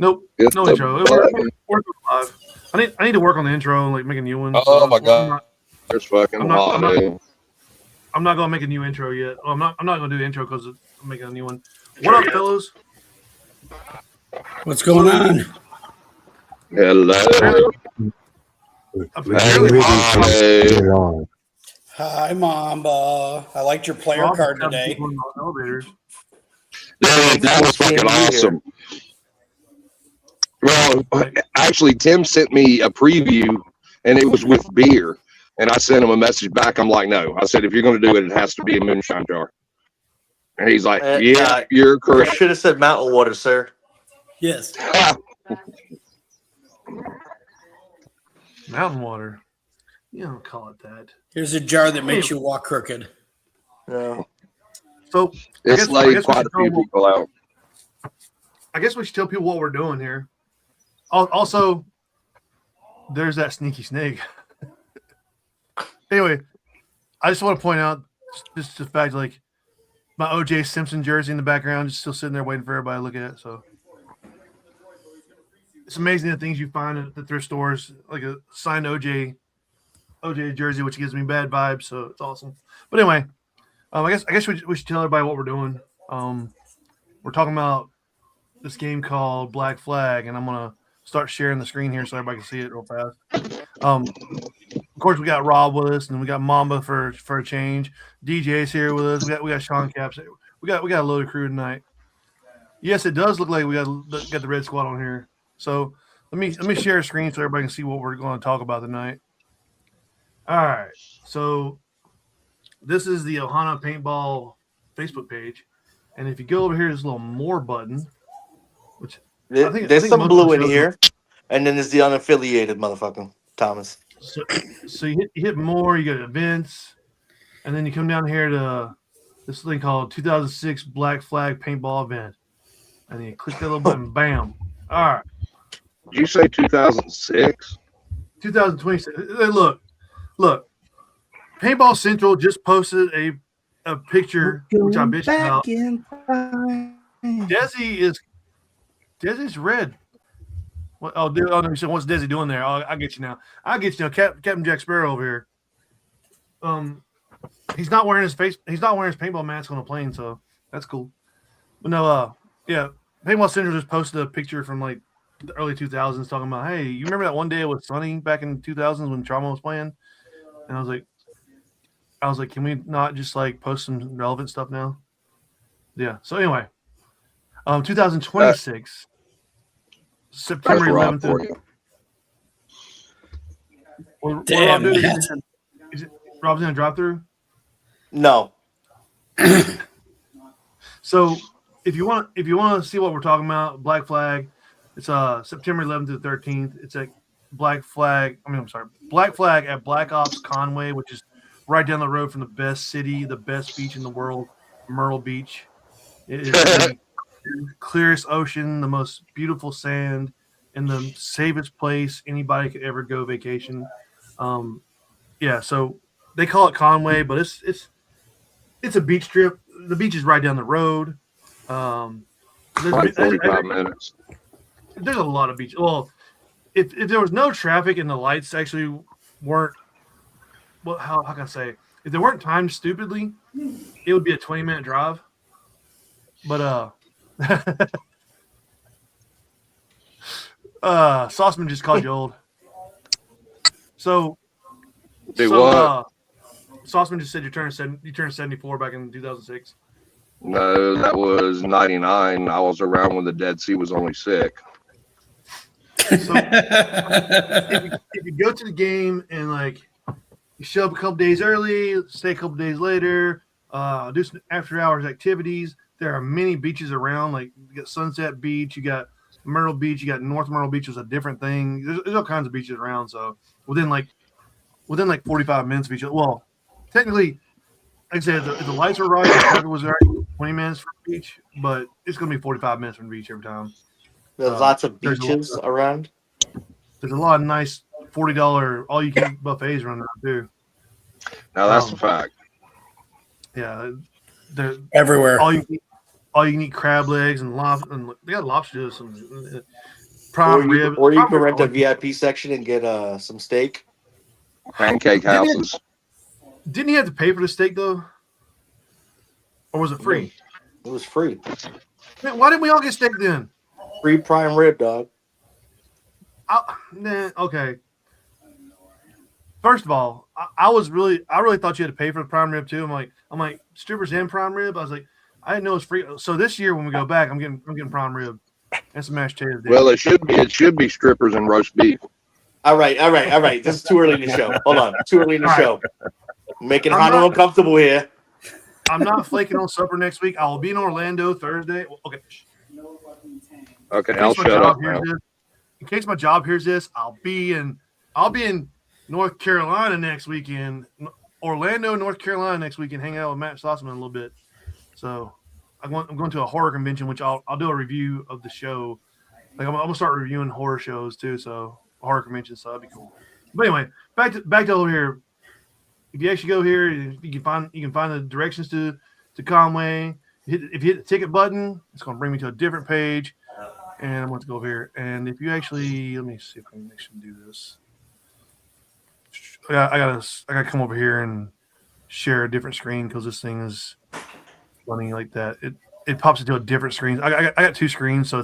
Nope, It's no the intro. button. We're live. I need to work on the intro, like make a new one. Oh so my god, it's fucking hot. I'm not gonna make a new intro yet. Well, I'm not gonna do the intro because I'm making a new one. What up, fellas? What's going on? Hello. Hey. Hi, Mamba. I liked your player card today. That was fucking awesome. Well, actually, Tim sent me a preview, and it was with beer. And I sent him a message back. I'm like, no. I said, if you're going to do it, it has to be a moonshine jar. And he's like, yeah, you're correct. You should have said mountain water, sir. Yes. Mountain water. You don't call it that. Here's a jar that makes you walk crooked. Yeah. So it's like quite a few people out. I guess we should tell people what we're doing here. Also, there's that sneaky snake. Anyway, I just want to point out just the fact, like, my O.J. Simpson jersey in the background, just still sitting there waiting for everybody to look at it. So it's amazing the things you find at the thrift stores, like a signed OJ jersey, which gives me bad vibes. So it's awesome. But anyway, I guess we should tell everybody what we're doing. We're talking about this game called Black Flag, and I'm gonna start sharing the screen here so everybody can see it real fast. Of course, we got Rob with us, and we got Mamba for a change. DJ's here with us. We got Sean Caps. We got a loaded crew tonight. Yes, it does look like we got the Red Squad on here. So let me share a screen so everybody can see what we're going to talk about tonight. All right, so this is the Ohana Paintball Facebook page, and if you go over here, there's a little more button, which there's some blue in here, and then there's the unaffiliated motherfucker, Thomas. So you hit more, you get events, and then you come down here to this thing called 2006 Black Flag Paintball event, and then you click that little button, bam. All right. Did you say 2006? 2026. Look. Paintball Central just posted a picture, which I bitched about. Desi's red. What? Oh, dude, no, so what's Desi doing there? I get you now. Captain Jack Sparrow over here. He's not wearing his paintball mask on a plane, so that's cool. But no, yeah, Paintball Central just posted a picture from like the early 2000s talking about, hey, you remember that one day it was sunny back in 2000s when Trauma was playing? And I was like, can we not just like post some relevant stuff now? Yeah. So anyway, 2026, September 11th. Damn. Rob's gonna drop through. No. So if you want to see what we're talking about, Black Flag, it's September 11th to the 13th. It's at Black Flag at Black Ops Conway, which is right down the road from the best beach in the world, Myrtle Beach. It is the clearest ocean, the most beautiful sand, and the safest place anybody could ever go vacation. Yeah, so they call it Conway, but it's a beach trip. The beach is right down the road. Like 45 minutes. There's a lot of beach. Well, if there was no traffic and the lights actually weren't, well, how can I say? If they weren't timed stupidly, it would be a 20-minute drive. But Sauceman just called you old. So what? Sauceman just said you turned 74 back in 2006. No, that was 99. I was around when the Dead Sea was only sick. So if you go to the game and like you show up a couple days early, stay a couple days later, do some after hours activities. There are many beaches around. Like you got Sunset Beach, you got Myrtle Beach, you got North Myrtle Beach, is a different thing. There's all kinds of beaches around. So within like 45 minutes of each other. Well, technically, like I said, if the lights were right, the traffic was right, 20 minutes from the beach, but it's going to be 45 minutes from the beach every time. There's lots of beaches around. There's a lot of nice $40 all-you-can-eat buffets running around too. Now that's a fact. Yeah, they're everywhere. all you can eat crab legs and lobster. And they got lobster and prime rib. Or you Prime can rib's rent a always- VIP section and get some steak. Pancake houses. Didn't he have to pay for the steak though, or was it free? It was free. Man, why didn't we all get steak then? Free prime rib, dog. Okay. First of all, I really thought you had to pay for the prime rib too. I'm like strippers and prime rib. I was like, I didn't know it's free. So this year when we go back, I'm getting prime rib and some mashed potatoes. Well, it should be strippers and roast beef. All right. This is too early in the show. Hold on. Too early in the All right. show. Making Hano uncomfortable here. I'm not flaking on supper next week. I will be in Orlando Thursday. Okay. Okay, I'll shut up now. In case my job hears this, I'll be in North Carolina next weekend. Orlando, North Carolina next weekend. Hang out with Matt Slossman a little bit. So I'm going to a horror convention, which I'll do a review of the show. Like I'm gonna start reviewing horror shows too. So horror convention, so that'd be cool. But anyway, back to over here. If you actually go here, you can find the directions to Conway. If you hit the ticket button, it's going to bring me to a different page. And I'm going to go over here. And if you actually, let me see if I can actually do this. I gotta come over here and share a different screen because this thing is funny like that. It pops into a different screen. I got two screens, so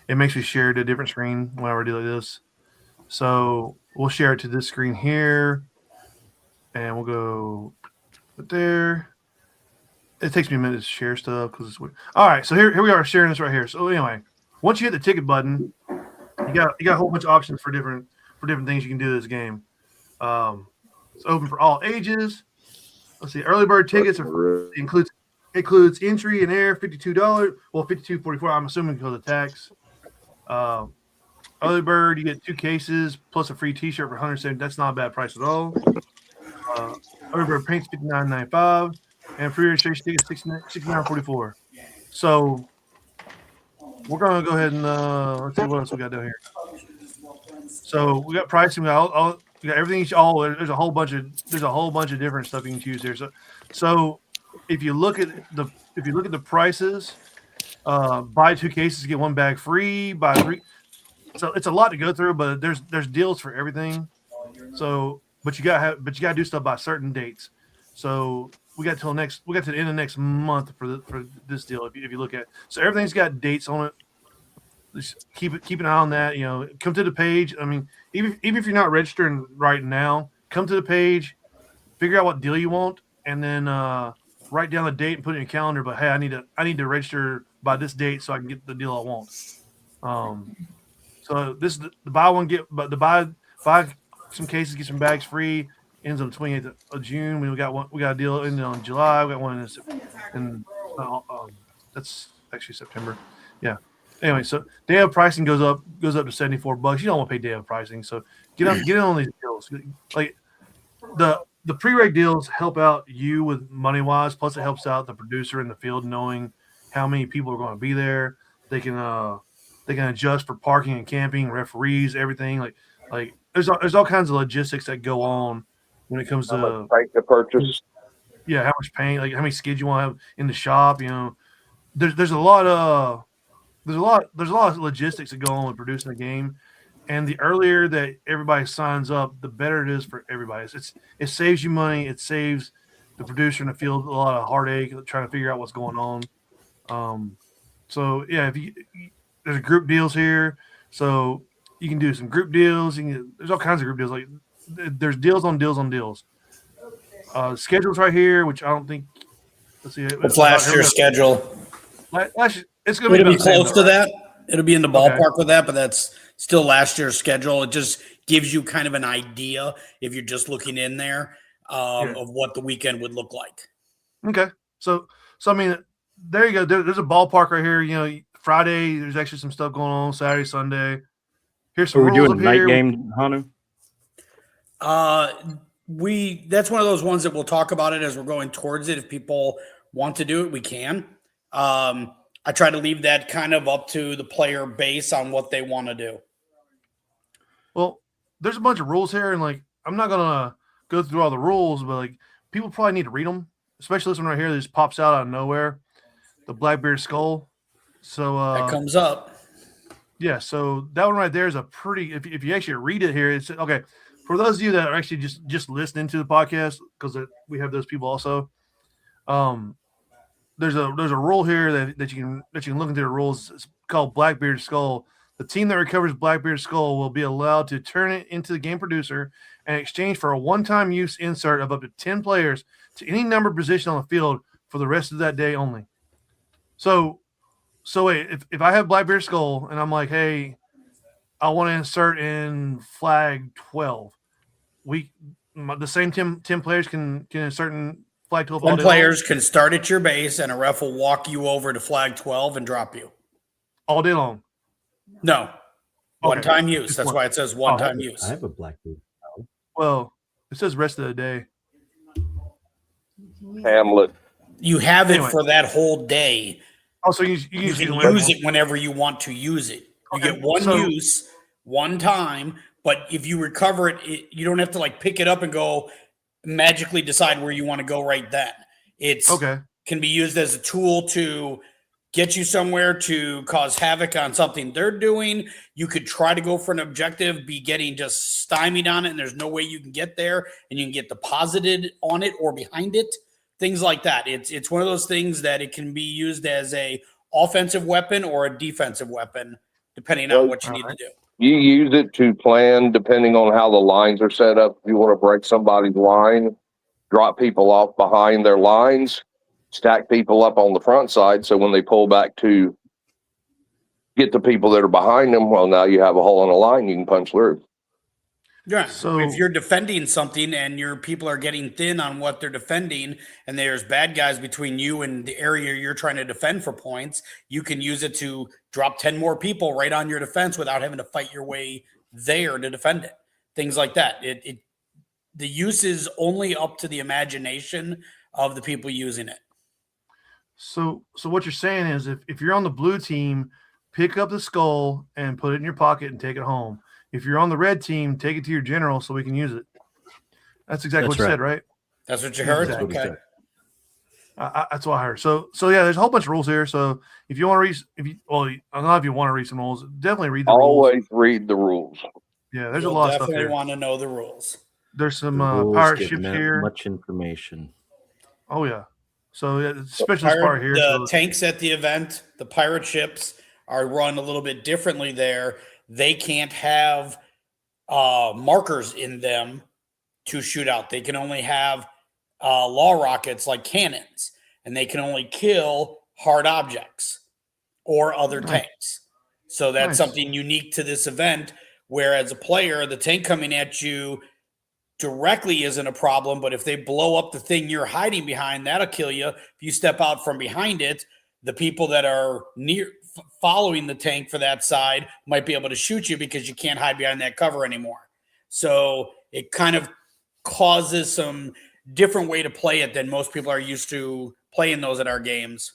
it makes me share to a different screen whenever I do like this. So we'll share it to this screen here. And we'll go right there. It takes me a minute to share stuff because it's weird. All right, so here we are sharing this right here. So anyway, once you hit the ticket button, you got a whole bunch of options for different things you can do this game. It's open for all ages. Let's see, early bird tickets includes entry and air, $52. Well, $52.44. I'm assuming because of tax. Early bird, you get 2 cases plus a free T-shirt for $170. That's not a bad price at all. Early bird paints $59.95 and free registration ticket $69.44. So we're gonna go ahead and let's see what else we got down here. So we got pricing. We got everything. There's a whole bunch of different stuff you can choose here. So if you look at the prices, buy 2 cases get 1 bag free. Buy 3. So it's a lot to go through, but there's deals for everything. So. But you gotta do stuff by certain dates. So we got to the end of next month for this deal. If you look at it. So everything's got dates on it. Just keep an eye on that. Come to the page. I mean, even if you're not registering right now, come to the page, figure out what deal you want, and then write down the date and put it in your calendar. But hey, I need to register by this date so I can get the deal I want. So this is the buy one get, but the buy some cases, get some bags free. Ends on the 28th of June. We got a deal ending on July. We got one in that's actually September. Yeah. Anyway, so day of pricing goes up to $74. You don't want to pay day of pricing, so get in on these deals. Like the pre-reg deals help out you with money wise. Plus, it helps out the producer in the field knowing how many people are going to be there. They can adjust for parking and camping, referees, everything. Like there's all kinds of logistics that go on when it comes to paint to purchase. Yeah, how much paint, like how many skids you want to have in the shop. There's a lot of logistics that go on with producing a game, and the earlier that everybody signs up, the better it is for everybody. It saves you money. It saves the producer in the field a lot of heartache trying to figure out what's going on. So yeah, there's group deals here, so you can do some group deals. There's all kinds of group deals. Like there's deals on deals on deals. Schedules right here, which I don't think. Let's see. What's last year's schedule? It's going to be close to that. It'll be in the ballpark with that, but that's still last year's schedule. It just gives you kind of an idea if you're just looking in there of what the weekend would look like. Okay, so I mean, there you go. There's a ballpark right here. Friday there's actually some stuff going on. Saturday, Sunday. Here's some. Are we doing a night game, Hanu? That's one of those ones that we'll talk about it as we're going towards it. If people want to do it, we can. I try to leave that kind of up to the player base on what they want to do. Well, there's a bunch of rules here, and I'm not gonna go through all the rules, but people probably need to read them, especially this one right here that just pops out of nowhere. the Blackbeard skull. So That comes up. Yeah, so that one right there is a pretty. If you actually read it here, it's okay. For those of you that are actually just listening to the podcast, because we have those people also. There's a rule here that you can look into the rules. It's called Blackbeard Skull. The team that recovers Blackbeard Skull will be allowed to turn it into the game producer and exchange for a one-time use insert of up to 10 players to any numbered position on the field for the rest of that day only. So wait, if I have Blackbeard Skull and I'm like, hey, I want to insert in flag 12, the same 10 players can insert in flag 12. 10 players can start at your base, and a ref will walk you over to flag 12 and drop you all day long. No, one-time okay. use. That's why it says one-time use. I have a Blackbeard. Well, it says rest of the day. Hamlet. You have it for that whole day. Oh, so you can use it whenever you want to use it. You get one use, one time, but if you recover it, you don't have to like pick it up and go magically decide where you want to go right then. It's can be used as a tool to get you somewhere, to cause havoc on something they're doing. You could try to go for an objective, be getting just stymied on it, and there's no way you can get there, and you can get deposited on it or behind it. Things like that. It's one of those things that it can be used as a offensive weapon or a defensive weapon, depending on what you need to do. You use it to plan depending on how the lines are set up. If you want to break somebody's line, drop people off behind their lines, stack people up on the front side. So when they pull back to get the people that are behind them, well, now you have a hole in the line you can punch through. Yeah. So if you're defending something and your people are getting thin on what they're defending, and there's bad guys between you and the area you're trying to defend for points, you can use it to drop 10 more people right on your defense without having to fight your way there to defend it. Things like that. The use is only up to the imagination of the people using it. So what you're saying is if you're on the blue team, pick up the skull and put it in your pocket and take it home. If you're on the red team, take it to your general so we can use it. That's exactly what you said, right? That's what you heard? Exactly. Okay. That's what I heard. So yeah, there's a whole bunch of rules here. So if you want to read, I don't know if you want to read some rules, definitely read the rules. Always read the rules. Yeah, there's a lot of stuff here. Definitely want to know the rules. There's some pirate ships here. Much information. Oh yeah. So yeah, especially this part here. The tanks at the event, the pirate ships are run a little bit differently there. They can't have markers in them to shoot out. They can only have law rockets like cannons, and they can only kill hard objects or other tanks. So that's something unique to this event, where as a player, the tank coming at you directly isn't a problem, but if they blow up the thing you're hiding behind, that'll kill you. If you step out from behind it, the people that are following the tank for that side might be able to shoot you because you can't hide behind that cover anymore. So it kind of causes some different way to play it than most people are used to playing those at our games.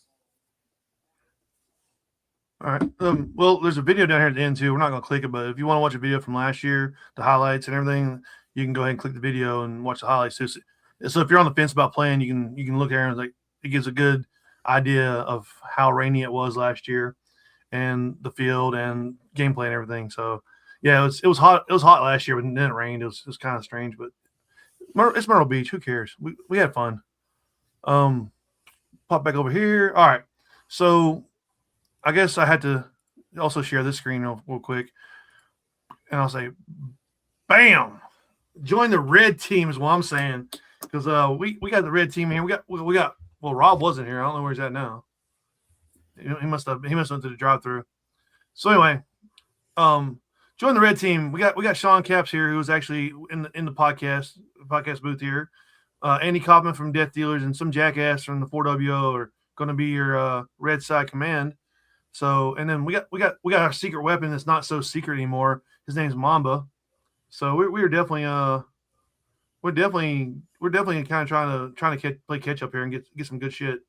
All right. Well, there's a video down here at the end too. We're not going to click it, but if you want to watch a video from last year, the highlights and everything, you can go ahead and click the video and watch the highlights too. So if you're on the fence about playing, you can look there and it gives a good idea of how rainy it was last year and the field and gameplay and everything. So yeah, it was hot. It was hot last year, but then it rained. It was kind of strange, but it's Myrtle Beach. Who cares? We had fun. Pop back over here. All right. So I guess I had to also share this screen real quick, and I'll say, bam, join the red team is what I'm saying, because we got the red team here. We got. Well, Rob wasn't here. I don't know where he's at now. He must have went to the drive-through. So anyway, join the red team. We got Sean Caps here, who was actually in the podcast booth here. Andy Kaufman from Death Dealers and some jackass from the 4WO are going to be your red side command. So, and then we got our secret weapon that's not so secret anymore. His name's Mamba. So we're definitely kind of trying to play catch up here and get some good shit.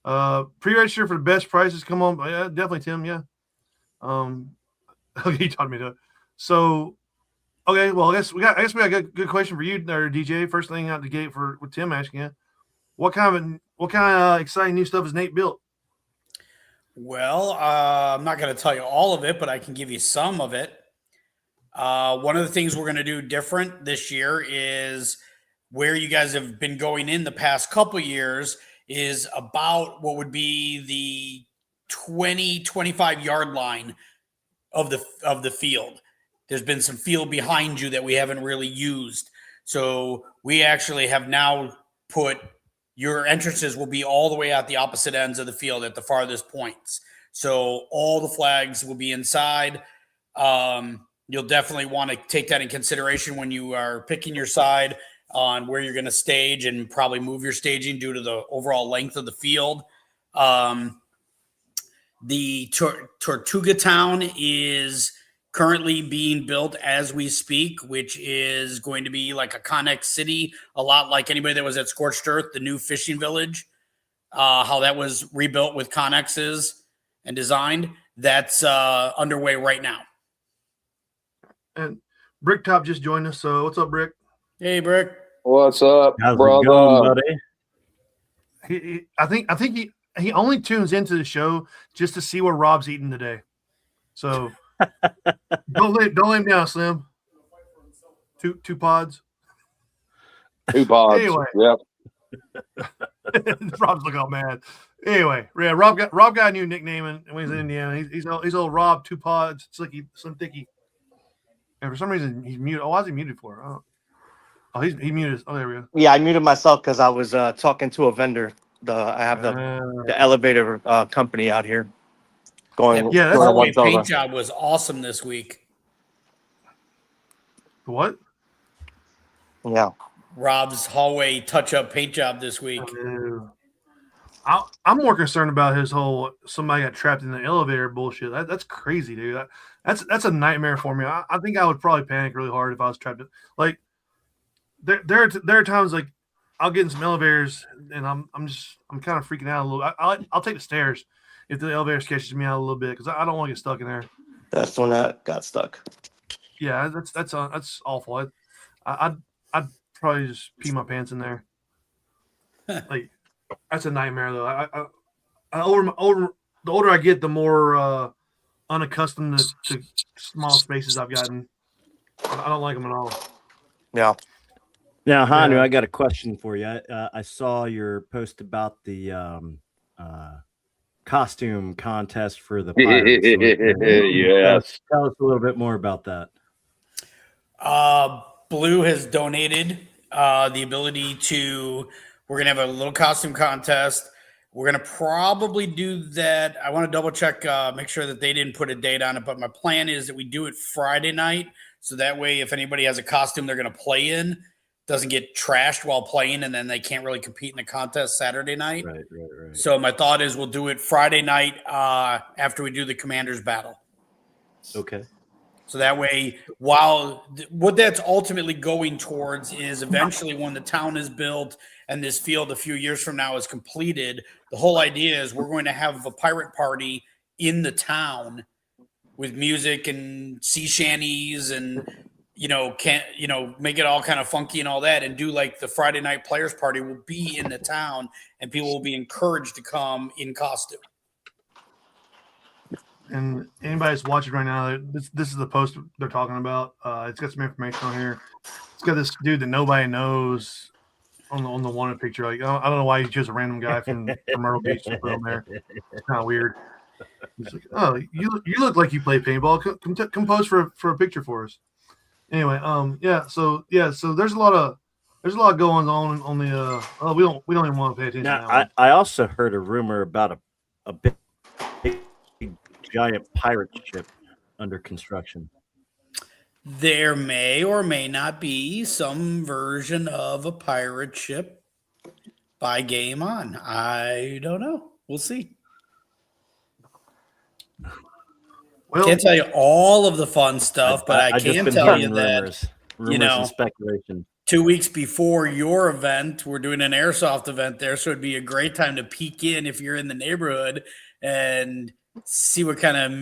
Pre-register for the best prices. Come on, yeah, definitely, Tim. Yeah. Okay, you taught me to. So, okay, well, I guess we got a good question for you there, DJ. First thing out the gate with Tim asking you, what kind of exciting new stuff has Nate built? Well, I'm not going to tell you all of it, but I can give you some of it. One of the things we're going to do different this year is where you guys have been going in the past couple years is about what would be the 25 yard line of the field. There's been some field behind you that we haven't really used. So we actually have now put your entrances will be all the way at the opposite ends of the field at the farthest points. So all the flags will be inside. You'll definitely want to take that in consideration when you are picking your side on where you're going to stage, and probably move your staging due to the overall length of the field. The Tortuga Town is currently being built as we speak, which is going to be like a Connex City, a lot like anybody that was at Scorched Earth, the new fishing village, how that was rebuilt with Connexes and designed. That's underway right now. And Bricktop just joined us. So what's up, Brick? Hey, Brick. What's up, How's brother? it going, buddy? I think he only tunes into the show just to see what Rob's eating today. So don't lay him down, Slim. Two pods. 2 pods. Anyway. Yep. Rob's looking all mad. Anyway, yeah, Rob got a new nickname when he's in Indiana. He's old Rob 2 pods, Slicky, Slim Thicky. And for some reason he's muted. Oh, why is he muted for? Oh, he muted. Oh, there we go. Yeah, I muted myself because I was talking to a vendor. I have the elevator company out here going. Yeah, that's going hallway once over. paint job was awesome this week. What? Yeah. Rob's hallway touch-up paint job this week. I'm more concerned about his whole somebody got trapped in the elevator bullshit. That's crazy, dude. That's a nightmare for me. I think I would probably panic really hard if I was trapped. Like there are times like I'll get in some elevators and I'm kind of freaking out a little. I'll take the stairs if the elevator catches me out a little bit because I don't want to get stuck in there. That's when that got stuck. Yeah, that's awful. I'd probably just pee my pants in there. Like that's a nightmare though. I over the older I get, the more unaccustomed to small spaces I've gotten. I don't like them at all. Yeah. Now, Hanu, Yeah. I got a question for you. I saw your post about the costume contest for the Pirates. Yes. Tell us a little bit more about that. Blue has donated the ability to. We're gonna have a little costume contest. We're gonna probably do that. I want to double check, make sure that they didn't put a date on it. But my plan is that we do it Friday night, so that way, if anybody has a costume they're gonna play in, doesn't get trashed while playing, and then they can't really compete in the contest Saturday night. Right. So my thought is we'll do it Friday night after we do the Commanders battle. Okay. So that way, while what that's ultimately going towards is eventually when the town is built and this field a few years from now is completed, the whole idea is we're going to have a pirate party in the town with music and sea shanties and, make it all kind of funky and all that, and do like the Friday night players party will be in the town and people will be encouraged to come in costume. And anybody that's watching right now, this is the post they're talking about. It's got some information on here. It's got this dude that nobody knows on the wanted picture. Like I don't know why he chose a random guy from Myrtle Beach to put on there. It's kind of weird. He's like, oh, you look like you play paintball. Come pose for a picture for us. Anyway, so there's a lot going on the. We don't even want to pay attention. Now, I also heard a rumor about a big giant pirate ship under construction. There may or may not be some version of a pirate ship by Game On. I don't know. We'll see. Well, Can't tell you all of the fun stuff, but I just can been tell you hearing that rumors and speculation. 2 weeks before your event, we're doing an airsoft event there, so it'd be a great time to peek in if you're in the neighborhood and see what kind of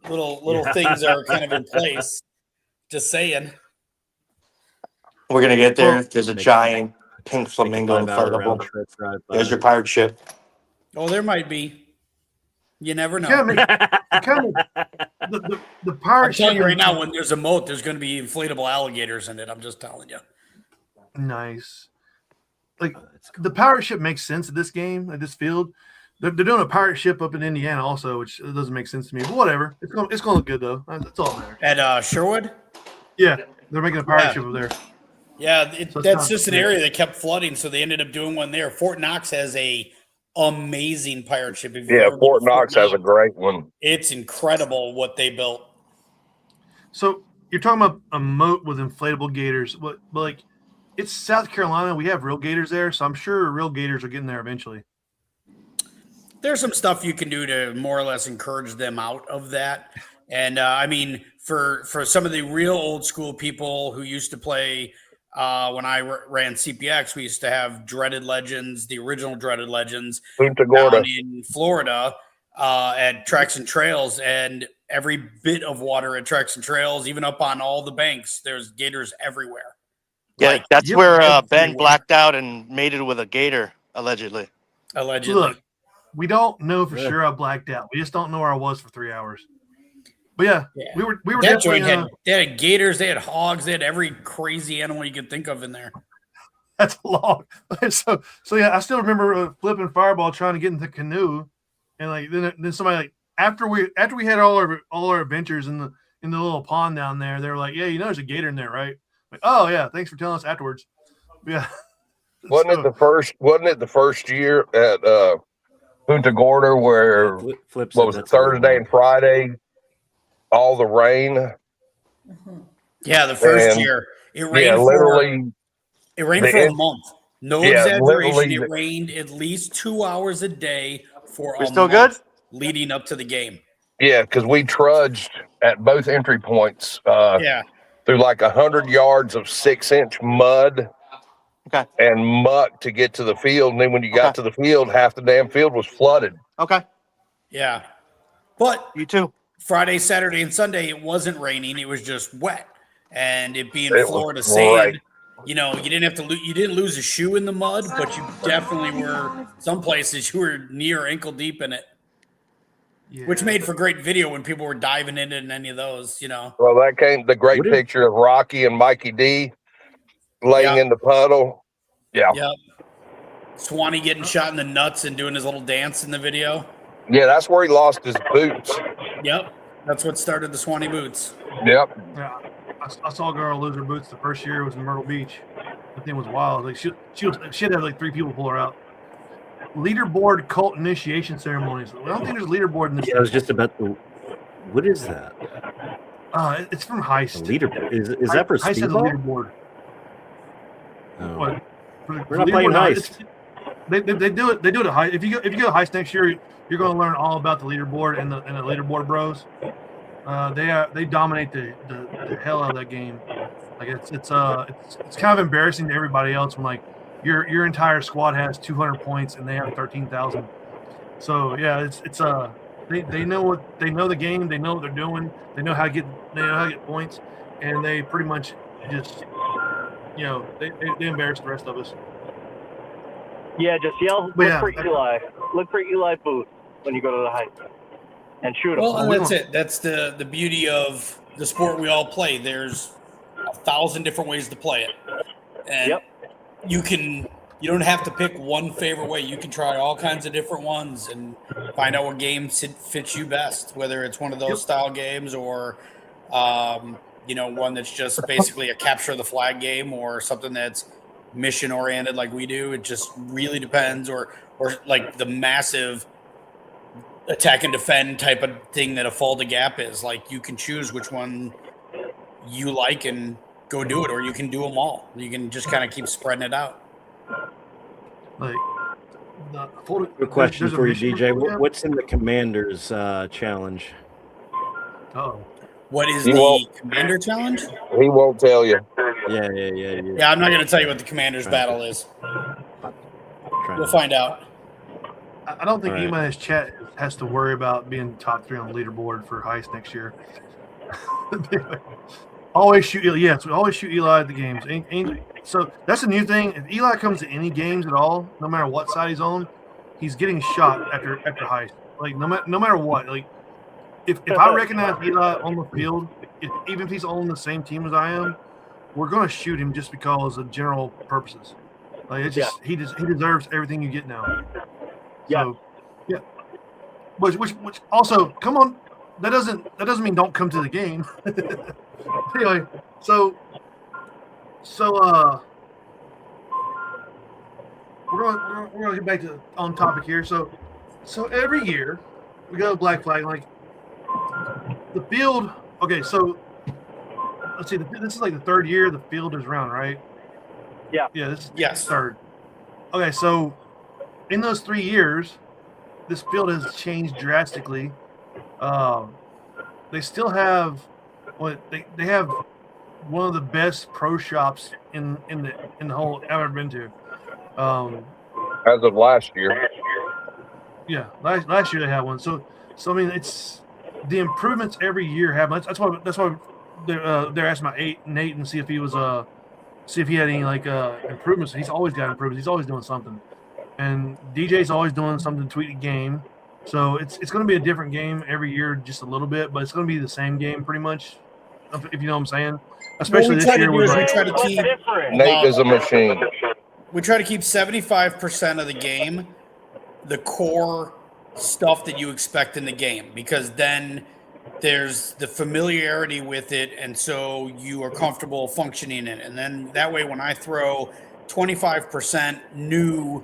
little things are kind of in place. Just saying. We're gonna get there. There's a giant pink flamingo 5-hour inflatable. round trip drive by. There's your pirate ship. Oh, there might be. You never know. The pirate I'm telling you right now, when there's a moat, there's going to be inflatable alligators in it. I'm just telling you. Nice. Like the pirate ship makes sense at this game, at this field. They're doing a pirate ship up in Indiana also, which doesn't make sense to me. But whatever, it's gonna look good though. That's all there. At Sherwood. Yeah, they're making a pirate ship over there. Yeah, that's just an area that kept flooding, so they ended up doing one there. Fort Knox has a amazing pirate ship. Yeah, Fort Knox has a great one. It's incredible what they built. So you're talking about a moat with inflatable gators, but like it's South Carolina. We have real gators there, so I'm sure real gators are getting there eventually. There's some stuff you can do to more or less encourage them out of that. And I mean, for some of the real old school people who used to play when I ran CPX, we used to have Dreaded Legends, the original Dreaded Legends down in Florida at Tracks and Trails. And every bit of water at Tracks and Trails, even up on all the banks, there's gators everywhere. Yeah, like, that's where Ben blacked out and mated with a gator, allegedly. Look, we don't know for sure I blacked out. We just don't know where I was for 3 hours. But yeah. We were that joint they had gators, they had hogs, they had every crazy animal you could think of in there. That's long. So yeah, I still remember flipping Fireball trying to get in the canoe, and like then somebody like after we had all our adventures in the little pond down there, they were like, yeah, you know, there's a gator in there, right? Like, oh yeah, thanks for telling us afterwards. But yeah. Wasn't it the first year at Punta Gorda where what was it, Thursday and Friday, all the rain? Yeah, the first year it rained. Yeah, literally, it rained for a month. No exaggeration. It rained at least 2 hours a day for a month leading up to the game. Yeah, because we trudged at both entry points. Through like 100 yards of 6-inch mud. Okay. And muck to get to the field. And then when you got to the field, half the damn field was flooded. Okay. Yeah. But you too. Friday, Saturday, and Sunday, it wasn't raining. It was just wet. And it being Florida sand, you know, you didn't lose a shoe in the mud, but you definitely were some places you were near ankle deep in it. Yeah. Which made for great video when people were diving into it in any of those, you know. Well, that came the great picture of Rocky and Mikey D laying in the puddle. Yeah. Yep. Swanee getting shot in the nuts and doing his little dance in the video. Yeah, that's where he lost his boots. Yep. That's what started the Swanee boots. Yep. Yeah. I saw a girl lose her boots the first year. It was in Myrtle Beach. The thing was wild. Like she had like 3 people pull her out. Leaderboard cult initiation ceremonies. I don't think there's a leaderboard in this. Yeah, I was just about to. What is that? It's from Heist. A leaderboard is that for Heist has a speedball? leaderboard. Oh. What? We're not playing Heist. They do it. They do it at Heist. If you go to Heist next year, you're going to learn all about the leaderboard and the leaderboard bros. They dominate the hell out of that game. Like it's kind of embarrassing to everybody else when like your entire squad has 200 points and they have 13,000. So yeah, they know the game, they know what they're doing, they know how to get points, and they pretty much just they embarrass the rest of us. Yeah, just yell. Look for Eli. Look for Eli Booth when you go to the Heist and shoot him. Well, and that's it. That's the beauty of the sport we all play. There's 1,000 different ways to play it, and you don't have to pick one favorite way. You can try all kinds of different ones and find out what game fits you best, whether it's one of those style games or one that's just basically a capture the flag game or something that's mission oriented like we do. It just really depends, or like the massive attack and defend type of thing that a fall to gap is. Like you can choose which one you like and go do it, or you can do them all. You can just kind of keep spreading it out. Like Good question for you, DJ. What's in the Commander's challenge? Oh, what is the Commander challenge? He won't tell you. Yeah. Yeah, I'm not going to tell you what the Commander's battle is. We'll find out. I don't think anyone in his chat has to worry about being top 3 on the leaderboard for Heist next year. Always shoot Eli. Yeah, so always shoot Eli at the games. So that's a new thing. If Eli comes to any games at all, no matter what side he's on, he's getting shot after Heist. like no matter what, like if I recognize Eli on the field, even if he's on the same team as I am, we're gonna shoot him just because of general purposes. Like it's just he deserves everything you get now. So yeah. Which also, come on, that doesn't mean don't come to the game. Anyway, so we're gonna get back to on topic here. So every year we go to Black Flag, like the field. Okay, so let's see. This is like the third year the field is around, right? Yeah. Yeah. This is third. Okay, so in those 3 years, this field has changed drastically. They still have they have one of the best pro shops in the whole I've ever been to. As of last year. Yeah, last year they had one. So I mean, it's the improvements every year happen. That's why they're asking about Nate and see if he was see if he had any like improvements. He's always got improvements. He's always doing something. And DJ's always doing something to tweak the game. So it's going to be a different game every year, just a little bit, but it's going to be the same game pretty much, if you know what I'm saying. Especially this year, we try to keep Nate is a machine. We try to keep 75% of the game, the core stuff that you expect in the game, because then there's the familiarity with it, and so you are comfortable functioning in it. And then that way, when I throw 25% new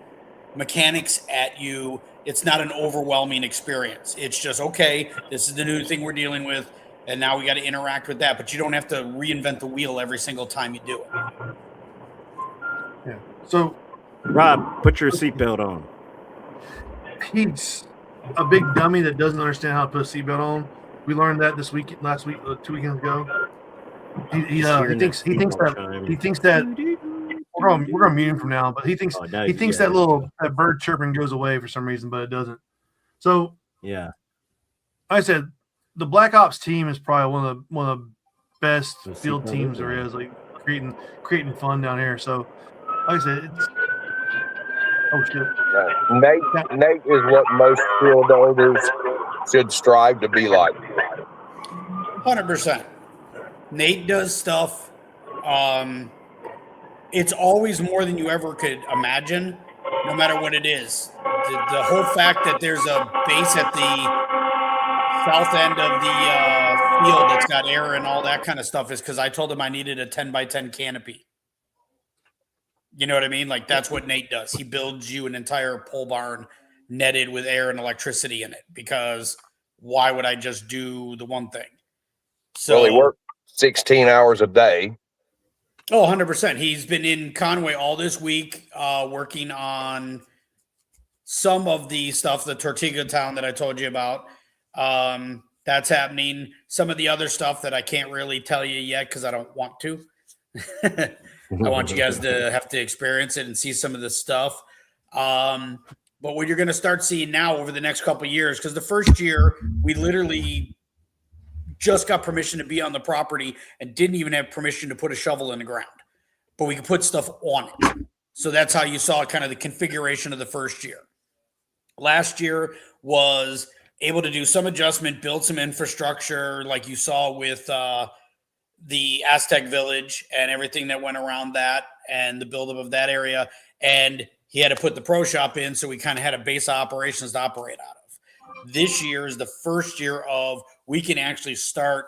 mechanics at you, it's not an overwhelming experience. It's just, okay, this is the new thing we're dealing with, and now we got to interact with that. But you don't have to reinvent the wheel every single time you do it. Yeah. So, Rob, put your seatbelt on. He's a big dummy that doesn't understand how to put a seatbelt on. We learned that last week, 2 weekends ago. He thinks that we're gonna mute him from now, but he thinks that bird chirping goes away for some reason, but it doesn't. So yeah, like I said, the Black Ops team is probably one of the best field teams there is, like creating fun down here. So like I said, it's shit. Nate is what most field owners should strive to be like. 100%. Nate does stuff. It's always more than you ever could imagine, no matter what it is. The whole fact that there's a base at the south end of the field that's got air and all that kind of stuff is because I told him I needed a 10x10 canopy. You know what I mean? Like, that's what Nate does. He builds you an entire pole barn netted with air and electricity in it, because why would I just do the one thing? So he worked 16 hours a day. Oh, 100%. He's been in Conway all this week working on some of the stuff, the Tortuga Town that I told you about. That's happening. Some of the other stuff that I can't really tell you yet because I don't want to. I want you guys to have to experience it and see some of this stuff. But what you're going to start seeing now over the next couple of years, because the first year we literally just got permission to be on the property and didn't even have permission to put a shovel in the ground, but we could put stuff on it. So that's how you saw kind of the configuration of the first year. Last year was able to do some adjustment, build some infrastructure like you saw with the Aztec Village and everything that went around that and the buildup of that area. And he had to put the pro shop in, so we kind of had a base of operations to operate out of. This year is the first year of we can actually start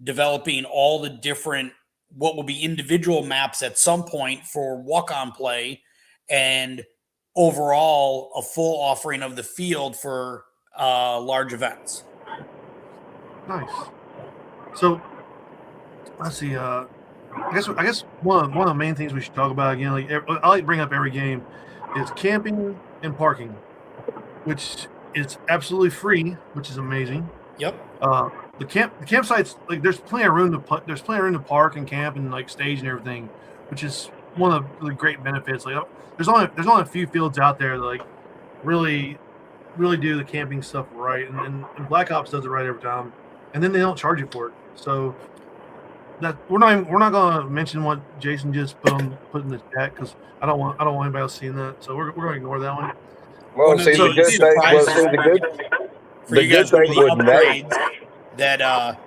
developing all the different, what will be individual maps at some point for walk-on play, and overall a full offering of the field for large events. Nice. So let's see. I guess one of the main things we should talk about again, like I like to bring up every game, is camping and parking, which is absolutely free, which is amazing. Yep. The campsites, like there's plenty of room to park and camp and like stage and everything, which is one of the great benefits. Like there's only a few fields out there that like really do the camping stuff right, and Black Ops does it right every time, and then they don't charge you for it. So that we're not gonna mention what Jason just put in the chat, because I don't want anybody else seeing that. So we're gonna ignore that one. Well, see the good thing. for you guys with the upgrades that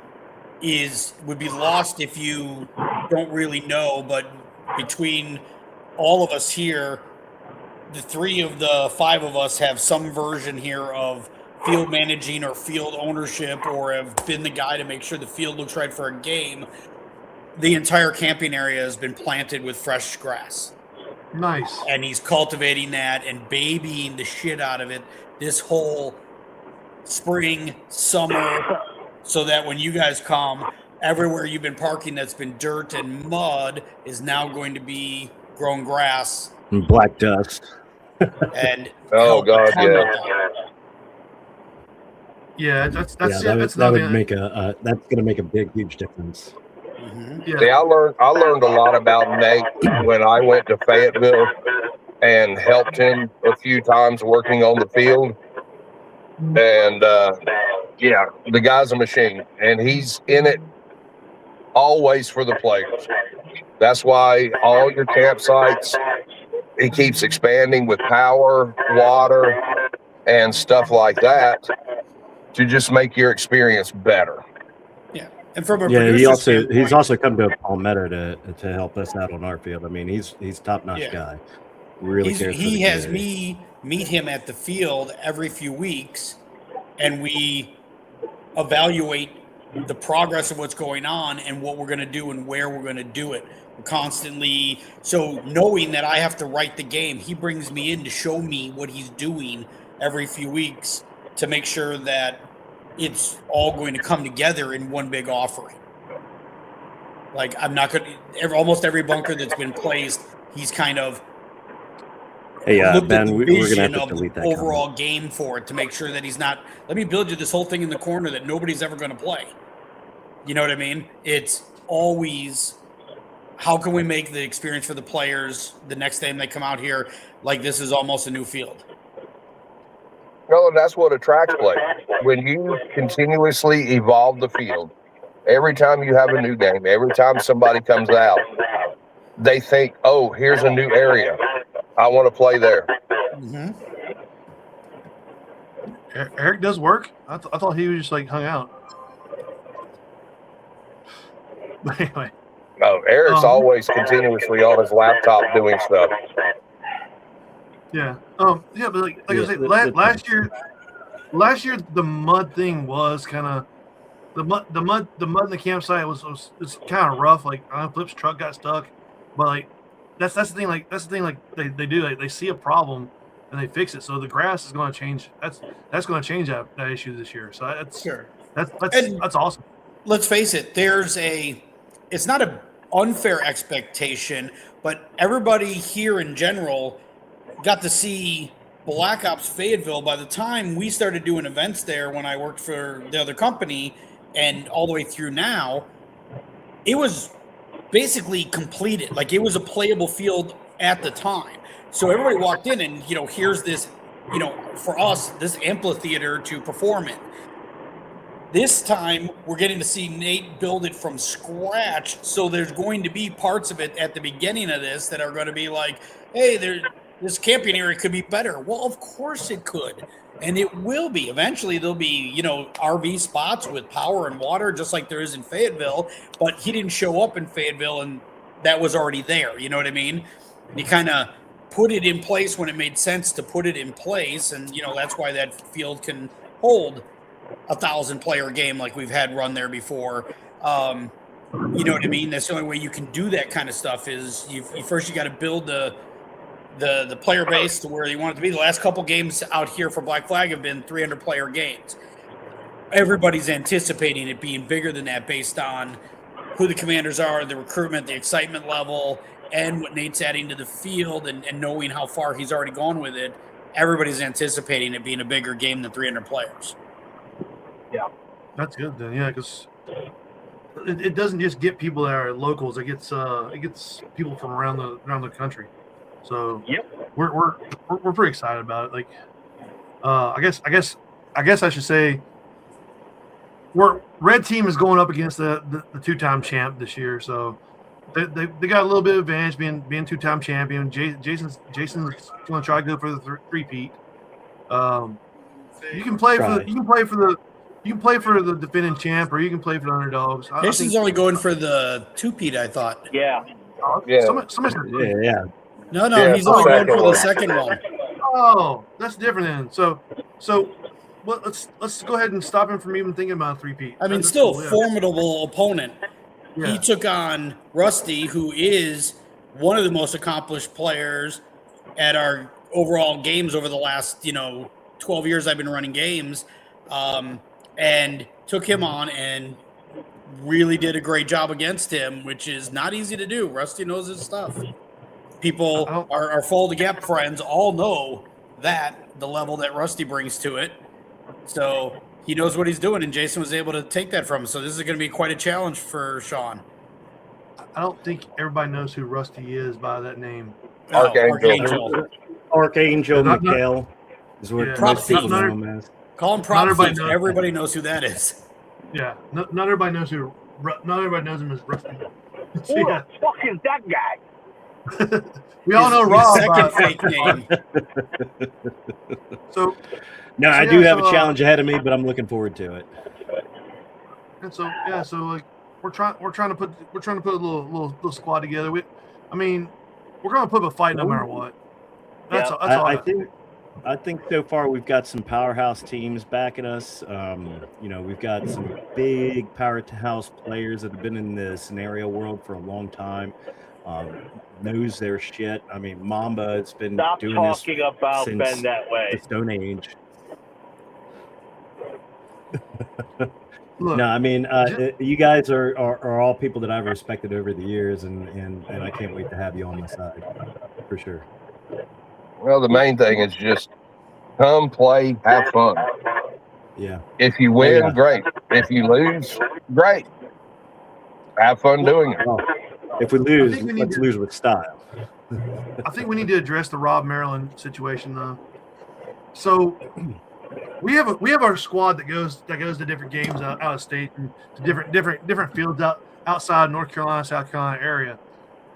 would be lost if you don't really know. But between all of us here, the 3 of the 5 of us have some version here of field managing or field ownership, or have been the guy to make sure the field looks right for a game. The entire camping area has been planted with fresh grass. Nice. And he's cultivating that and babying the shit out of it this whole spring, summer, so that when you guys come, everywhere you've been parking that's been dirt and mud is now going to be grown grass and black dust. And oh god, yeah, that's that would make that's going to make a huge difference. Mm-hmm. Yeah. See, I learned a lot about Nate when I went to Fayetteville and helped him a few times working on the field. And yeah, the guy's a machine, and he's in it always for the players. That's why all your campsites, he keeps expanding with power, water, and stuff like that to just make your experience better. Yeah, and from a he's also come to Palmetto to help us out on our field. I mean, he's top-notch guy. Really cares. He has me meet him at the field every few weeks, and we evaluate the progress of what's going on and what we're going to do and where we're going to do it. We're constantly, so knowing that I have to write the game, he brings me in to show me what he's doing every few weeks to make sure that it's all going to come together in one big offering. Like, I'm not going to, almost every bunker that's been placed, he's kind of looked Ben, at the we're going vision to have to of delete that overall comment. game for it to make sure that he's not, let me build you this whole thing in the corner that nobody's ever going to play. You know what I mean? It's always, how can we make the experience for the players the next time they come out here like this is almost a new field? No, that's what attracts play. When you continuously evolve the field, every time you have a new game, every time somebody comes out, they think, oh, here's a new area. I want to play there. Mm-hmm. Eric does work. I thought he was just like hung out. But anyway. No, Eric's always continuously on his laptop doing stuff. Yeah. Yeah, but like I said, last year the mud thing was kind of the mud in the campsite was kind of rough. Like Flip's truck got stuck, but like that's the thing. Like that's the thing. Like they do. Like, they see a problem and they fix it. So the grass is going to change. That's going to change that issue this year. So that's awesome. Let's face it. It's not an unfair expectation, but everybody here in general got to see Black Ops Fayetteville by the time we started doing events there when I worked for the other company, and all the way through now, it was basically completed. Like, it was a playable field at the time. So everybody walked in and, here's this, for us, this amphitheater to perform in. This time, we're getting to see Nate build it from scratch. So there's going to be parts of it at the beginning of this that are going to be like, hey, this camping area could be better. Well, of course it could. And it will be. Eventually, there'll be, RV spots with power and water, just like there is in Fayetteville. But he didn't show up in Fayetteville, and that was already there. You know what I mean? And he kind of put it in place when it made sense to put it in place. And, that's why that field can hold 1,000-player game like we've had run there before. You know what I mean? That's the only way you can do that kind of stuff is you got to build the player base to where you want it to be. The last couple games out here for Black Flag have been 300-player games. Everybody's anticipating it being bigger than that based on who the commanders are, the recruitment, the excitement level, and what Nate's adding to the field and knowing how far he's already gone with it. Everybody's anticipating it being a bigger game than 300 players. Yeah, that's good then. Yeah, because it doesn't just get people that are locals. It gets people from around the country. So yep, we're pretty excited about it. Like, I guess I should say, red team is going up against the 2-time champ this year. So they got a little bit of advantage being 2-time champion. Jason's going to try to go for the three-peat. You can play Try. you can play for the defending champ, or you can play for the underdogs. Jason's only going for the two-peat, I thought. Yeah. Yeah. Yeah. No, Yeah, he's the only going second for the one. second one. Oh, that's different then. So well, let's go ahead and stop him from even thinking about a three-peat. I mean, That's still cool, yeah. formidable opponent. Yeah. He took on Rusty, who is one of the most accomplished players at our overall games over the last, 12 years I've been running games, and took him on and really did a great job against him, which is not easy to do. Rusty knows his stuff. People our Fold the Gap friends all know that, the level that Rusty brings to it. So he knows what he's doing, and Jason was able to take that from him. So this is going to be quite a challenge for Sean. I don't think everybody knows who Rusty is by that name. Archangel Mikhail is what Yeah. most people Not- know him as. Call him Not Prop everybody Thief. knows. Everybody knows who that is. Yeah, not everybody knows who. Not everybody knows him as Rusty. So, Who yeah. the fuck is that guy? We all know His Rob. second fake name. So No, I yeah, do have so, a challenge ahead of me, but I'm looking forward to it. and so yeah, so like we're trying to put a little squad together. We're gonna put up a fight no matter what. That's all. I think so far we've got some powerhouse teams backing us. We've got some big powerhouse players that have been in the scenario world for a long time. Knows their shit. I mean, Mamba has been Stop doing talking this about since Ben that way. the Stone Age. Look, No, I mean, you guys are all people that I've respected over the years, and I can't wait to have you on my side for sure. Well, the main thing is just come play, have fun. Yeah. If you win, Yeah. great. If you lose, great. Have fun doing it. Well, if we lose, think we need let's to- lose with style. I think we need to address the Rob Maryland situation though. So we have our squad that goes to different games out of state and to different fields outside North Carolina, South Carolina area,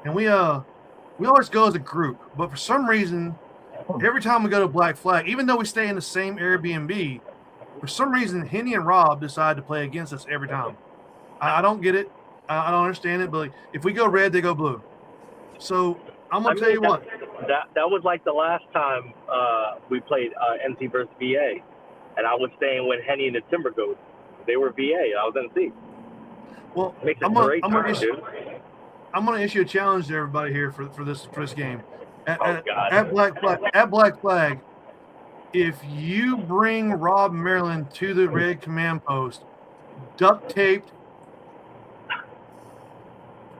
and we always go as a group. But for some reason, every time we go to Black Flag, even though we stay in the same Airbnb, for some reason Henny and Rob decide to play against us every time. I don't get it. I don't understand it. But like, if we go red, they go blue. So I'm gonna tell you what. That was like the last time we played NC versus VA, and I was staying with Henny and the Timber Goats. They were VA. I was NC. Well, Makes it I'm great gonna time, issue, dude. I'm gonna issue a challenge to everybody here for this game. God. At Black Flag, if you bring Rob Maryland to the red command post, duct taped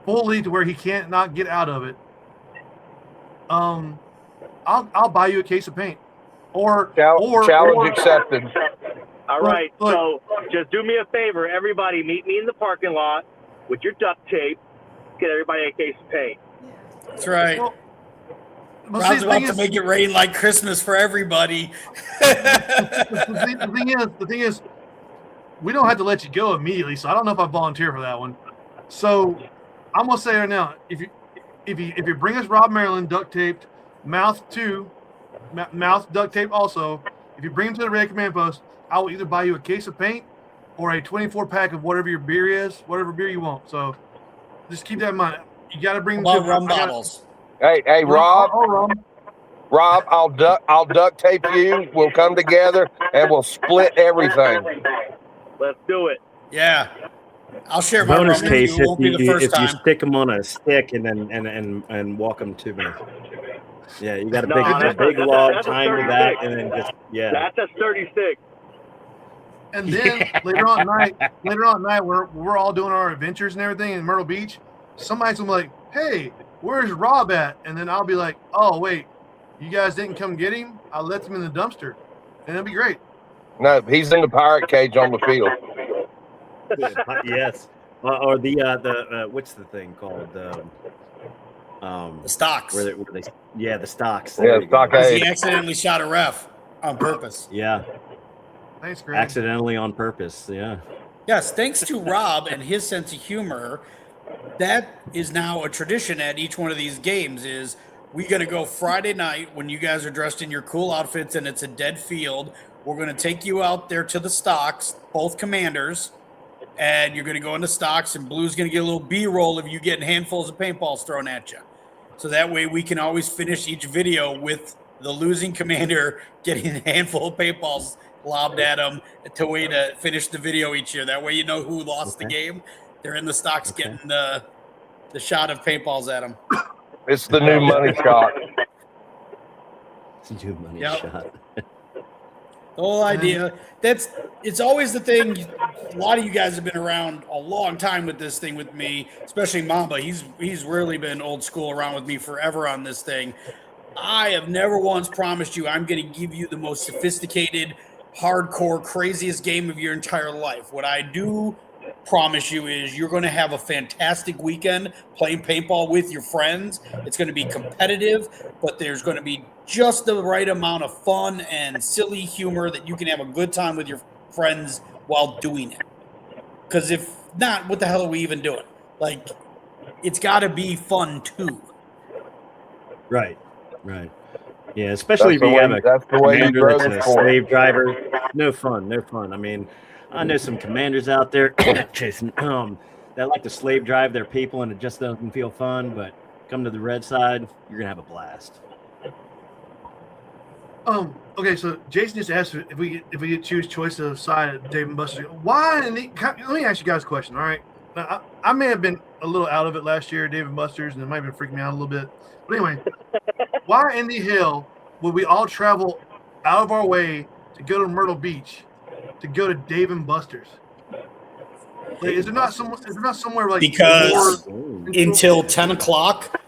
fully to where he can't not get out of it, I'll buy you a case of paint. Or Challenge accepted. All right, look. so just do me a favor. Everybody meet me in the parking lot with your duct tape. Get everybody a case of paint. That's right. Well, but Rob's see, about to make it rain like Christmas for everybody. the thing is, we don't have to let you go immediately. So I don't know if I volunteer for that one. So I'm gonna say right now, if you bring us Rob Maryland duct taped, mouth duct tape also. If you bring him to the red command post, I will either buy you a case of paint or a 24 pack of whatever your beer is, whatever beer you want. So just keep that in mind. You got to bring them to Rum bottles. Hey, Rob. Rum. Rob, I'll duct tape you. We'll come together and we'll split everything. Let's do it. Yeah. I'll share my Bonus rum with case you. It won't be the first if you time. stick them on a stick and then walk them to me. Yeah, you got a No, big that's big a log, 36. time to that, and then just That's a 36. And then later on at night, we're all doing our adventures and everything in Myrtle Beach. Somebody's gonna be like, "Hey, where's Rob at?" And then I'll be like, "Oh wait, you guys didn't come get him? I left him in the dumpster," and it'll be great. No, he's in the pirate cage on the field. yes, or the what's the thing called? The stocks. Where they the stocks. Yeah, There you go. stockade. He accidentally shot a ref on purpose. Yeah, Thanks, Greg. accidentally on purpose. Yeah. Yes, thanks to Rob and his sense of humor, that is now a tradition at each one of these games is we're going to go Friday night when you guys are dressed in your cool outfits and it's a dead field. We're going to take you out there to the stocks, both commanders, and you're going to go into stocks, and Blue's going to get a little B-roll of you getting handfuls of paintballs thrown at you. So that way we can always finish each video with the losing commander getting a handful of paintballs lobbed at him to finish the video each year. That way you know who lost the game. They're in the stocks getting the shot of paintballs at them. It's the new money shot. It's a new money shot. The whole idea, it's always the thing. A lot of you guys have been around a long time with this thing with me, especially Mamba. He's really been old school around with me forever on this thing. I have never once promised you I'm going to give you the most sophisticated, hardcore, craziest game of your entire life. What I do promise you is you're going to have a fantastic weekend playing paintball with your friends. It's going to be competitive, but there's going to be just the right amount of fun and silly humor that you can have a good time with your friends while doing it. Because if not, what the hell are we even doing? Like, it's got to be fun too. Right. Yeah, especially if you have a commander that's a slave driver. No fun. I mean, I know some commanders out there, Jason, that like to slave drive their people, and it just doesn't feel fun. But come to the red side, you're gonna have a blast. Okay, so Jason just asked if we get choose choice of side at Dave and Buster's. Why? Let me ask you guys a question. All right, now, I may have been a little out of it last year, Dave and Buster's, and it might have been freaking me out a little bit. But anyway, why in the hell would we all travel out of our way to go to Myrtle Beach to go to Dave and Buster's? Like, is there not somewhere like because until 10 o'clock,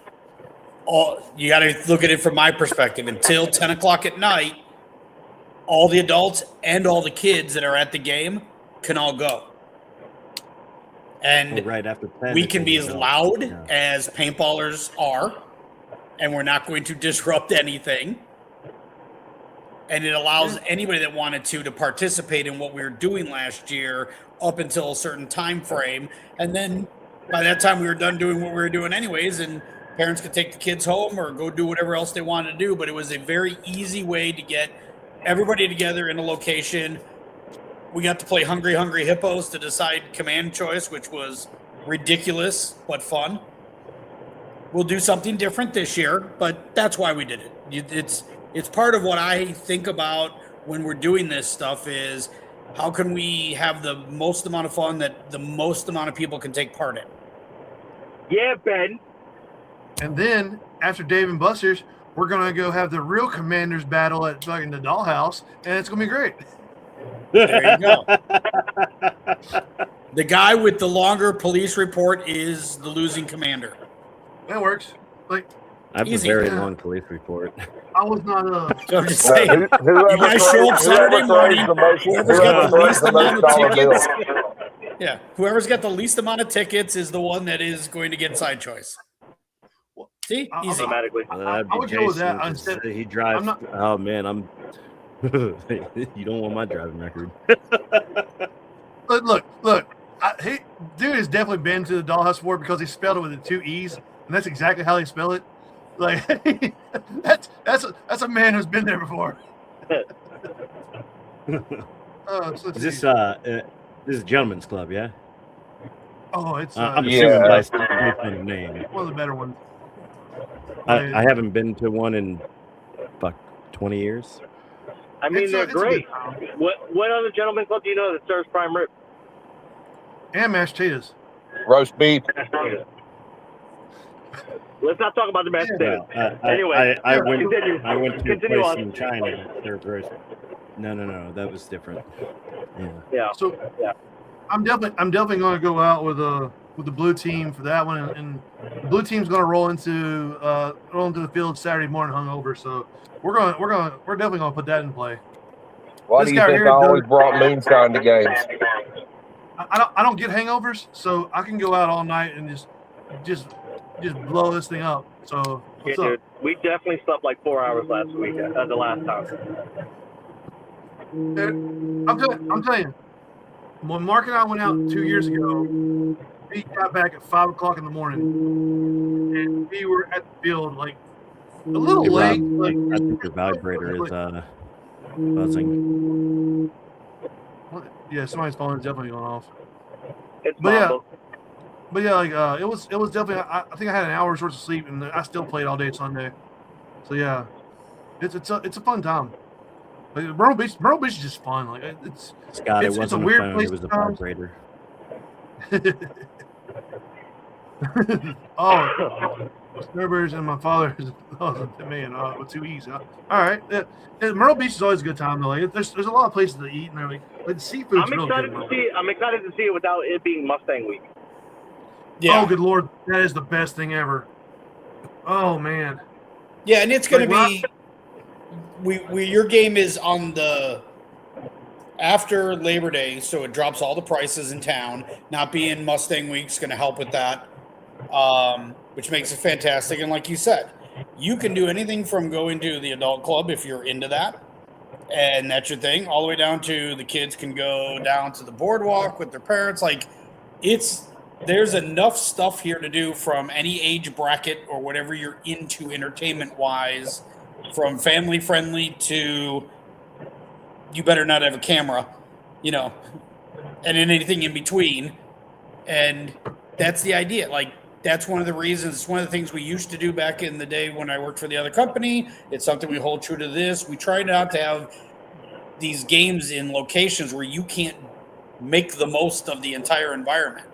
you got to look at it from my perspective. Until 10 o'clock at night, all the adults and all the kids that are at the game can all go. And right after 10, we can be as loud as paintballers are, and we're not going to disrupt anything. And it allows anybody that wanted to participate in what we were doing last year up until a certain time frame. And then by that time, we were done doing what we were doing anyways, and parents could take the kids home or go do whatever else they wanted to do. But it was a very easy way to get everybody together in a location. We got to play Hungry Hungry Hippos to decide command choice, which was ridiculous but fun. We'll do something different this year, but that's why we did it. It's part of what I think about when we're doing this stuff is how can we have the most amount of fun that the most amount of people can take part in. Yeah, Ben. And then after Dave and Buster's, we're gonna go have the real commanders battle at fucking the Dollhouse, and it's gonna be great. There you go. The guy with the longer police report is the losing commander. That works. Like, I have a very long police report. I was not So I'm just saying, you guys show up Saturday morning. Whoever's got the least amount of tickets. Yeah, whoever's got the least amount of tickets is the one that is going to get side choice. See, easy. Automatically. I would go with that instead. He drives. Oh man, I'm. You don't want my driving record. Look. Dude has definitely been to the Dollhouse before because he spelled it with the 2 E's, and that's exactly how they spell it. Like that's a man who's been there before. This is Gentleman's Club, yeah? Oh, it's I'm assuming by the name. One of the better ones. I haven't been to one in about 20 years. I mean, they're great. What other Gentleman's Club do you know that serves prime rib? And mashed potatoes. Roast beef. Let's not talk about the mashed potatoes. Anyway, I went to a Continue place on. in China that served roast. No, that was different. Yeah. So I'm definitely going to go out with the blue team for that one, and the blue team's going to roll into the field Saturday morning hungover. So we're definitely going to put that in play. Why do you think I always brought moonshine to games? I don't get hangovers, so I can go out all night and just blow this thing up. So what's up? Dude, we definitely slept like 4 hours last week. The last time. I'm telling you, when Mark and I went out 2 years ago, we got back at 5 o'clock in the morning, and we were at the field like A little Hey, late. Rob, Like, I think your vibrator is buzzing. yeah, somebody's phone is definitely going off. It's But yeah, Mambo. but yeah, like it was definitely. I think I had an hour's worth of sleep, and I still played all day Sunday. So yeah, it's a fun time. Like Myrtle Beach is just fun. Like Scott, it it's a wasn't a weird phone, place it was a sometimes. vibrator. Oh, Snowbirds and my father is man with 2 E's. All right, Myrtle Beach is always a good time though. Like there's a lot of places to eat, and they're like the seafood's I'm real excited good. to see. I'm excited to see it without it being Mustang Week. Yeah. Oh, good Lord, that is the best thing ever. Oh man. Yeah, and it's going to Like, be your game is on the after Labor Day, so it drops all the prices in town. Not being Mustang Week's going to help with that, which makes it fantastic. And like you said, you can do anything from going to the adult club if you're into that, and that's your thing, all the way down to the kids can go down to the boardwalk with their parents. Like there's enough stuff here to do from any age bracket or whatever you're into entertainment wise, from family friendly to you better not have a camera, and then anything in between. And that's the idea. Like, that's one of the reasons, it's one of the things we used to do back in the day when I worked for the other company. It's something we hold true to this. We try not to have these games in locations where you can't make the most of the entire environment.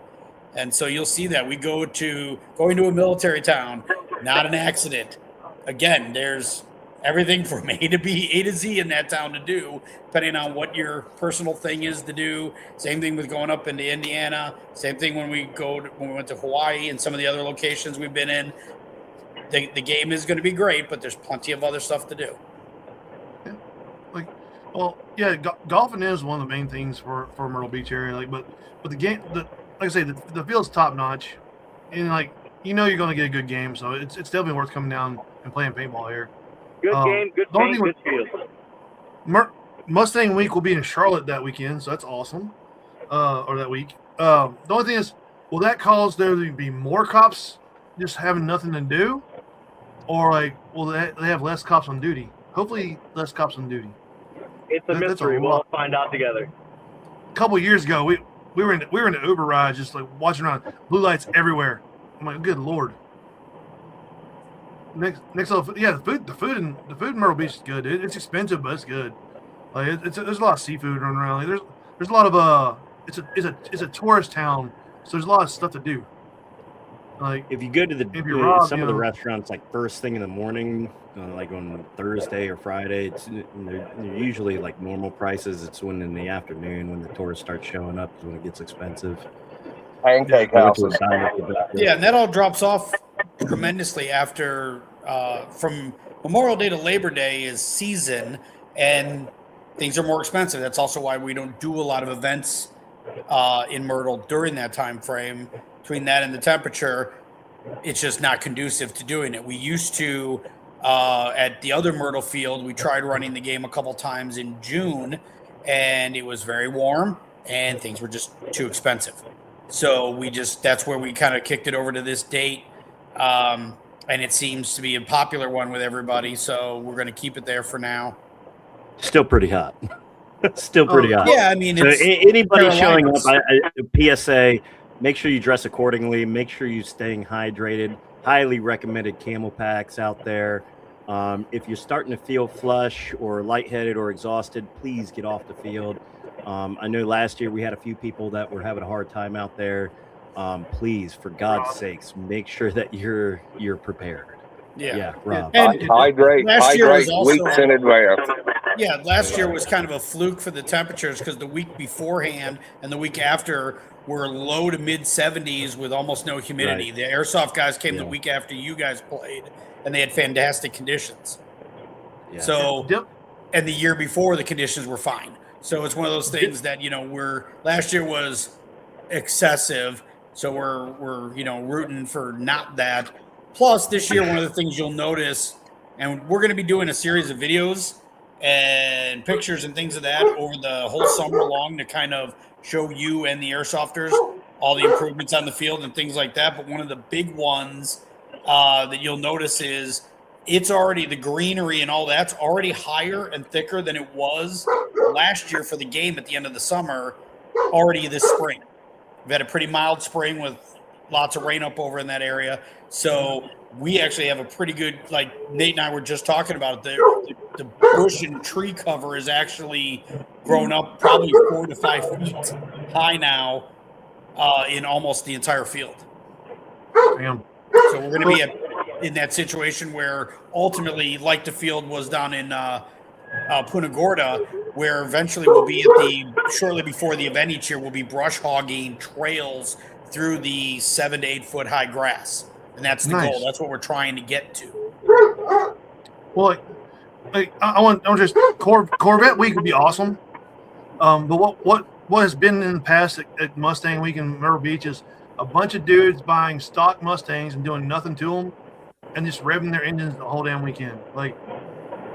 And so you'll see that we going to a military town, not an accident. Again, there's everything from A to B, A to Z in that town to do, depending on what your personal thing is to do. Same thing with going up into Indiana. Same thing when we went to Hawaii and some of the other locations we've been in. The game is going to be great, but there's plenty of other stuff to do. Yeah, golfing is one of the main things for Myrtle Beach area. Like, but the game, like I say, the field's top notch, and like you're going to get a good game. So it's definitely worth coming down and playing paintball here. Good game, good paint, good field. Mustang Week will be in Charlotte that weekend, so that's awesome. Or that week. The only thing is, will that cause there to be more cops just having nothing to do, or like will they have less cops on duty? Hopefully, less cops on duty. It's a mystery. We'll find out together. A couple of years ago, we were in the Uber ride, just like watching around, blue lights everywhere. I'm like, good Lord. Next level, yeah, the food in Myrtle Beach is good. It's expensive, but it's good. Like there's a lot of seafood running around. Like there's a lot of it's a tourist town, so there's a lot of stuff to do. Like if you go to some of the restaurants like first thing in the morning, like on Thursday or Friday, they're usually like normal prices. It's when in the afternoon when the tourists start showing up is when it gets expensive. Pancake houses. Yeah, and that all drops off tremendously after from Memorial Day to Labor Day is season, and things are more expensive. That's also why we don't do a lot of events in Myrtle during that time frame. Between that and the temperature, it's just not conducive to doing it. We used to at the other Myrtle field, we tried running the game a couple times in June, and it was very warm, and things were just too expensive. So that's where we kind of kicked it over to this date. And it seems to be a popular one with everybody. So we're going to keep it there for now. Still pretty hot. Still pretty hot. Yeah. I mean, so anybody showing up, PSA, make sure you dress accordingly. Make sure you're staying hydrated. Highly recommended camel packs out there. If you're starting to feel flush or lightheaded or exhausted, please get off the field. I know last year we had a few people that were having a hard time out there. Please, for God's sakes, make sure that you're prepared. Yeah, Rob. Hydrate weeks in advance. Yeah, last year was kind of a fluke for the temperatures because the week beforehand and the week after were low to mid 70s with almost no humidity. Right. The airsoft guys came the week after you guys played, and they had fantastic conditions. Yeah. So, and the year before the conditions were fine. So it's one of those things that last year was excessive, so we're rooting for not that. Plus, this year, one of the things you'll notice, and we're going to be doing a series of videos and pictures and things of that over the whole summer long to kind of show you and the airsofters all the improvements on the field and things like that. But one of the big ones that you'll notice is it's already, the greenery and all that's already higher and thicker than it was last year for the game at the end of the summer, already this spring. We've had a pretty mild spring with lots of rain up over in that area. So we actually have a pretty good, like Nate and I were just talking about it, the bush and tree cover is actually grown up probably 4 to 5 feet high now in almost the entire field. Damn. So we're going to be in that situation where ultimately, like the field was down in Punta Gorda, where eventually we'll be shortly before the event each year, we'll be brush hogging trails through the 7 to 8 foot high grass. And that's the goal. That's what we're trying to get to. Well, I want just Corvette Week would be awesome. But what has been in the past at Mustang Week in Myrtle Beach is a bunch of dudes buying stock Mustangs and doing nothing to them, and just revving their engines the whole damn weekend. Like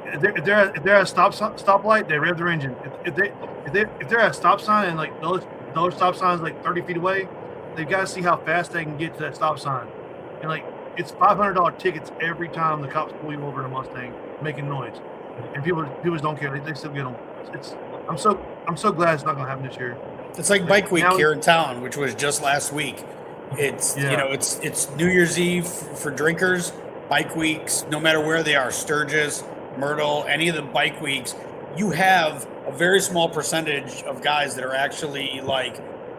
if they're at a stoplight, they rev their engine. If they're at a stop sign and like those stop signs like 30 feet away, they've got to see how fast they can get to that stop sign. And like it's $500 tickets every time the cops pull you over in a Mustang making noise, and people don't care. They still get them. I'm so glad it's not going to happen this year. It's like Bike Week here in town, which was just last week. It's it's New Year's Eve for drinkers. Bike weeks, no matter where they are, Sturgis, Myrtle, any of the bike weeks, you have a very small percentage of guys that are actually like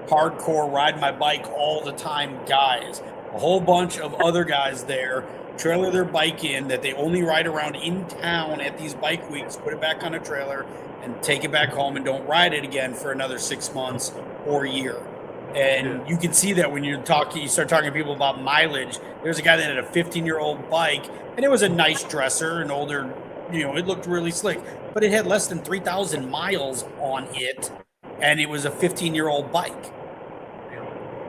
hardcore ride my bike all the time guys. A whole bunch of other guys there trailer their bike in that they only ride around in town at these bike weeks, put it back on a trailer and take it back home and don't ride it again for another 6 months or a year. And you can see that when you start talking to people about mileage. There's a guy that had a 15-year-old bike, and it was a nice dresser, an older, it looked really slick, but it had less than 3,000 miles on it, and it was a 15-year-old bike.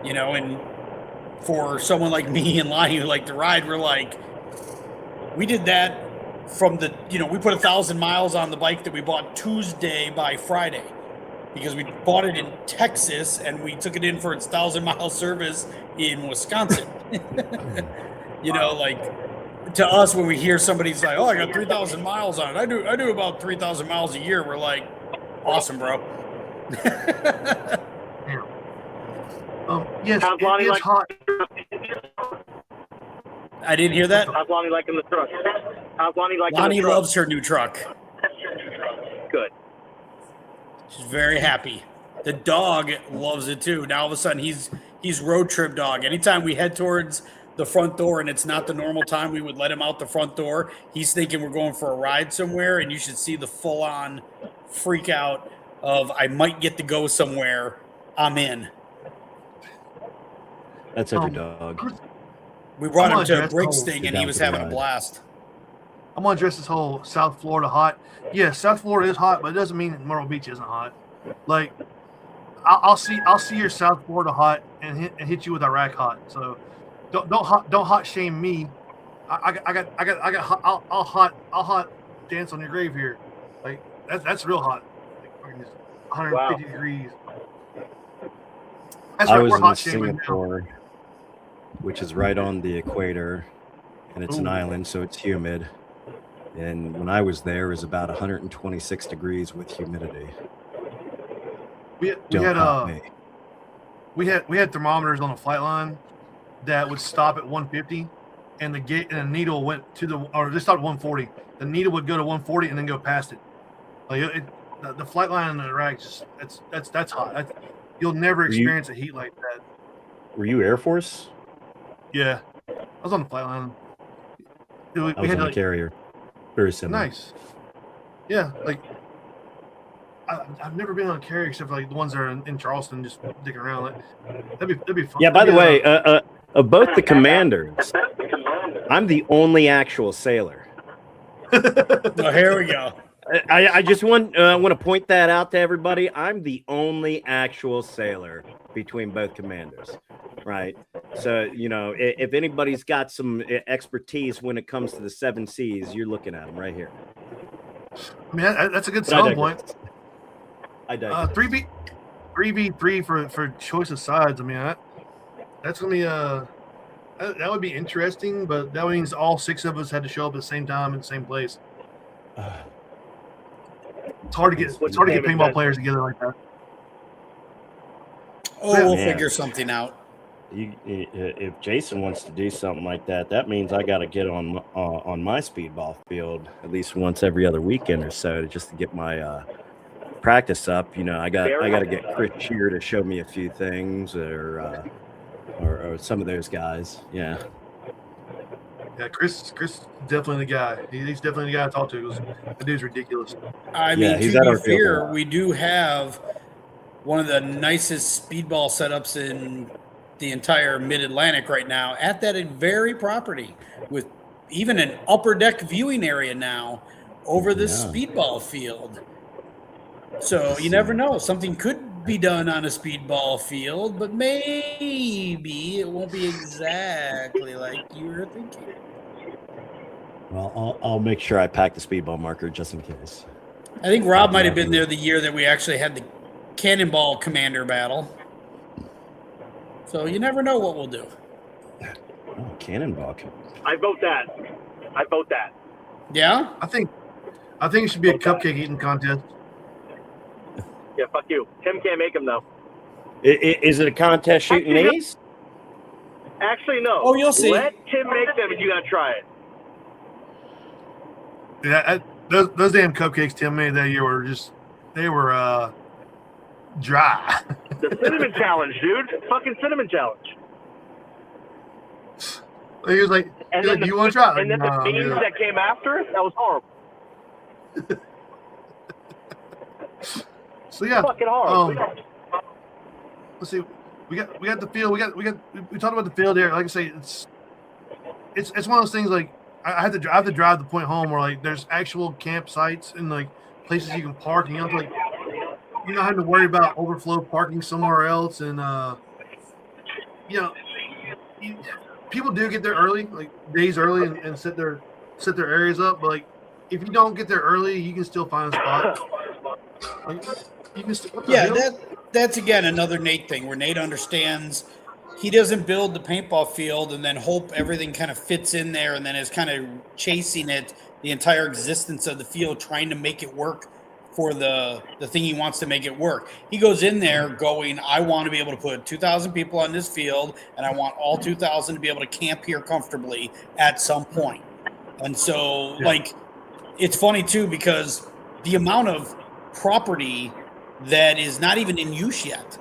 And for someone like me and Lonnie who like to ride, we're like, we did that from the, we put 1,000 miles on the bike that we bought Tuesday by Friday, because we bought it in Texas and we took it in for its 1,000-mile service in Wisconsin. Like to us, when we hear somebody's like, "Oh, I got 3,000 miles on it," I do about 3,000 miles a year. We're like, awesome, bro. Yes, it's hot. I didn't hear that. How's Lonnie liking the truck? Lonnie loves her new truck. Good. She's very happy. The dog loves it too. Now all of a sudden he's road trip dog. Anytime we head towards the front door and it's not the normal time we would let him out the front door, he's thinking we're going for a ride somewhere, and you should see the full-on freak out of I might get to go somewhere. I'm in. That's every dog. We brought him to a Briggs thing and he was having a blast. I'm gonna address this whole South Florida hot. Yeah, South Florida is hot, but it doesn't mean Myrtle Beach isn't hot. Like, I'll see your South Florida hot and hit you with Iraq hot. So don't hot shame me. I'll hot dance on your grave here. Like that's real hot. Like, 150 degrees. That's I right, was we're in hot shaming Singapore, which is right on the equator, and it's an island, so it's humid. And when I was there, it was about 126 degrees with humidity. We had thermometers on the flight line that would stop at 150, and the needle went to they stopped at 140. The needle would go to 140 and then go past it. Like the flight line in Iraq, that's hot. You'll never experience a heat like that. Were you Air Force? Yeah, I was on the flight line. I was on the carrier. Very similar. Nice. Yeah, like I've never been on a carrier except for like the ones that are in Charleston, just dicking around. Like that'd be fun. Yeah. By the way, of both the commanders, I'm the only actual sailor. Oh, here we go. I just want to point that out to everybody. I'm the only actual sailor between both commanders, right? So, if anybody's got some expertise when it comes to the 7 seas, you're looking at them right here. I mean, that's a good selling point. I digress. 3v3 for choice of sides. I mean, that's gonna be That would be interesting, but that means all 6 of us had to show up at the same time in the same place. It's hard to get paintball players together like that. Oh, we'll figure something out. If Jason wants to do something like that, that means I got to get on my speedball field at least once every other weekend or so, just to get my practice up. You know, I got to get Chris Shear to show me a few things, or some of those guys. Yeah. Yeah, Chris is definitely the guy. He's definitely the guy to talk to. That dude's ridiculous. I mean, to be fair, we do have one of the nicest speedball setups in the entire Mid-Atlantic right now at that very property, with even an upper deck viewing area now over the speedball field. So you never know. Something could be done on a speedball field, but maybe it won't be exactly like you were thinking. Well, I'll make sure I pack the speedball marker just in case. I think Rob might have been there the year that we actually had the Cannonball Commander battle. So you never know what we'll do. Oh, Cannonball. I vote that. Yeah? I think it should be a cupcake eating contest. Yeah, fuck you. Tim can't make them though. Is it a contest shooting these? Actually, no. Oh, you'll see. Let Tim make them and you gotta try it. Yeah, those damn cupcakes Tim made that year were dry. The cinnamon challenge, dude. Fucking cinnamon challenge. He was like, do you want to try it? And then the beans that came after it, that was horrible. So yeah, fucking horrible. Let's see. We got the field. We talked about the field there. Like I say, it's one of those things. Like I have to drive the point home where like there's actual campsites and like places you can park, and you don't have to, like, you're not having to worry about overflow parking somewhere else. And people do get there early, like days early, and set their areas up. But like if you don't get there early, you can still find a spot. Like, you can still, that's again another Nate thing where Nate understands he doesn't build the paintball field and then hope everything kind of fits in there and then is kind of chasing it the entire existence of the field, trying to make it work for the thing he wants to make it work. He goes in there going, I want to be able to put 2,000 people on this field, and I want all 2,000 to be able to camp here comfortably at some point. And so, like, it's funny too, because the amount of property that is not even in use yet,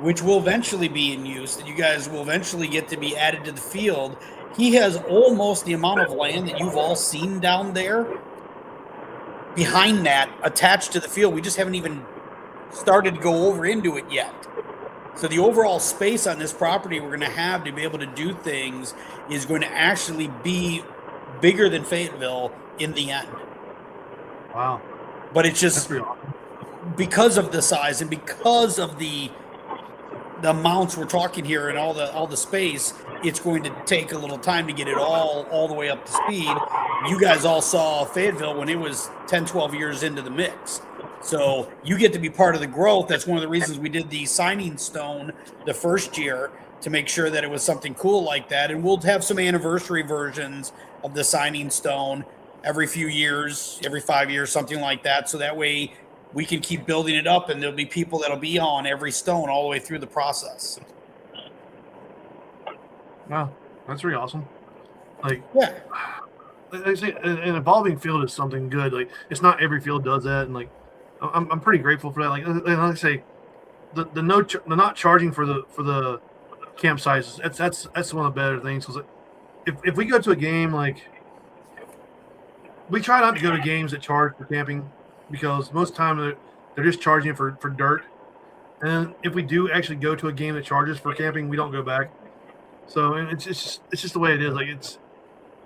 which will eventually be in use, that you guys will eventually get to be added to the field. He has almost the amount of land that you've all seen down there behind that attached to the field. We just haven't even started to go over into it yet. So the overall space on this property we're going to have to be able to do things is going to actually be bigger than Fayetteville in the end. Wow. But it's just because of the size and because of the amounts we're talking here and all the space, it's going to take a little time to get it all the way up to speed. You guys all saw Fayetteville when it was 10, 12 years into the mix. So you get to be part of the growth. That's one of the reasons we did the signing stone the first year, to make sure that it was something cool like that. And we'll have some anniversary versions of the signing stone every few years, every 5 years, something like that. So that way we can keep building it up, and there'll be people that'll be on every stone all the way through the process. Wow, that's really awesome. Like, yeah, like I say, an evolving field is something good. Like, it's not every field does that, and like, I'm pretty grateful for that. Like I say, the not charging for the campsites. That's one of the better things. Because if we go to a game, like, we try not to go to games that charge for camping, because most of the time they're just charging for dirt. And if we do actually go to a game that charges for camping, we don't go back. So it's just the way it is. Like, it's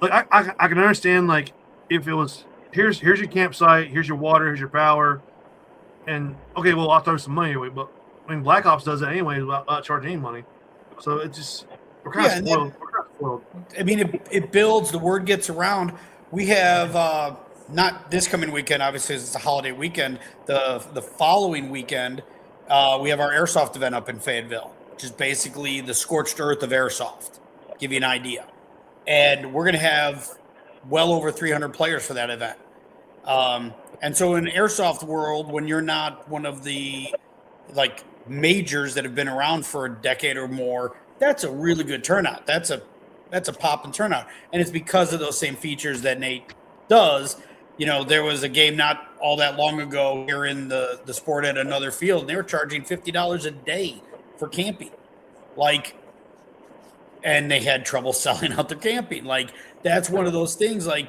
like I can understand, like, if it was here's your campsite, here's your water, here's your power, and okay, well, I'll throw some money away. But I mean, Black Ops does that anyway without charging any money. So it's just we're kind of spoiled. We're kind of spoiled. I mean, it builds. The word gets around. We have not this coming weekend, obviously, it's a holiday weekend. The following weekend, we have our airsoft event up in Fayetteville, which is basically the scorched earth of airsoft. give you an idea. And we're going to have well over 300 players for that event. And so in airsoft world, when you're not one of the like majors that have been around for a decade or more, that's a really good turnout. That's a pop and turnout. And it's because of those same features that Nate does. You know, there was a game not all that long ago here in the sport at another field, and they were charging $50 a day for camping. Like, and they had trouble selling out their camping. Like, that's one of those things, like,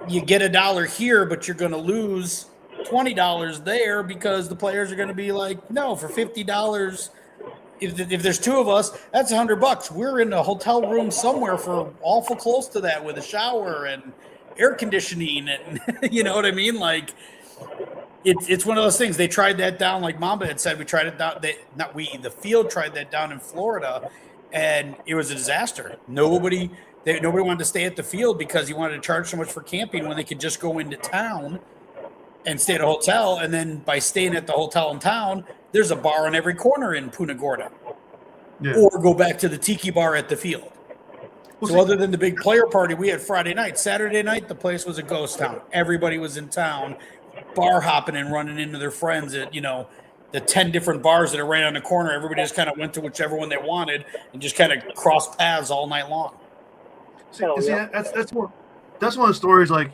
you get $1 here, but you're going to lose $20 there because the players are going to be like, no, for $50, if there's two of us, that's $100. We're in a hotel room somewhere for awful close to that with a shower and air conditioning, and you know what I mean? Like, it's one of those things. They tried that down, like Mamba had said. We tried it down. The field tried that down in Florida, and it was a disaster. Nobody wanted to stay at the field because you wanted to charge so much for camping when they could just go into town and stay at a hotel. And then by staying at the hotel in town, there's a bar on every corner in Punta Gorda, or go back to the tiki bar at the field. So other than the big player party we had Friday night, Saturday night, the place was a ghost town. Everybody was in town, bar hopping and running into their friends at, you know, the 10 different bars that are right on the corner. Everybody just kind of went to whichever one they wanted and just kind of crossed paths all night long. That's one of the stories. Like,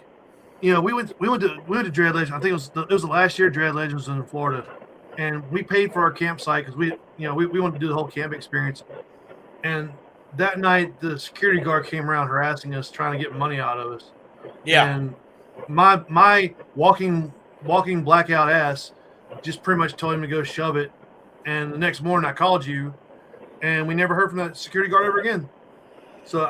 you know, we went to Dread Legends. I think it was the last year Dread Legends was in Florida, and we paid for our campsite because we wanted to do the whole camp experience. And that night, the security guard came around harassing us, trying to get money out of us. Yeah. And my walking blackout ass just pretty much told him to go shove it. And the next morning, I called you, and we never heard from that security guard ever again. So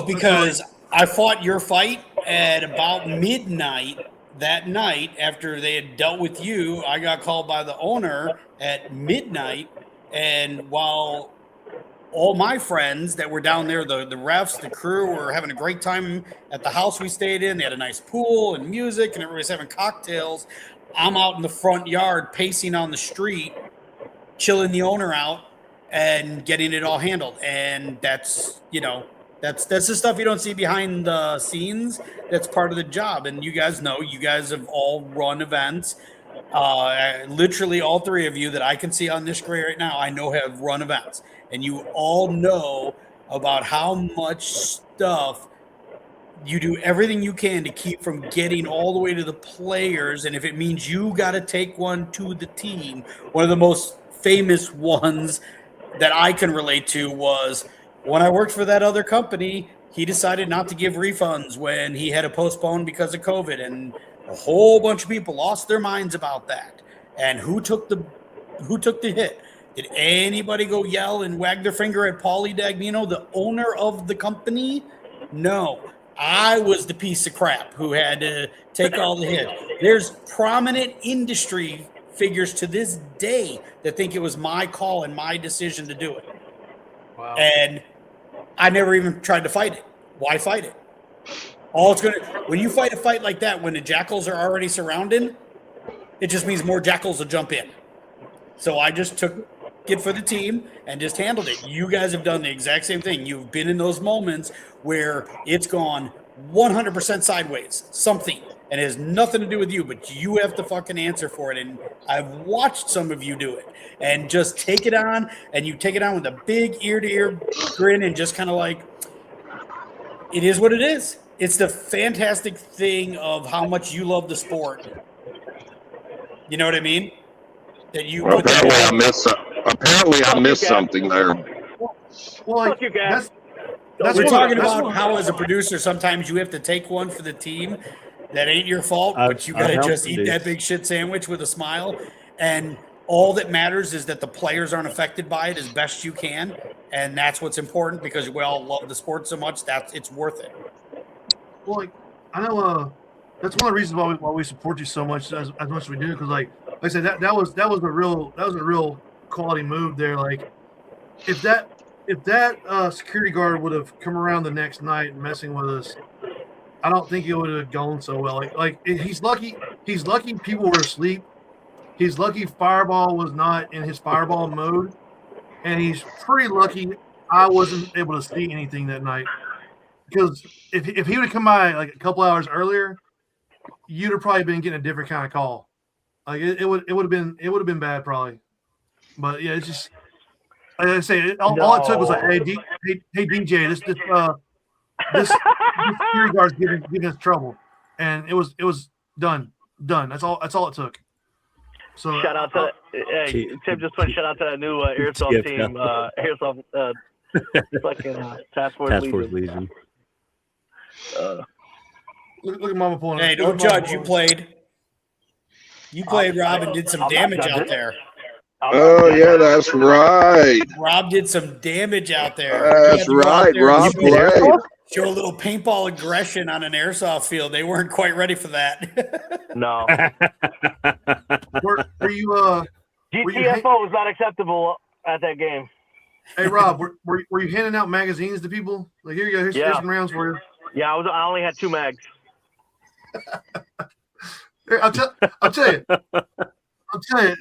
because I fought your fight at about midnight that night after they had dealt with you. I got called by the owner at midnight, and while all my friends that were down there, the refs, the crew, were having a great time at the house we stayed in. They had a nice pool and music, and everybody's having cocktails. I'm out in the front yard pacing on the street, chilling the owner out and getting it all handled. And that's, you know, that's the stuff you don't see behind the scenes. That's part of the job. And you guys know, you guys have all run events. Literally all three of you that I can see on this screen right now, I know have run events. And you all know about how much stuff you do, everything you can to keep from getting all the way to the players. And if it means you got to take one to the team, one of the most famous ones that I can relate to was when I worked for that other company, he decided not to give refunds when he had to postpone because of COVID. And a whole bunch of people lost their minds about that. And who took the hit? Did anybody go yell and wag their finger at Paulie Dagnino, the owner of the company? No. I was the piece of crap who had to take all the hit. There's prominent industry figures to this day that think it was my call and my decision to do it. Wow. And I never even tried to fight it. Why fight it? When you fight a fight like that, when the jackals are already surrounded, it just means more jackals will jump in. So I just took it for the team and just handled it. You guys have done the exact same thing. You've been in those moments where it's gone 100% sideways, something, and it has nothing to do with you, but you have to fucking answer for it. And I've watched some of you do it and just take it on, and you take it on with a big ear-to-ear grin and just kind of like, it is what it is. It's the fantastic thing of how much you love the sport. You know what I mean? That you well, put that apparently I missed something there. Well, like, you guys. we're talking about how, as a producer, sometimes you have to take one for the team. That ain't your fault, but you got to just eat that big shit sandwich with a smile. And all that matters is that the players aren't affected by it as best you can. And that's what's important, because we all love the sport so much that it's worth it. Well, like, I know that's one of the reasons why we support you so much as much as we do, because like I said, that was a real quality move there. Like, if that security guard would have come around the next night messing with us, I don't think it would have gone so well. Like he's lucky people were asleep. He's lucky Fireball was not in his Fireball mode, and he's pretty lucky I wasn't able to see anything that night because if he would have come by like a couple hours earlier, you'd have probably been getting a different kind of call. Like it would have been bad probably. But yeah, it's just like I say, all it took was like, hey DJ, this security guard's giving us trouble, and it was done. That's all it took. So shout out to Tim just put shout out to that new airsoft team, airsoft fucking Task Force Legion. Look at Mama pulling. Hey, don't judge. You played, Rob, and did some damage out there. Oh yeah, that's right. Rob did some damage out there. That's right. Rob played. Show a little paintball aggression on an airsoft field. They weren't quite ready for that. No. Were you GTFO was not acceptable at that game. Hey Rob, were you handing out magazines to people? Like here you go, here's some rounds for you. Yeah, I only had 2 mags. I'll tell you,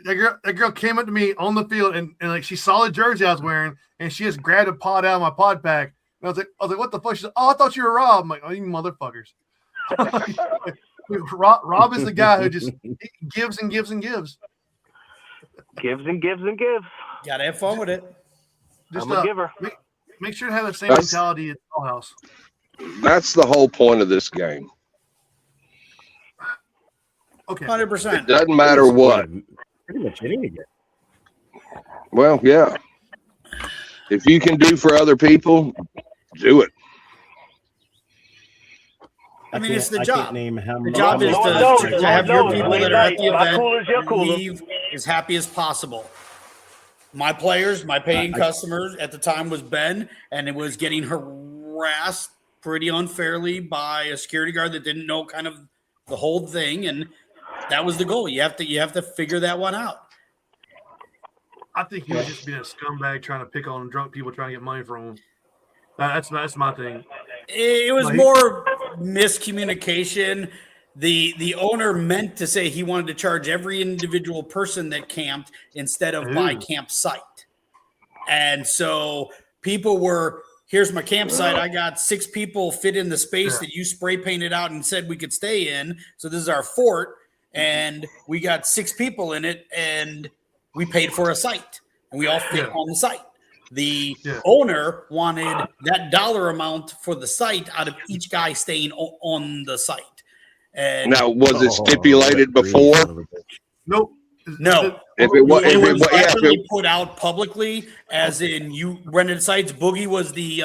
that girl came up to me on the field and like she saw the jersey I was wearing and she just grabbed a pod out of my pod pack. And I was like, what the fuck? She said, oh, I thought you were Rob. I'm like, oh, you motherfuckers. Rob is the guy who just gives and gives and gives. Gives and gives and gives. Gotta have fun with it. Just, I'm a giver. Make sure to have the same mentality at the house. That's the whole point of this game. Okay. 100%. It doesn't matter what. Pretty much anything. Well, yeah. If you can do for other people, do it. I mean, it's the I job. can't name how The many. job is to have your people that are at the My cooler's your event cooler. leave as happy as possible. My players, my paying customers at the time was Ben, and it was getting harassed pretty unfairly by a security guard that didn't know kind of the whole thing, and that was the goal. You have to figure that one out. I think he was just being a scumbag trying to pick on drunk people trying to get money from him. That's my thing. It was more miscommunication. The owner meant to say he wanted to charge every individual person that camped instead of by campsite. And so people were, here's my campsite. I got 6 people fit in the space that you spray painted out and said we could stay in. So this is our fort. And we got 6 people in it and we paid for a site and we all fit on the site. The owner wanted that dollar amount for the site out of each guy staying on the site. And now, was it stipulated before? Nope. No. If it was, put out publicly, as in you rented sites. Boogie was the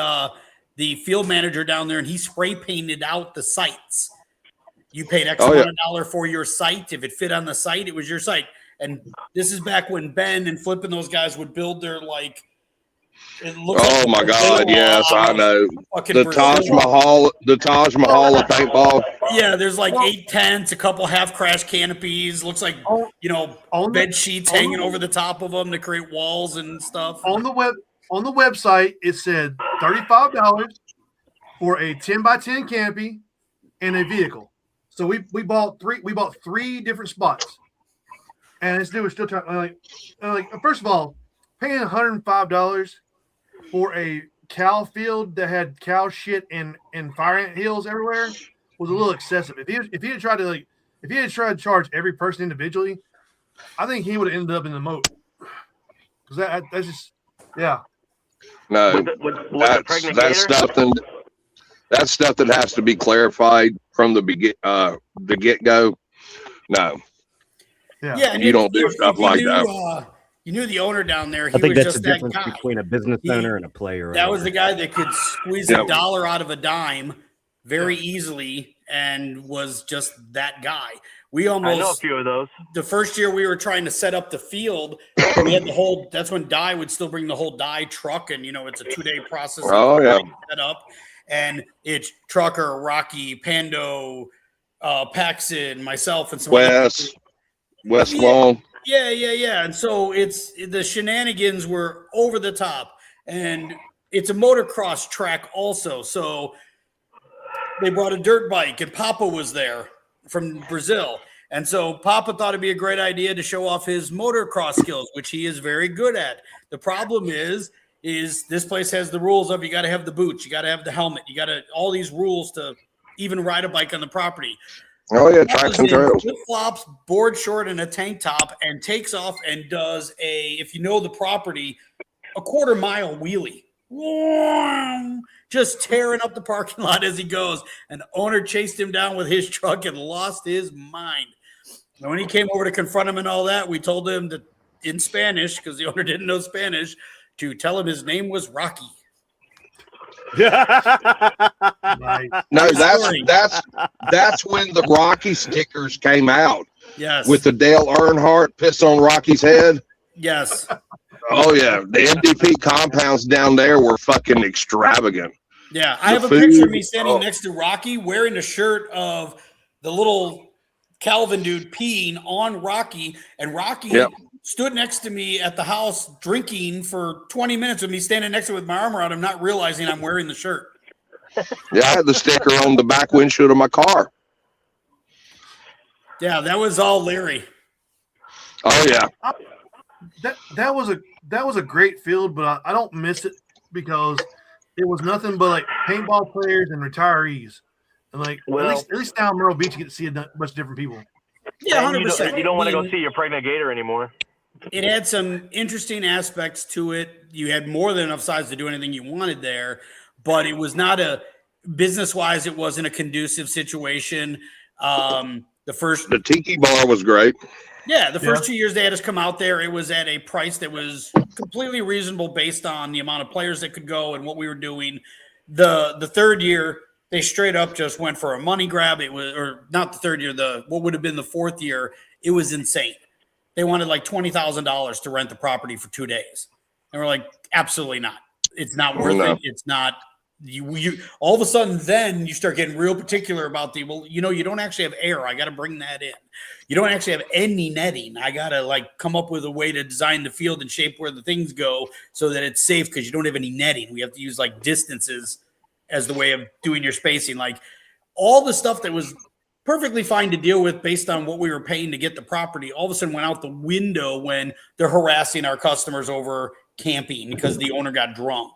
field manager down there, and he spray painted out the sites. You paid X amount of dollar for your site. If it fit on the site, it was your site. And this is back when Ben and Flip and those guys would build their oh my God! Yes, I know the Taj Mahal of paintball. Yeah, there's like 8 tents, a couple half crash canopies. Looks like bed sheets hanging over the top of them to create walls and stuff. On the website, it said $35 for a 10x10 canopy and a vehicle. So we bought 3 different spots, and this dude was still trying. Like first of all, paying $105 for a cow field that had cow shit and fire ant hills everywhere was a little excessive. If he had tried to charge every person individually, I think he would have ended up in the moat. Because that's just No, that's stuff that has to be clarified from the get go. No. Yeah, you don't do stuff like that. You knew the owner down there. He I think was that's just the that difference guy. between a business owner and a player. That was the guy that could squeeze a dollar out of a dime very easily and was just that guy. I know a few of those. The first year we were trying to set up the field, we had that's when Dye would still bring the whole Dye truck, and it's a 2-day process. Set up, and it's Trucker, Rocky, Pando, Paxton, myself, and some West Long. Yeah. And so the shenanigans were over the top, and it's a motocross track also. So they brought a dirt bike, and Papa was there from Brazil. And so Papa thought it'd be a great idea to show off his motocross skills, which he is very good at. The problem is is this place has the rules of you got to have the boots, you got to have the helmet, you got to all these rules to even ride a bike on the property. Oh yeah, tracks and trails. Flip flops, board short, and a tank top, and takes off and does if you know the property, a 1/4 mile wheelie. Just tearing up the parking lot as he goes. And the owner chased him down with his truck and lost his mind. And when he came over to confront him and all that, we told him that in Spanish, because the owner didn't know Spanish, to tell him his name was Rocky. Nice. No, that's when the Rocky stickers came out. Yes. With the Dale Earnhardt piss on Rocky's head. Yes. Oh yeah, the MDP compounds down there were fucking extravagant. Yeah, I have a picture of me standing next to Rocky wearing a shirt of the little Calvin dude peeing on Rocky, and Rocky stood next to me at the house drinking for 20 minutes with me standing next to him with my arm around him, not realizing I'm wearing the shirt. Yeah, I had the sticker on the back windshield of my car. Yeah, that was all Larry. Oh yeah. That was a great field, but I don't miss it because it was nothing but like paintball players and retirees, and like at least down Myrtle Beach you get to see a bunch of different people. Yeah, 100%. You don't want to go see your pregnant gator anymore. It had some interesting aspects to it. You had more than enough size to do anything you wanted there, but it was not a business-wise. It wasn't a conducive situation. The Tiki bar was great. Yeah, the first 2 years they had us come out there, it was at a price that was completely reasonable based on the amount of players that could go and what we were doing. The third year, they straight up just went for a money grab. It was, or not the third year, what would have been the fourth year. It was insane. They wanted like $20,000 to rent the property for 2 days, and we're like, absolutely not. It's not worth it. It's not. You all of a sudden then you start getting real particular about you don't actually have air. I got to bring that in. You don't actually have any netting. I got to like come up with a way to design the field and shape where the things go so that it's safe because you don't have any netting. We have to use like distances as the way of doing your spacing. Like all the stuff that was perfectly fine to deal with based on what we were paying to get the property all of a sudden went out the window when they're harassing our customers over camping because the owner got drunk.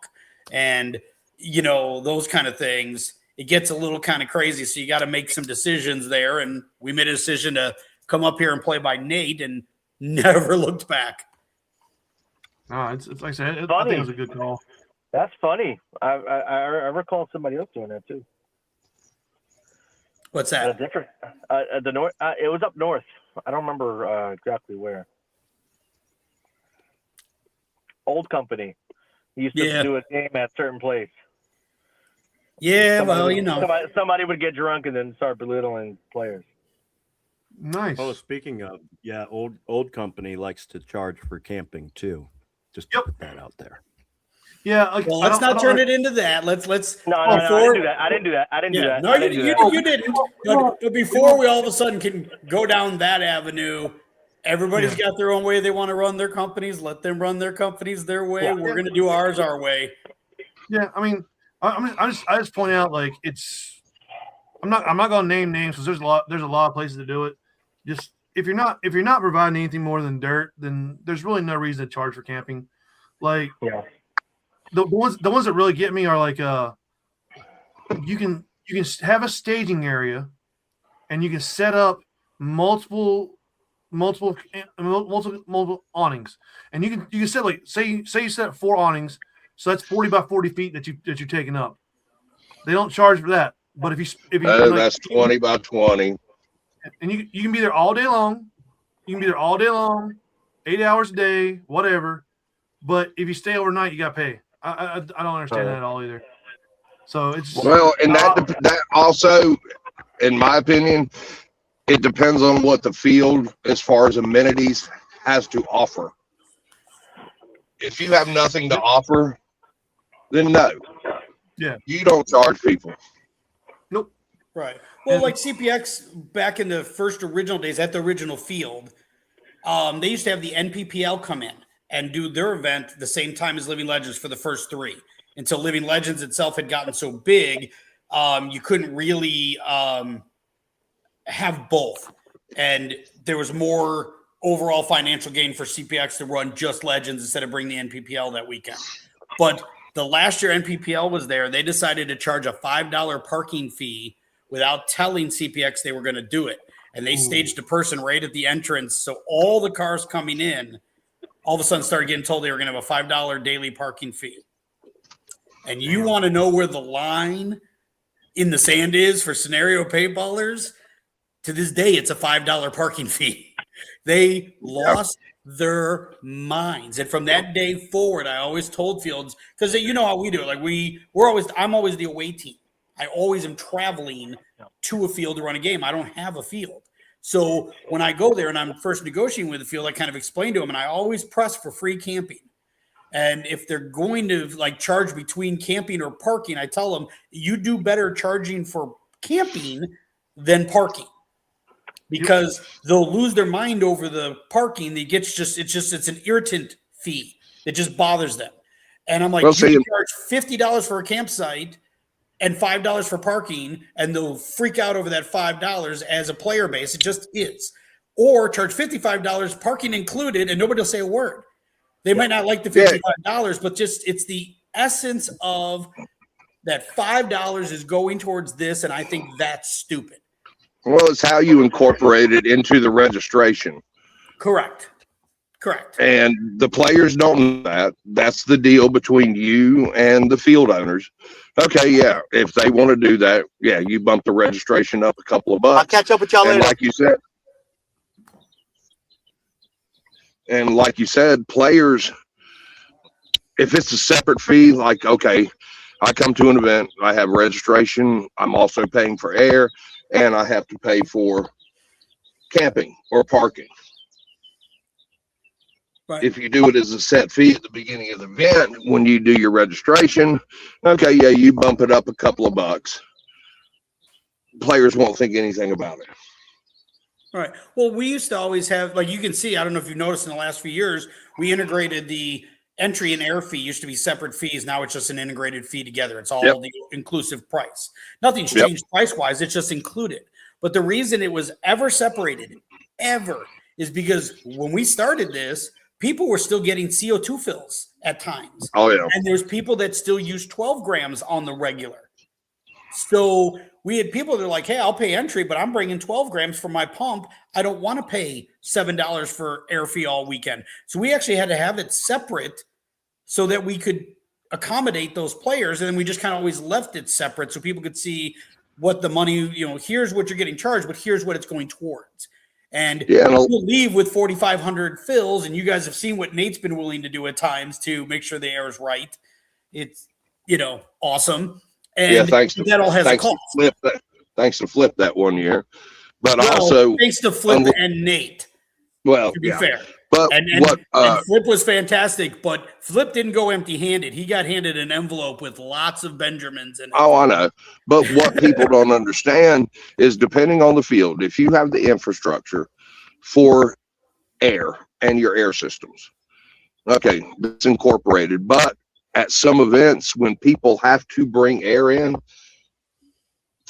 And those kind of things, it gets a little kind of crazy. So you got to make some decisions there. And we made a decision to come up here and play by Nate and never looked back. No, it's like I said, I funny. think it was a good call. That's funny. I recall somebody else doing that too. What's that? Different. The north. It was up north. I don't remember exactly where. Old company. He used to do a game at a certain place. Yeah, somebody would get drunk and then start belittling players. Nice. Oh, speaking of, old company likes to charge for camping too. Just to put that out there. Yeah. Well, let's not turn it into that. Let's. No, I didn't do that. No, you didn't. But before we all of a sudden can go down that avenue, everybody's got their own way they want to run their companies. Let them run their companies their way. Yeah. We're going to do ours our way. Yeah, I mean, I just point out like I'm not going to name names because there's a lot of places to do it. Just if you're not providing anything more than dirt, then there's really no reason to charge for camping. Like the ones that really get me are like you can have a staging area and you can set up multiple awnings, and you can set like say you set 4 awnings, so that's 40 by 40 feet that you're taking up. They don't charge for that, but if you that's 20 by 20, and you can be there all day long. You can be there all day long, 8 hours a day, whatever. But if you stay overnight, you got to pay. I don't understand that at all either. So it's and that also, in my opinion, it depends on what the field, as far as amenities, has to offer. If you have nothing to offer, then no. Yeah. You don't charge people. Nope. Right. Well, like CPX back in the first original days at the original field, they used to have the NPPL come in and do their event the same time as Living Legends for the first 3. Until Living Legends itself had gotten so big, you couldn't really have both. And there was more overall financial gain for CPX to run just Legends instead of bring the NPPL that weekend. But the last year NPPL was there, they decided to charge a $5 parking fee without telling CPX they were going to do it. And they staged a person right at the entrance. So all the cars coming in all of a sudden started getting told they were going to have a $5 daily parking fee. And you want to know where the line in the sand is for scenario paintballers? To this day, it's a $5 parking fee. They lost their minds. And from that day forward, I always told fields, because you know how we do it. Like I'm always the away team. I always am traveling to a field to run a game. I don't have a field. So when I go there and I'm first negotiating with the field, I kind of explain to them, and I always press for free camping. And if they're going to like charge between camping or parking, I tell them you do better charging for camping than parking, because they'll lose their mind over the parking. It's an irritant fee that just bothers them. And I'm like, you can charge $50 for a campsite and $5 for parking, and they'll freak out over that $5 as a player base. It just is. Or charge $55, parking included, and nobody will say a word. They might not like the $55, but just it's the essence of that $5 is going towards this, and I think that's stupid. Well, it's how you incorporate it into the registration. Correct. And the players don't know that. That's the deal between you and the field owners. Okay, yeah, if they want to do that, yeah, you bump the registration up a couple of bucks. I'll catch up with y'all later. Like you said, players, if it's a separate fee, like, okay, I come to an event, I have registration, I'm also paying for air, and I have to pay for camping or parking. Right. If you do it as a set fee at the beginning of the event, when you do your registration, okay, yeah, you bump it up a couple of bucks. Players won't think anything about it. All right. Well, we used to always have, like you can see, I don't know if you've noticed in the last few years, we integrated the entry and air fee. Used to be separate fees. Now it's just an integrated fee together. It's all the inclusive price. Nothing's changed price-wise. It's just included. But the reason it was ever separated, is because when we started this, people were still getting CO2 fills at times. Oh, yeah. And there's people that still use 12 grams on the regular. So we had people that are like, hey, I'll pay entry, but I'm bringing 12 grams for my pump. I don't want to pay $7 for air fee all weekend. So we actually had to have it separate so that we could accommodate those players. And then we just kind of always left it separate so people could see what the money, here's what you're getting charged, but here's what it's going towards. And you'll leave with 4,500 fills, and you guys have seen what Nate's been willing to do at times to make sure the air is right. It's, awesome. And that all has a cost. Thanks to Flip that one year. But also thanks to Flip and Nate. Well, to be fair. But and Flip was fantastic, but Flip didn't go empty-handed. He got handed an envelope with lots of Benjamins in it. Oh, I know. But what people don't understand is, depending on the field, if you have the infrastructure for air and your air systems, okay, that's incorporated. But at some events, when people have to bring air in,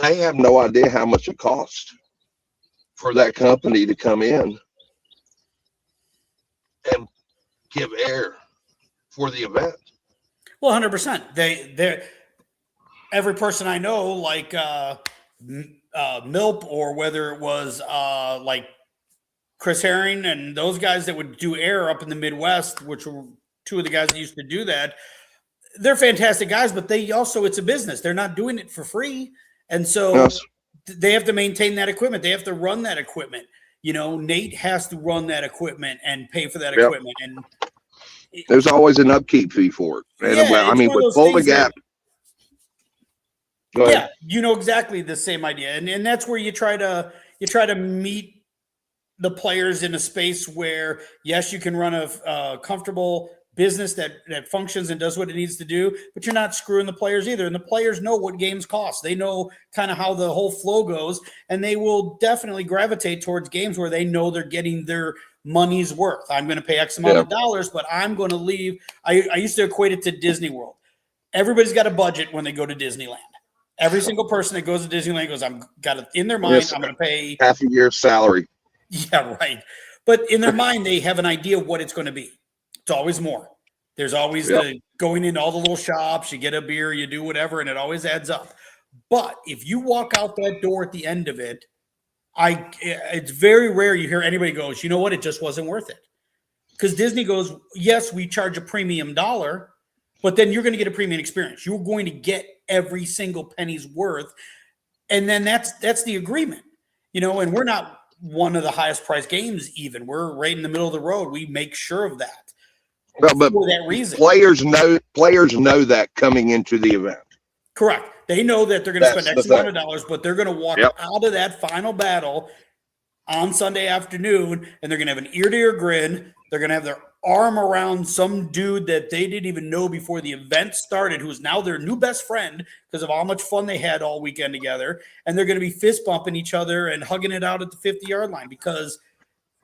they have no idea how much it costs for that company to come in and give air for the event. Well, 100%. They every person I know, like Milp, or whether it was like Chris Herring and those guys that would do air up in the Midwest, which were two of the guys that used to do that. They're fantastic guys, but it's a business. They're not doing it for free. And so they have to maintain that equipment. They have to run that equipment. Nate has to run that equipment and pay for that equipment. And there's always an upkeep fee for it. And with Boulder Gap. Yeah, exactly the same idea. And that's where you try to meet the players in a space where, yes, you can run a comfortable business that functions and does what it needs to do, but you're not screwing the players either. And the players know what games cost. They know kind of how the whole flow goes, and they will definitely gravitate towards games where they know they're getting their money's worth. I'm going to pay X amount of dollars, but I'm going to leave. I used to equate it to Disney World. Everybody's got a budget when they go to Disneyland. Every single person that goes to Disneyland goes, I'm got it in their mind. I'm going to pay half a year's salary. Yeah, right. But in their mind, they have an idea of what it's going to be. It's always more. There's always the going into all the little shops, you get a beer, you do whatever, and it always adds up. But if you walk out that door at the end of it, it's very rare you hear anybody goes, you know what, it just wasn't worth it. Because Disney goes, yes, we charge a premium dollar, but then you're going to get a premium experience. You're going to get every single penny's worth. And then that's the agreement, and we're not one of the highest priced games even. We're right in the middle of the road. We make sure of that. Well, but for that reason. Players know that coming into the event. Correct. They know that they're going to spend X amount of dollars, but they're going to walk out of that final battle on Sunday afternoon, and they're going to have an ear-to-ear grin. They're going to have their arm around some dude that they didn't even know before the event started, who's now their new best friend because of how much fun they had all weekend together. And they're going to be fist bumping each other and hugging it out at the 50-yard line because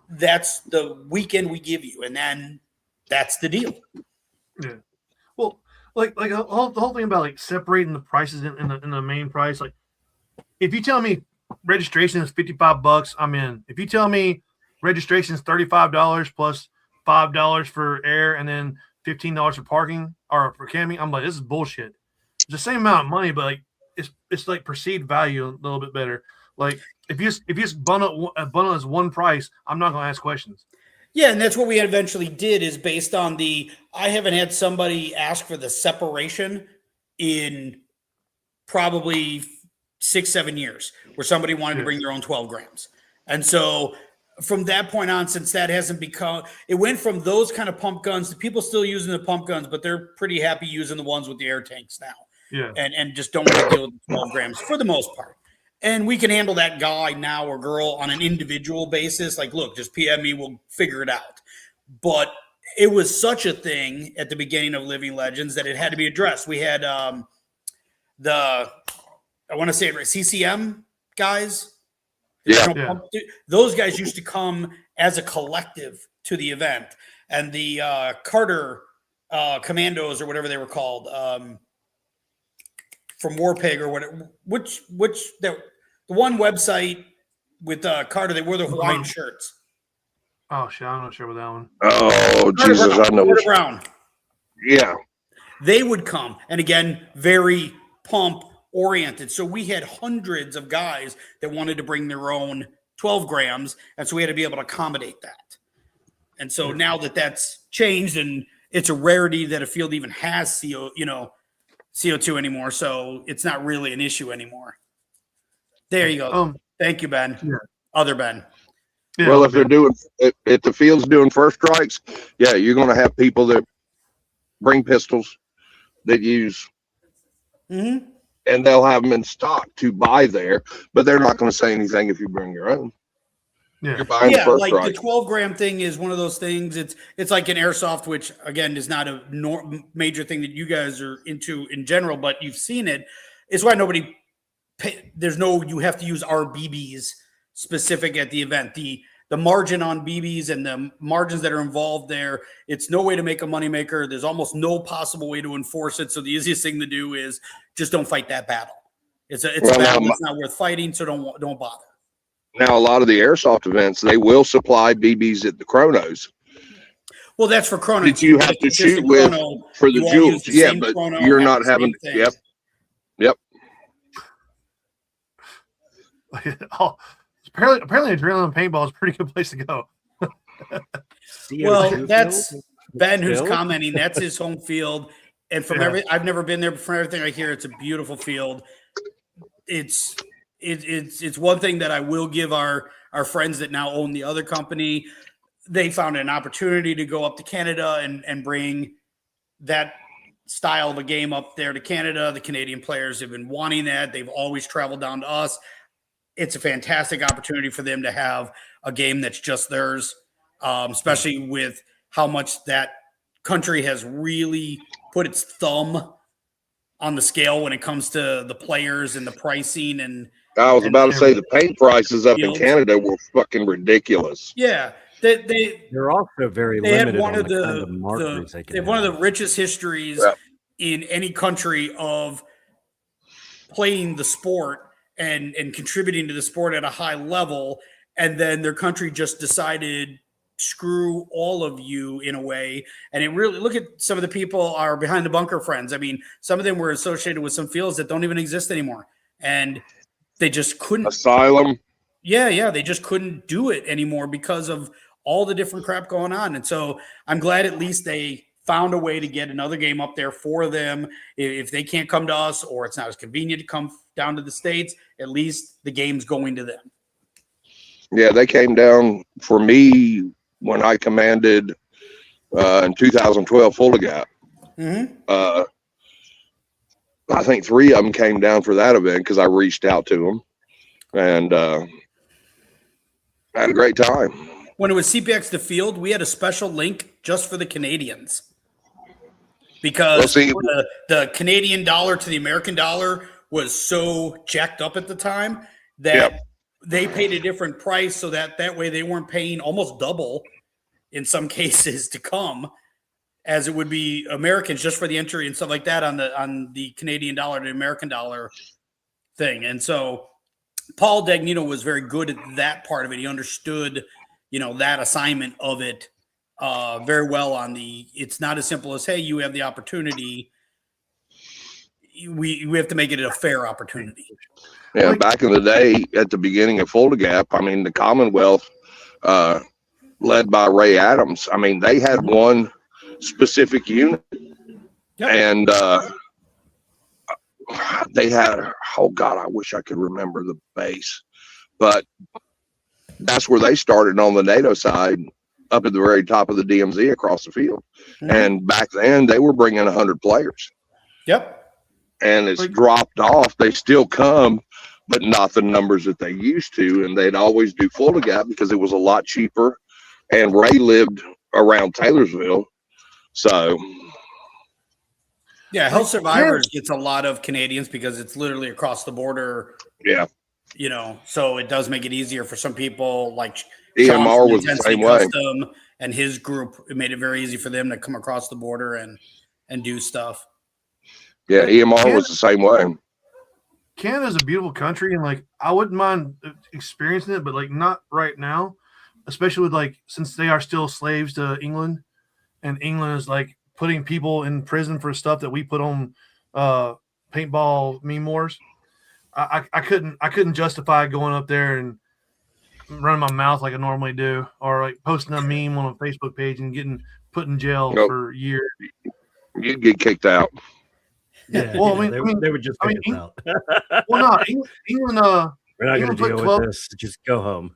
that's the weekend we give you. And then that's the deal. Yeah. Well, like the whole thing about like separating the prices in the main price. Like, if you tell me registration is $55, I'm in. If you tell me registration is $35 plus $5 for air and then $15 for parking or for camping, I'm like, this is bullshit. It's the same amount of money, but like it's like perceived value a little bit better. Like if you just bundle as one price, I'm not gonna ask questions. Yeah, and that's what we eventually did is based on I haven't had somebody ask for the separation in probably 6-7 years where somebody wanted to bring their own 12 grams. And so from that point on, since that hasn't become, it went from those kind of pump guns to people still using the pump guns, but they're pretty happy using the ones with the air tanks now. Yeah. And just don't want to deal with the 12 grams for the most part. And we can handle that guy now or girl on an individual basis. Like, look, just PM me, we'll figure it out. But it was such a thing at the beginning of Living Legends that it had to be addressed. We had I want to say it right, CCM guys. Yeah. Those guys used to come as a collective to the event. And the Carter Commandos or whatever they were called from Warpig or whatever, the one website with Carter, they wore the Hawaiian shirts. Oh shit, I'm not sure about that one. Oh Jesus, I know. Carter Brown. Yeah. They would come, and again, very pump oriented. So we had hundreds of guys that wanted to bring their own 12 grams, and so we had to be able to accommodate that. And so now that that's changed, and it's a rarity that a field even has CO2 anymore, so it's not really an issue anymore. There you go. Thank you, Ben. Yeah. Other Ben. Yeah, well, if the field's doing first strikes, yeah, you're going to have people that bring pistols that use, and they'll have them in stock to buy there, but they're not going to say anything if you bring your own. Yeah, you're buying first like strike. the 12 gram thing is one of those things. It's like an airsoft, which again is not a major thing that you guys are into in general, but you've seen it. It's why you have to use our BBs specific at the event. The margin on BBs and the margins that are involved there, it's no way to make a moneymaker. There's almost no possible way to enforce it. So the easiest thing to do is just don't fight that battle. It's a battle that's not worth fighting, so don't bother. Now, a lot of the airsoft events, they will supply BBs at the chronos. Well, that's for chrono. That you have to shoot with for the jewels. Yeah, but you're not having. Yep. Apparently, adrenaline paintball is a pretty good place to go. Well, that's Ben who's commenting. That's his home field, and from I've never been there, but from everything I hear, it's a beautiful field. It's one thing that I will give our friends that now own the other company. They found an opportunity to go up to Canada and bring that style of a game up there to Canada. The Canadian players have been wanting that. They've always traveled down to us. It's a fantastic opportunity for them to have a game that's just theirs, especially with how much that country has really put its thumb on the scale when it comes to the players and the pricing. And I was about to say the paint prices up in Canada were fucking ridiculous. Yeah. They're also very limited one on of the kind of markers they can have. One of the richest histories in any country of playing the sport and contributing to the sport at a high level. And then their country just decided screw all of you in a way. And it really, look at some of the people are behind the bunker friends. I mean, some of them were associated with some fields that don't even exist anymore. And they just couldn't. Asylum. Yeah. They just couldn't do it anymore because of all the different crap going on. And so I'm glad at least they found a way to get another game up there for them. If they can't come to us or it's not as convenient to come down to the States, at least the game's going to them. Yeah, they came down for me when I commanded in 2012 Full Gap. I think 3 of them came down for that event because I reached out to them and had a great time. When it was CPX The Field, we had a special link just for the Canadians because the Canadian dollar to the American dollar was so jacked up at the time that they paid a different price so that way they weren't paying almost double in some cases to come as it would be Americans just for the entry and stuff like that on the Canadian dollar to American dollar thing. And so Paul Dagnino was very good at that part of it. He understood, that assignment of it very well it's not as simple as, hey, you have the opportunity. We have to make it a fair opportunity. Yeah, back in the day, at the beginning of Full Gap, I mean, the Commonwealth, led by Ray Adams, I mean, they had one specific unit, and they had, oh God, I wish I could remember the base, but that's where they started on the NATO side, up at the very top of the DMZ across the field. And back then, they were bringing 100 players. And it's dropped off. They still come, but not the numbers that they used to. And they'd always do Full Gap because it was a lot cheaper. And Ray lived around Taylorsville. So. Yeah, Hell Survivors gets a lot of Canadians because it's literally across the border. Yeah. So it does make it easier for some people like EMR was the same way. And his group, it made it very easy for them to come across the border and do stuff. Yeah, EMR was the same way. Canada's a beautiful country, and I wouldn't mind experiencing it, but not right now, especially with since they are still slaves to England, and England is putting people in prison for stuff that we put on paintball meme wars. I couldn't justify going up there and running my mouth like I normally do, or posting a meme on a Facebook page and getting put in jail for years. You'd get kicked out. Yeah, well, they would just kick us out. Well, no, England. We're not going to deal with this. Just go home.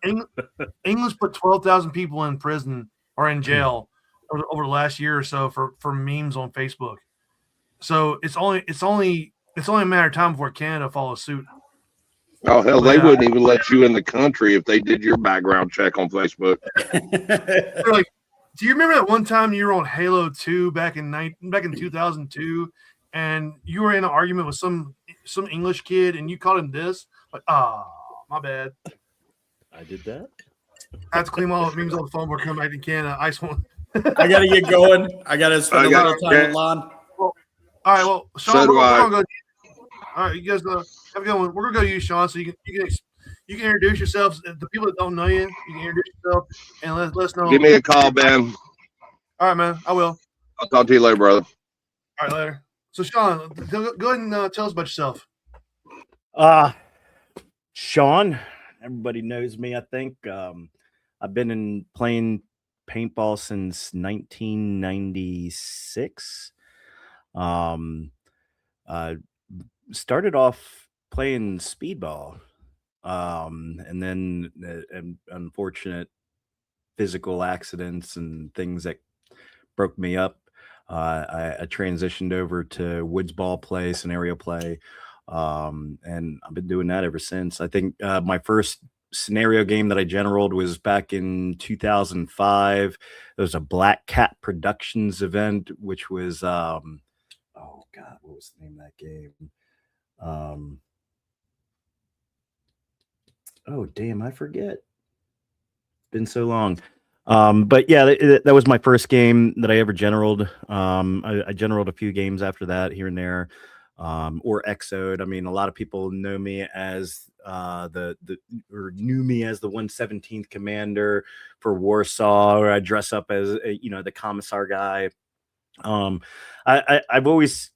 England's put 12,000 people in prison or in jail over the last year or so for memes on Facebook. So it's only a matter of time before Canada follows suit. Oh hell, they wouldn't even let you in the country if they did your background check on Facebook. They're do you remember that one time you were on Halo 2 back in 2002, and you were in an argument with some English kid, and you called him this? My bad. I did that. I have to clean all the memes on the phone before coming back to Canada. I just want. I gotta get going. I gotta spend a lot of time with Lon. All right. Well, Sean, So do we're I. gonna go. All right, you guys have a good one. We're gonna go to you, Sean. So you can introduce yourselves. The people that don't know you, you can introduce yourself and let us know. Give me a call, Ben. All right, man. I will. I'll talk to you later, brother. All right, later. So, Sean, go ahead and tell us about yourself. Sean, everybody knows me, I think. I've been playing paintball since 1996. Started off playing speedball, and then unfortunate physical accidents and things that broke me up. I transitioned over to woods ball play, scenario play, and I've been doing that ever since. I think my first scenario game that I generaled was back in 2005. It was a Black Cat Productions event, which was oh God, what was the name of that game? Oh damn, I forget. It's been so long. But yeah, that was my first game that I ever generaled. I generaled a few games after that here and there. or Exode. I mean, a lot of people know me as or knew me as the 117th Commander for Warsaw, or I dress up as the commissar guy. I've always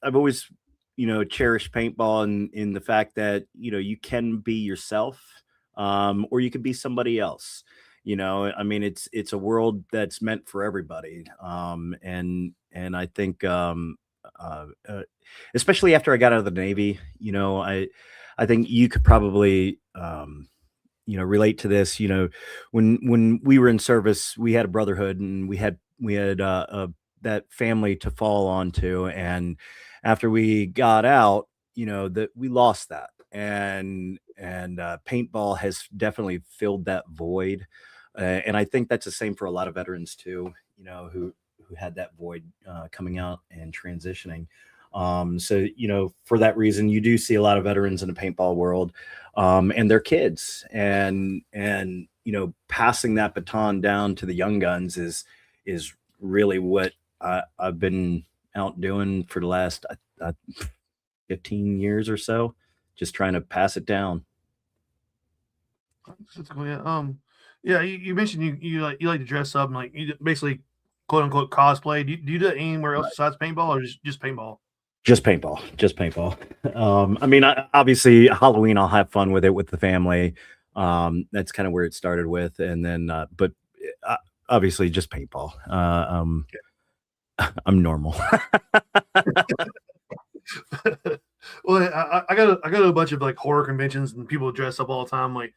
cherished paintball in the fact that you can be yourself, or you could be somebody else. I mean, it's a world that's meant for everybody. And I think especially after I got out of the Navy, I think you could probably relate to this. When we were in service, we had a brotherhood, and we had that family to fall onto. And after we got out, that we lost that. And paintball has definitely filled that void. And I think that's the same for a lot of veterans too, who had that void coming out and transitioning. So, for that reason, you do see a lot of veterans in the paintball world, and their kids, and passing that baton down to the young guns is really what I've been out doing for the last 15 years or so, just trying to pass it down. That's cool. Yeah. Yeah. You mentioned you like to dress up and like you basically quote unquote cosplay. Do you do that anywhere else besides paintball, or just paintball? Just paintball. I mean, obviously Halloween, I'll have fun with it with the family. That's kind of where it started with. And then, but obviously just paintball. I'm normal. Well, I go to a bunch of like horror conventions, and people dress up all the time. Like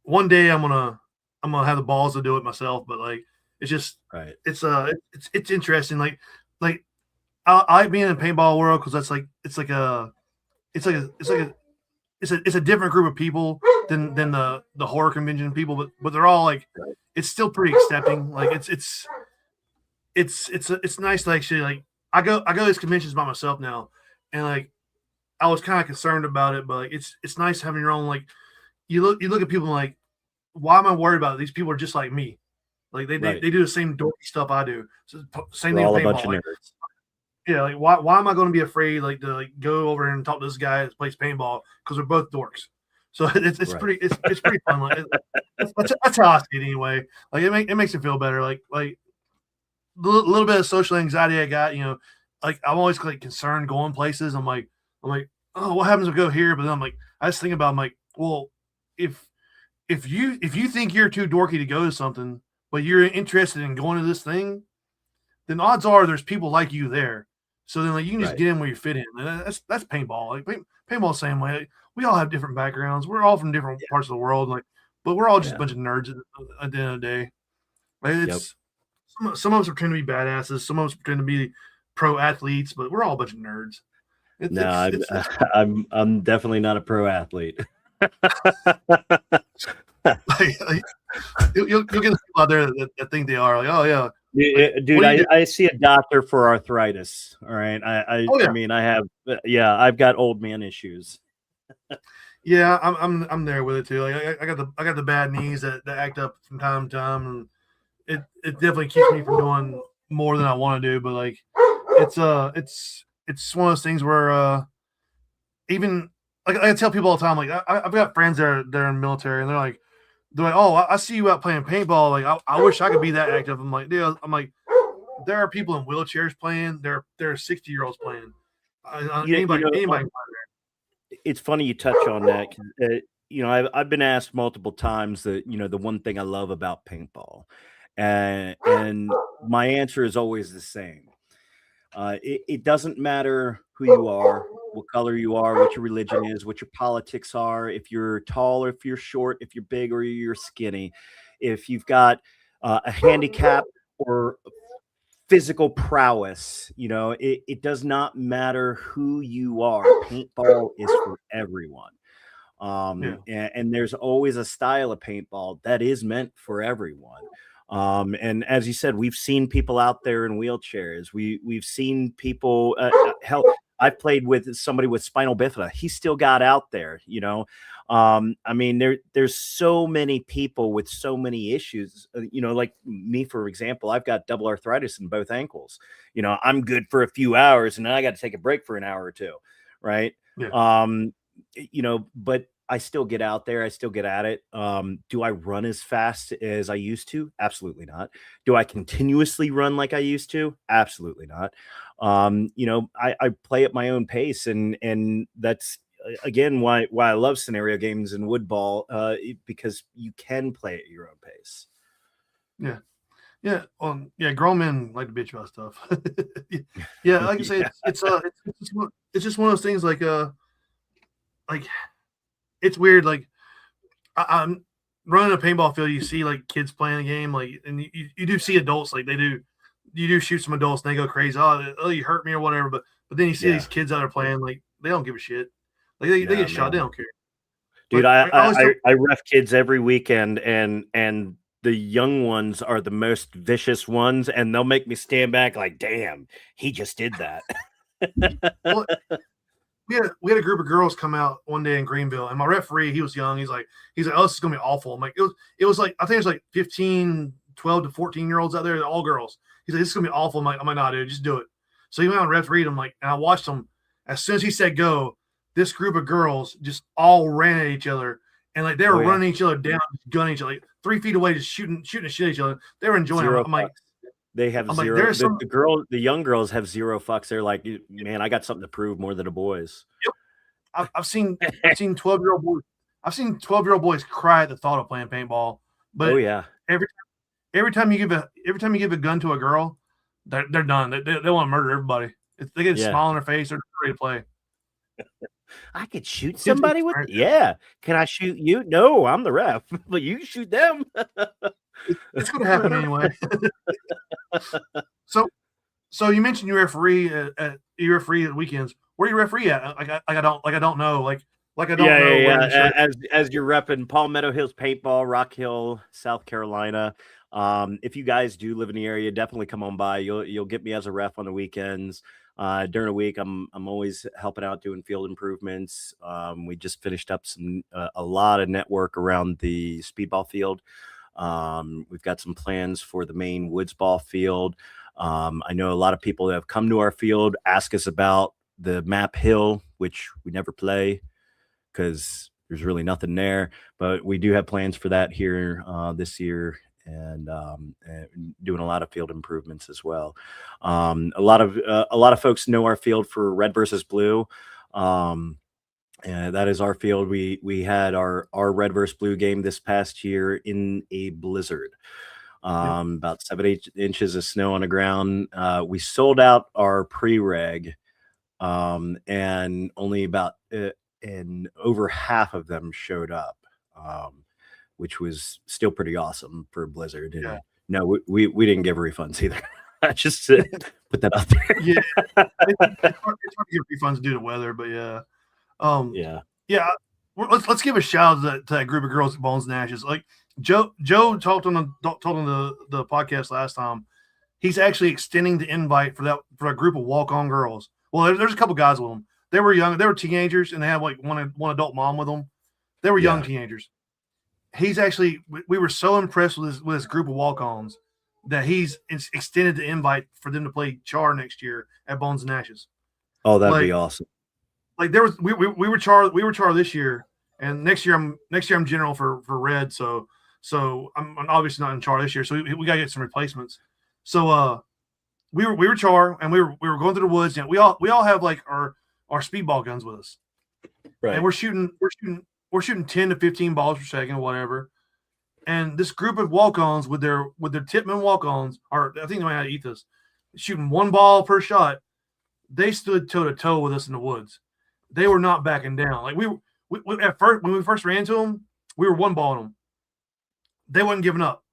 one day I'm gonna have the balls to do it myself, but like it's just right. It's interesting. Like I like being in the paintball world because that's like it's a different group of people than the horror convention people, but they're all like it's still pretty accepting. Like it's nice to actually like I go to these conventions by myself now, and like I was kind of concerned about it, but like it's nice having your own like you look at people like, why am I worried about it? These people are just like me. Like they do the same dorky stuff I do. So same thing with paintball. Like, yeah, like why am I going to be afraid like to like go over and talk to this guy that plays paintball because we're both dorks. So it's pretty it's pretty fun. Like that's how I see it anyway. Like it makes it feel better. Like a little bit of social anxiety I got. Like I'm always like concerned going places. I'm like oh, what happens if I go here? But then I'm like I just think about I'm like, well, if you think you're too dorky to go to something, but you're interested in going to this thing, then odds are there's people like you there. So then like you can just get in where you fit in. And that's paintball. Like paintball the same way. Like, we all have different backgrounds. We're all from different parts of the world. Like, but we're all just a bunch of nerds at the end of the day. Like it's some of us pretend to be badasses. Some of us pretend to be pro athletes, but we're all a bunch of nerds. I'm definitely not a pro athlete. You'll get people out there that think they are. Like, oh yeah. Dude, I see a doctor for arthritis. All right. I mean, I've got old man issues. Yeah, I'm there with it too. Like I got the bad knees that act up from time to time, and it definitely keeps me from doing more than I want to do. But like it's one of those things where even like I tell people all the time, like I've got friends that are in the military, and they're like, oh, I see you out playing paintball. Like I wish I could be that active. I'm like, dude, there are people in wheelchairs playing. There are 60-year-olds playing. Anybody can play there. It's funny you touch on that. I've been asked multiple times that the one thing I love about paintball, and my answer is always the same. It doesn't matter who you are, what color you are, what your religion is, what your politics are, if you're tall or if you're short, if you're big or you're skinny, if you've got a handicap or physical prowess, it does not matter who you are. Paintball is for everyone. And there's always a style of paintball that is meant for everyone. And as you said, we've seen people out there in wheelchairs. We've seen people, hell, I've played with somebody with spinal bifida. He still got out there, I mean, there's so many people with so many issues, like me, for example, I've got double arthritis in both ankles. I'm good for a few hours and then I got to take a break for an hour or two. right? Yeah. But I still get out there. I still get at it. Do I run as fast as I used to? Absolutely not. Do I continuously run like I used to? Absolutely not. I play at my own pace, and that's again why I love scenario games and woodball, because you can play at your own pace. Yeah. Yeah. Yeah. Grown men like to bitch about stuff. Yeah. Like I say, it's just one of those things like it's weird. Like I'm running a paintball field. You see like kids playing a game, like, and you do see adults like you do shoot some adults and they go crazy. Oh, you hurt me or whatever. But then you see these kids out there playing, like they don't give a shit. Like they get shot, they don't care. Dude, But I ref kids every weekend, and the young ones are the most vicious ones, and they'll make me stand back like, damn, he just did that. Well, we had a group of girls come out one day in Greenville, and my referee, he was young. He's like, oh, this is gonna be awful. I'm like, it was like, I think it was like 15, 12 to 14-year-olds out there, all girls. He's like, this is gonna be awful. I'm like, nah, dude, just do it. So he went out and refereed him, like, and I watched him. As soon as he said go, this group of girls just all ran at each other, and like they were running each other down, just gunning each other, like 3 feet away, just shooting the shit at each other. They were enjoying it. I'm like, they have zero. Like, the young girls have zero fucks. They're like, man, I got something to prove more than the boys. Yep. I've seen 12-year-old boys. I've seen 12-year-old boys cry at the thought of playing paintball. But every time you give a gun to a girl, they're done. They want to murder everybody. If they get a smile on their face, they're ready to play. I could shoot somebody with Can I shoot you? No, I'm the ref, but you shoot them. It's going to happen anyway. So you mentioned you referee at weekends. Where you referee at? I don't know. I don't know. As you're repping Palmetto Hills Paintball, Rock Hill, South Carolina. If you guys do live in the area, definitely come on by. You'll get me as a ref on the weekends. During the week, I'm always helping out doing field improvements. We just finished up a lot of network around the speedball field. We've got some plans for the main woods ball field. I know a lot of people that have come to our field ask us about the map hill, which we never play because there's really nothing there, but we do have plans for that here this year, and doing a lot of field improvements as well. A lot of folks know our field for red versus blue. And that is our field. We had our red versus blue game this past year in a blizzard. About 7-8 inches of snow on the ground. We sold out our pre-reg, and only about and over half of them showed up, which was still pretty awesome for a blizzard. And no, we didn't give refunds either. I just put that out there. It's hard to give refunds due to weather, but let's give a shout out to that group of girls at Bones and Ashes. Like Joe told on the podcast last time. He's actually extending the invite for a group of walk-on girls. Well, there's a couple guys with them. They were young. They were teenagers, and they had like one adult mom with them. They were young teenagers. He's actually, we were so impressed with his group of walk-ons that he's extended the invite for them to play Char next year at Bones and Ashes. Oh, that'd be awesome. Like there was, we were Char this year, and next year I'm general for Red. So I'm obviously not in Char this year. So we gotta get some replacements. So we were Char, and we were going through the woods, and we all have like our speedball guns with us, right? And we're shooting 10 to 15 balls per second or whatever. And this group of walk-ons with their Tipman walk-ons, or I think they might have to eat this, shooting one ball per shot. They stood toe to toe with us in the woods. They were not backing down. Like we at first, when we first ran into them, we were one balling them. They wasn't giving up.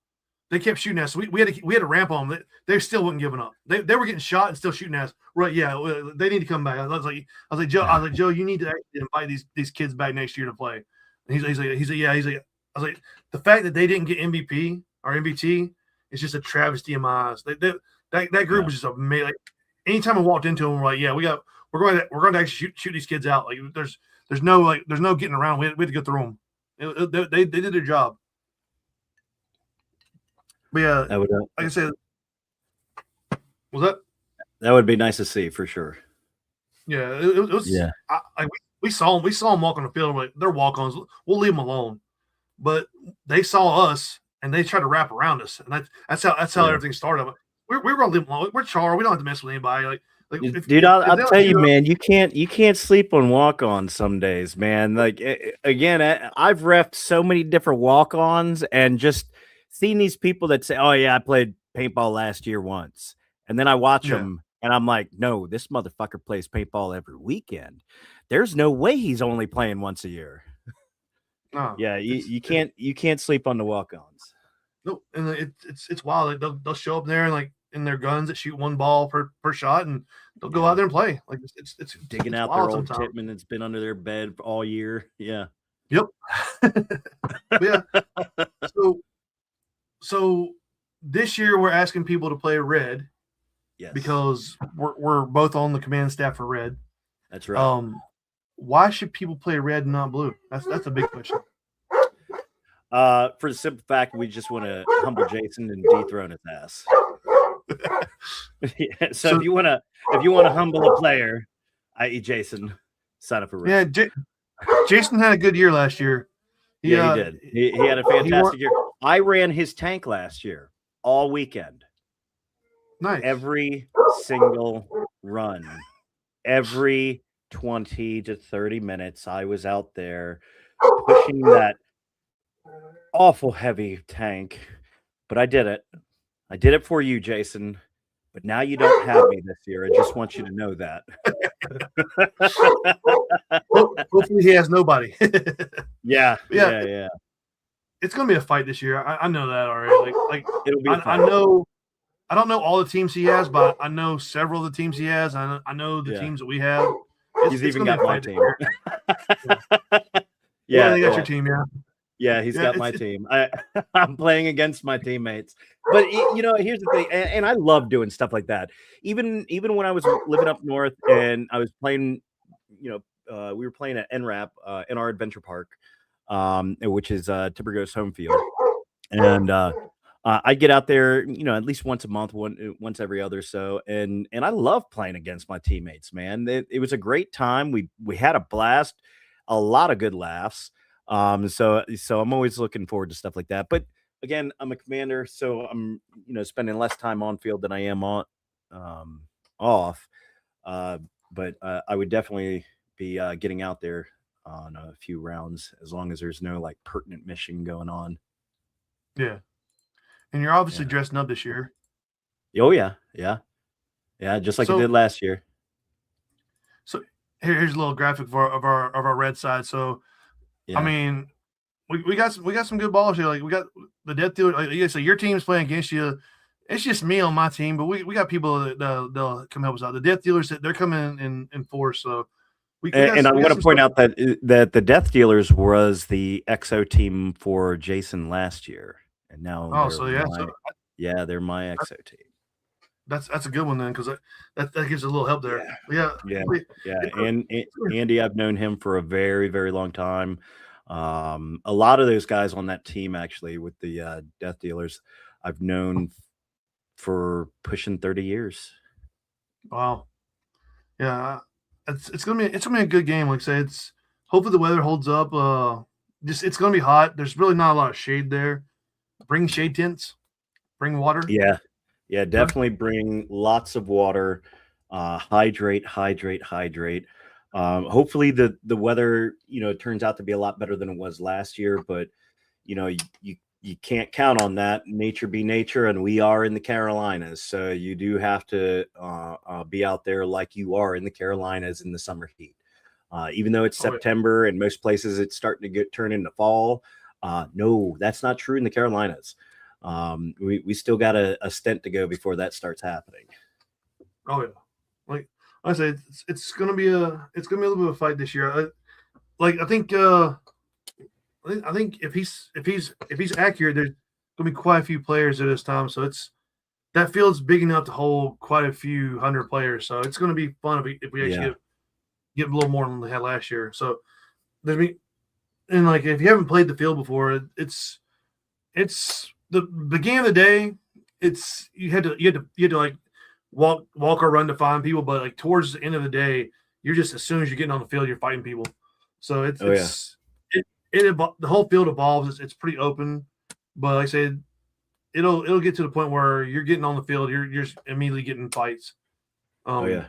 They kept shooting at us. So we had to ramp on them. They still wasn't giving up. They were getting shot and still shooting at us. Right? Yeah, they need to come back. I was like Joe, you need to actually invite these kids back next year to play. And he's like, I was like, the fact that they didn't get MVP or MVT is just a travesty in my eyes. That group was just amazing. Like, anytime I walked into them, we're like, we're going to actually shoot these kids out. Like there's no getting around. We had to go through them. They did their job. But yeah, like I said, was that? That would be nice to see for sure. Yeah, it was. Yeah. We saw them walk on the field. Like they're walk-ons. We'll leave them alone. But they saw us and they tried to wrap around us, and that's how everything started. We're gonna leave them alone. We're Char. We don't have to mess with anybody. Dude, I'll tell you, man, you can't sleep on walk-ons some days, man. Like again, I've reffed so many different walk-ons and just seen these people that say, "Oh yeah, I played paintball last year once," and then I watch them and I'm like, "No, this motherfucker plays paintball every weekend. There's no way he's only playing once a year." No, yeah, you can't sleep on the walk-ons. No, and it's wild. Like, they'll show up there and like in their guns that shoot one ball per shot, and they'll go out there and play. Like it's digging out their old Titman that's been under their bed all year. Yeah. Yep. Yeah. So this year we're asking people to play red. Yes. Because we're both on the command staff for red. That's right. Why should people play red and not blue? That's a big question. For the simple fact we just want to humble Jason and dethrone his ass. Yeah, so if you want to humble a player, i.e. Jason, sign up for red. Yeah, Jason had a good year last year. He did. He had a fantastic year. I ran his tank last year all weekend. Nice. Every single run, every 20 to 30 minutes, I was out there pushing that awful heavy tank, but I did it. I did it for you, Jason. But now you don't have me this year. I just want you to know that. Hopefully he has nobody. Yeah. It's gonna be a fight this year. I know that already. Like it'll be. I know. I don't know all the teams he has, but I know several of the teams he has. I know the teams that we have. He's even got my team. Yeah, they got your team. Yeah, he's got my team. I'm playing against my teammates. But here's the thing, and I love doing stuff like that. Even when I was living up north and I was playing, we were playing at NRAP in our adventure park, which is Tibergo's home field, and I'd get out there, at least once a month, once every other so, and I love playing against my teammates, man. It was a great time. We had a blast, a lot of good laughs. So I'm always looking forward to stuff like that. But again, I'm a commander, so I'm spending less time on field than I am on off. But I would definitely be getting out there on a few rounds as long as there's no like pertinent mission going on. Yeah. And you're obviously dressing up this year. Oh yeah, just like you did last year. So here's a little graphic of our red side. So I mean, we got some good balls here. Like we got the Death Dealer. Like, so your team's playing against you. It's just me on my team, but we got people that they'll come help us out. The Death Dealers, they're coming in force. So I'm going to point out that the Death Dealers was the XO team for Jason last year. And now, they're my XO team. That's a good one then, because that gives a little help there. Yeah. And Andy, I've known him for a very, very long time. A lot of those guys on that team, actually, with the Death Dealers, I've known for pushing 30 years. Wow. Yeah, it's gonna be a good game. Like I say, it's hopefully the weather holds up. It's gonna be hot. There's really not a lot of shade there. Bring shade tents, bring water. Yeah, definitely bring lots of water. Hydrate. Hopefully the weather, turns out to be a lot better than it was last year, but you can't count on that. Nature be nature, and we are in the Carolinas, so you do have to be out there like you are in the Carolinas in the summer heat. Even though it's September and most places it's starting to turn into fall. No, that's not true in the Carolinas. We still got a stint to go before that starts happening. Oh yeah, like I say, it's gonna be a little bit of a fight this year. I think if he's accurate, there's gonna be quite a few players at this time. So that field's big enough to hold quite a few hundred players. So it's gonna be fun if we actually get a little more than we had last year. So and like if you haven't played the field before, it's the beginning of the day. You had to like walk or run to find people, but like towards the end of the day, you're just as soon as you're getting on the field, you're fighting people. So it's Oh, yeah. the whole field evolves. It's pretty open, but like I said, it'll get to the point where you're getting on the field, you're just immediately getting fights. Oh, yeah.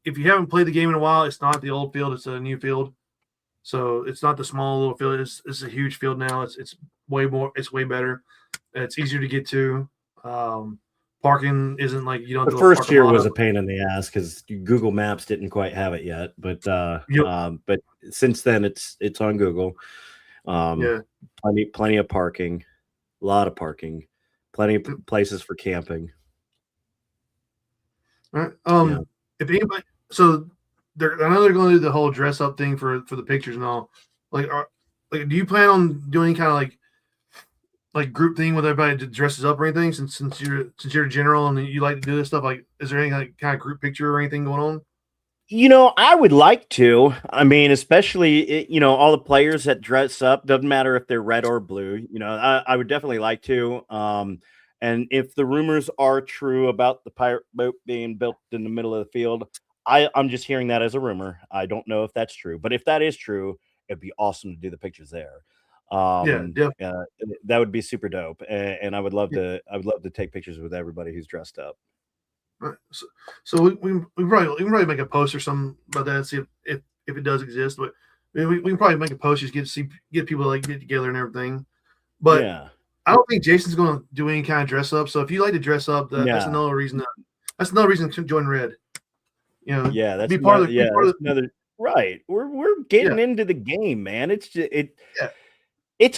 If you haven't played the game in a while, it's not the old field; it's a new field. So it's not the small little field. It's a huge field now. It's way more. It's way better. It's easier to get to. Parking isn't like you don't. The first year was a pain in the ass because Google Maps didn't quite have it yet, but but since then it's on Google. Plenty of parking, a lot of parking, plenty of places for camping. All right. If anybody, so I know they're going to do the whole dress up thing for the pictures and all. Like, do you plan on doing kind of like group thing with everybody that dresses up or anything? Since you're a general and you like to do this stuff, like, is there any kind of group picture or anything going on? I would like to. I mean, especially all the players that dress up. Doesn't matter if they're red or blue. I would definitely like to. And if the rumors are true about the pirate boat being built in the middle of the field, I'm just hearing that as a rumor. I don't know if that's true, but if that is true, it'd be awesome to do the pictures there. That would be super dope, and I would love to. I would love to take pictures with everybody who's dressed up. Right. So we can probably make a post or something about that and see if it does exist. But we can probably make a post just get people to like get together and everything. But yeah. I don't think Jason's going to do any kind of dress up. So if you like to dress up, that's another reason. That's another reason to join Red. That's be part of the, another right. We're getting into the game, man. It's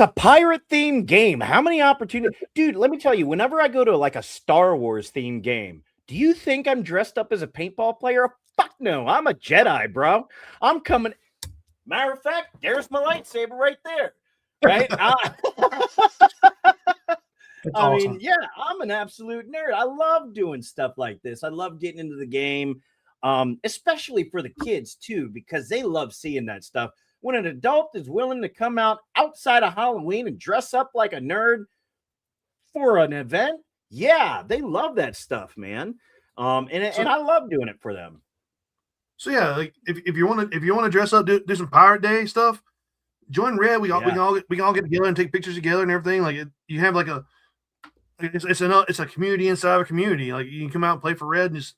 a pirate themed game. How many opportunities, dude? Let me tell you. Whenever I go to like a Star Wars themed game, do you think I'm dressed up as a paintball player? Fuck no. I'm a Jedi, bro. I'm coming. Matter of fact, there's my lightsaber right there. Right? I mean, I'm an absolute nerd. I love doing stuff like this. I love getting into the game, especially for the kids too, because they love seeing that stuff. When an adult is willing to come out outside of Halloween and dress up like a nerd for an event, they love that stuff, man. And I love doing it for them. So like if you want to dress up, do some Pirate Day stuff. Join Red. We can all get together and take pictures together and everything. Like you have like it's a community inside of a community. Like you can come out and play for Red and just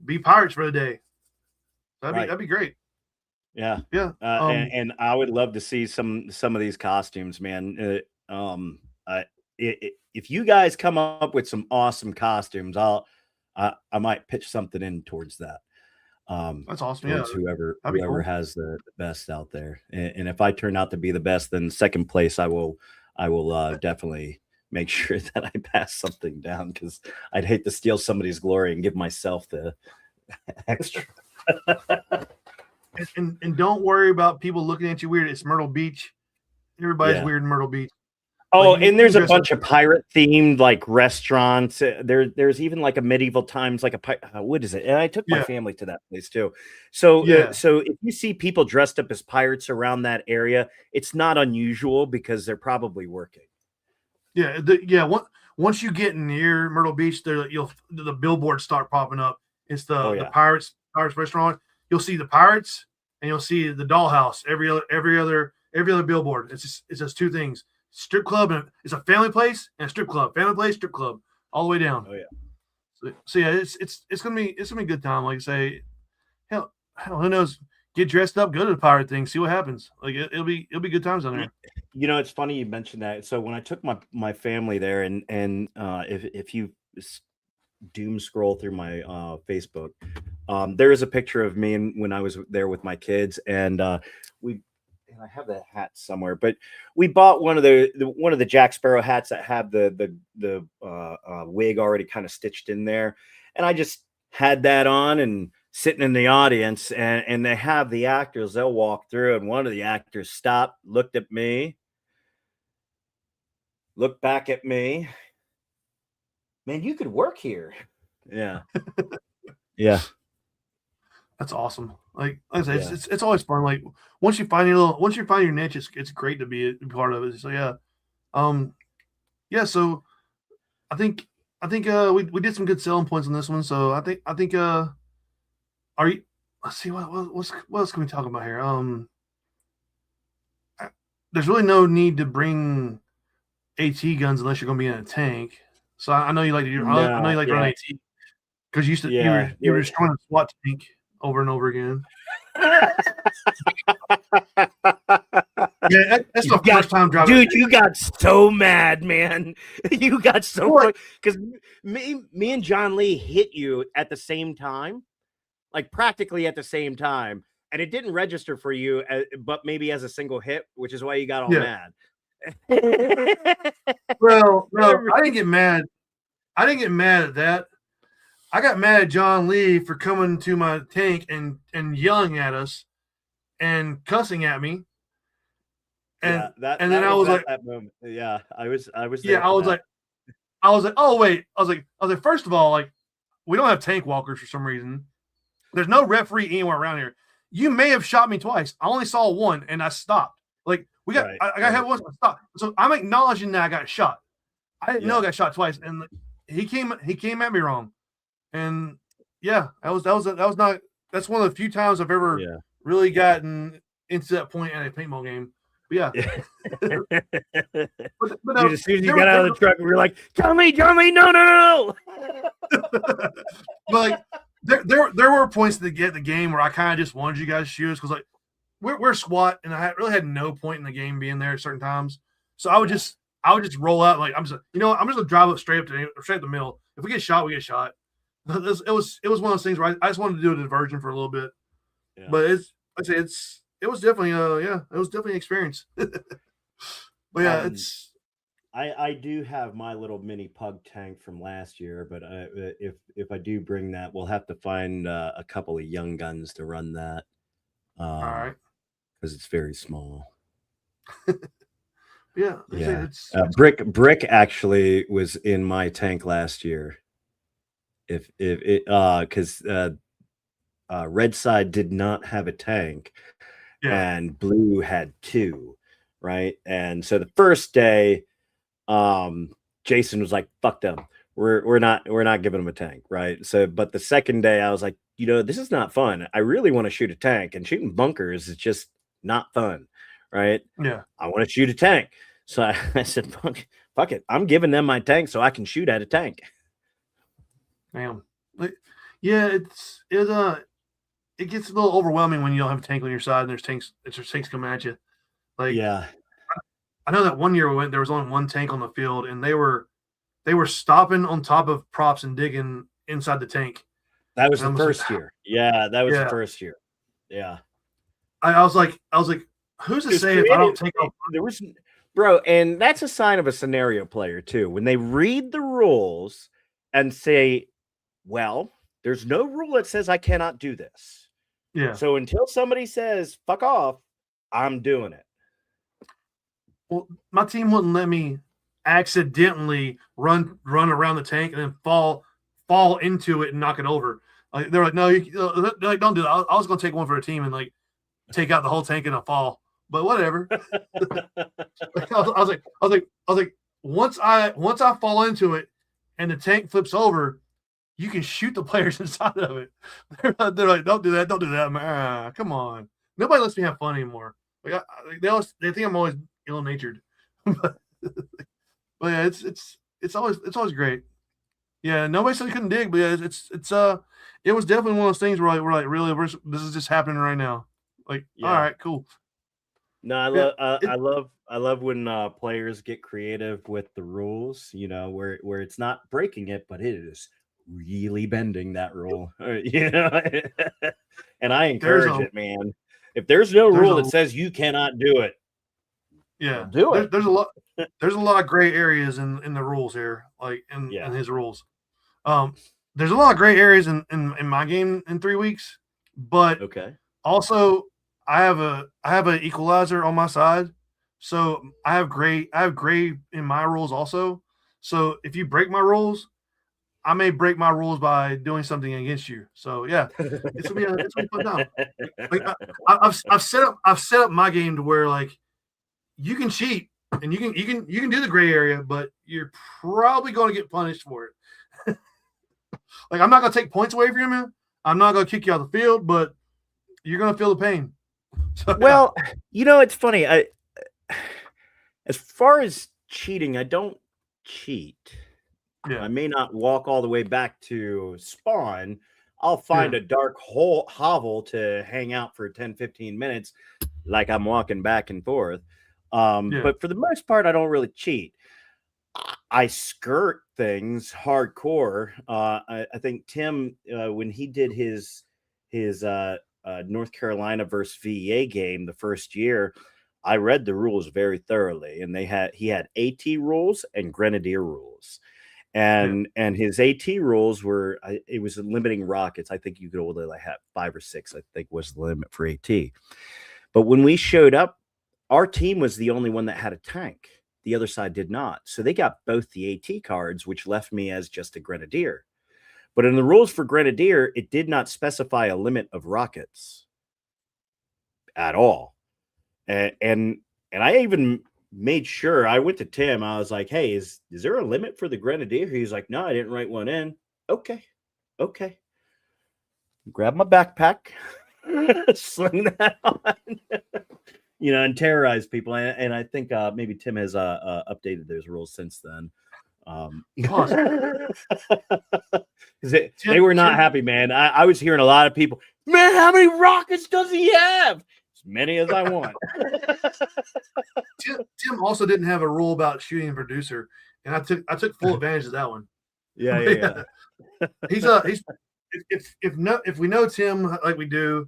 be pirates for the day. That'd be great. Yeah. And I would love to see some of these costumes, man. If you guys come up with some awesome costumes, I might pitch something in towards that. That's awesome. Whoever has the best out there, and if I turn out to be the best, then second place, I will definitely make sure that I pass something down, because I'd hate to steal somebody's glory and give myself the extra. And don't worry about people looking at you weird. It's Myrtle Beach. Everybody's weird in Myrtle Beach. Oh, like, and there's a bunch of pirate themed like restaurants. There's even like a medieval times, like what is it? And I took my family to that place too. So so if you see people dressed up as pirates around that area, it's not unusual because they're probably working. Once you get near Myrtle Beach, the billboards start popping up. It's the Pirates restaurant. You'll see the Pirates and you'll see the Dollhouse. Every other billboard. It's just two things: strip club, and it's a family place and a strip club. Family place, strip club, all the way down. Oh yeah. So it's gonna be a good time. Like I say, hell, who knows? Get dressed up, go to the pirate thing, see what happens. Like it'll be good times down there. It's funny you mentioned that. So when I took my family there, and if you doom scroll through my Facebook, there is a picture of me and when I was there with my kids, and I have that hat somewhere, but we bought one of the Jack Sparrow hats that have the wig already kind of stitched in there, and I just had that on and sitting in the audience, and they have the actors, they'll walk through, and one of the actors stopped, looked at me, looked back at me. Man, you could work here. Yeah. Yeah. That's awesome. Like I said, it's always fun. Like once you find your niche, it's great to be a part of it. So So I think we did some good selling points on this one. So I think let's see what else can we talk about here. There's really no need to bring AT guns unless you're going to be in a tank. So I know you like to. I know you like to run AT because you were destroying a SWAT tank over and over again. Yeah, that's the first time driving. Dude, you got so mad, man. You got so because me and John Lee hit you at the same time, like practically at the same time, and it didn't register for you, but maybe as a single hit, which is why you got all mad. Well, no, I didn't get mad. I didn't get mad at that. I got mad at John Lee for coming to my tank and yelling at us and cussing at me. And then I was like, that moment. Yeah, I was. Yeah, I was like, oh wait, I was like, first of all, like, we don't have tank walkers for some reason. There's no referee anywhere around here. You may have shot me twice. I only saw one, and I stopped. Like, I got hit once, I stopped. So I'm acknowledging that I got shot. I didn't know I got shot twice, and he came at me wrong. And yeah, that's one of the few times I've ever really gotten into that point at a paintball game. But yeah. but dude, as soon as you got out of the truck, we were like, Tommy, no. But like there were points to get the game where I kind of just wanted you guys to shoot us because like we're SWAT and I really had no point in the game being there at certain times. So I would just roll out like I'm just gonna drive up straight up the middle. If we get shot, we get shot. It was one of those things where I just wanted to do a diversion for a little bit. Yeah. But it was definitely an experience. But yeah, I do have my little mini pug tank from last year, but if I do bring that, we'll have to find a couple of young guns to run that. All right, because it's very small. Yeah. Brick actually was in my tank last year. Because Red Side did not have a tank, and Blue had two, right? And so the first day, Jason was like, "Fuck them, we're not giving them a tank," right? So, but the second day, I was like, this is not fun. I really want to shoot a tank, and shooting bunkers is just not fun, right? Yeah, I want to shoot a tank. So I said, "Fuck it, I'm giving them my tank so I can shoot at a tank." Damn. Yeah, it gets a little overwhelming when you don't have a tank on your side and there's tanks coming at you. Like, yeah, I know that one year there was only one tank on the field and they were stopping on top of props and digging inside the tank. That was the first year. Yeah, that was the first year. Yeah. I was like, who's to say if I don't take off? There was, bro, and that's a sign of a scenario player too. When they read the rules and say, well, there's no rule that says I cannot do this. Yeah. So until somebody says, fuck off, I'm doing it. Well, my team wouldn't let me accidentally run around the tank and then fall into it and knock it over. Like they're like, no, they're like, don't do that. I was going to take one for a team and like take out the whole tank in a fall, but whatever. I was like, once I fall into it and the tank flips over, you can shoot the players inside of it. They're like, don't do that. I'm like, come on. Nobody lets me have fun anymore. Like they think I'm always ill-natured. but yeah, it's always great. Yeah, nobody said he couldn't dig, but yeah, it was definitely one of those things where we're like, really, this is just happening right now. Like, all right, cool. No, I love when players get creative with the rules. Where it's not breaking it, but it is really bending that rule. And I encourage it, man. If there's no rule that says you cannot do it, do it. There's a lot of gray areas in the rules here, like in his rules. There's a lot of gray areas in my game in 3 weeks, but also I have an equalizer on my side, so I have gray in my rules also. So if you break my rules, I may break my rules by doing something against you. So yeah, it's gonna be fun time. Like, I've set up my game to where like you can cheat and you can do the gray area, but you're probably going to get punished for it. Like I'm not gonna take points away from you. I'm not gonna kick you out of the field, but you're gonna feel the pain. So, Well, it's funny. As far as cheating, I don't cheat. yeah. I may not walk all the way back to spawn. I'll find a dark hovel to hang out for 10, 15 minutes, like I'm walking back and forth. But for the most part, I don't really cheat. I skirt things hardcore. I think Tim, when he did his North Carolina versus VEA game the first year, I read the rules very thoroughly, and he had AT rules and Grenadier rules. And his AT rules were, it was limiting rockets. I think you could only have 5 or 6, I think was the limit for AT. But when we showed up, our team was the only one that had a tank. The other side did not. So they got both the AT cards, which left me as just a Grenadier. But in the rules for Grenadier, it did not specify a limit of rockets at all. And I even made sure, I went to Tim. I was like, hey, is there a limit for the Grenadier? He's like, no, I didn't write one in. Okay. Grab my backpack, sling that on, and terrorize people. And I think maybe Tim has updated those rules since then. They were not happy, man. I was hearing a lot of people, man, how many rockets does he have? As many as I want. Tim also didn't have a rule about shooting a producer, and I took full advantage of that one. Yeah. He's if we know Tim like we do,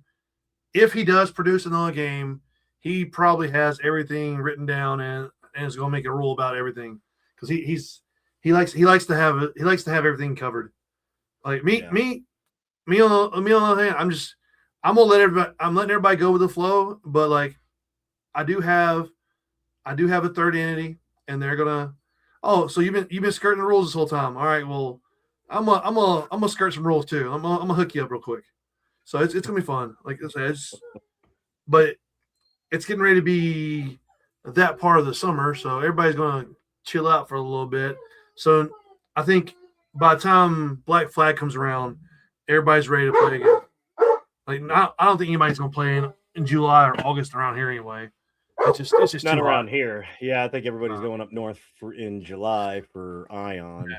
if he does produce another game, he probably has everything written down and is going to make a rule about everything, because he likes to have everything covered. Like me on the other hand, I'm letting everybody go with the flow, but like I do have a third entity, and they're gonna, so you've been skirting the rules this whole time. All right, well, I'm gonna skirt some rules too. I'm gonna hook you up real quick. So it's gonna be fun. Like I said, but it's getting ready to be that part of the summer, so everybody's gonna chill out for a little bit. So I think by the time Black Flag comes around, everybody's ready to play again. Like, I don't think anybody's gonna play in July or August around here anyway. It's just not too around hot. here. Yeah, I think everybody's going up north in July for Ion.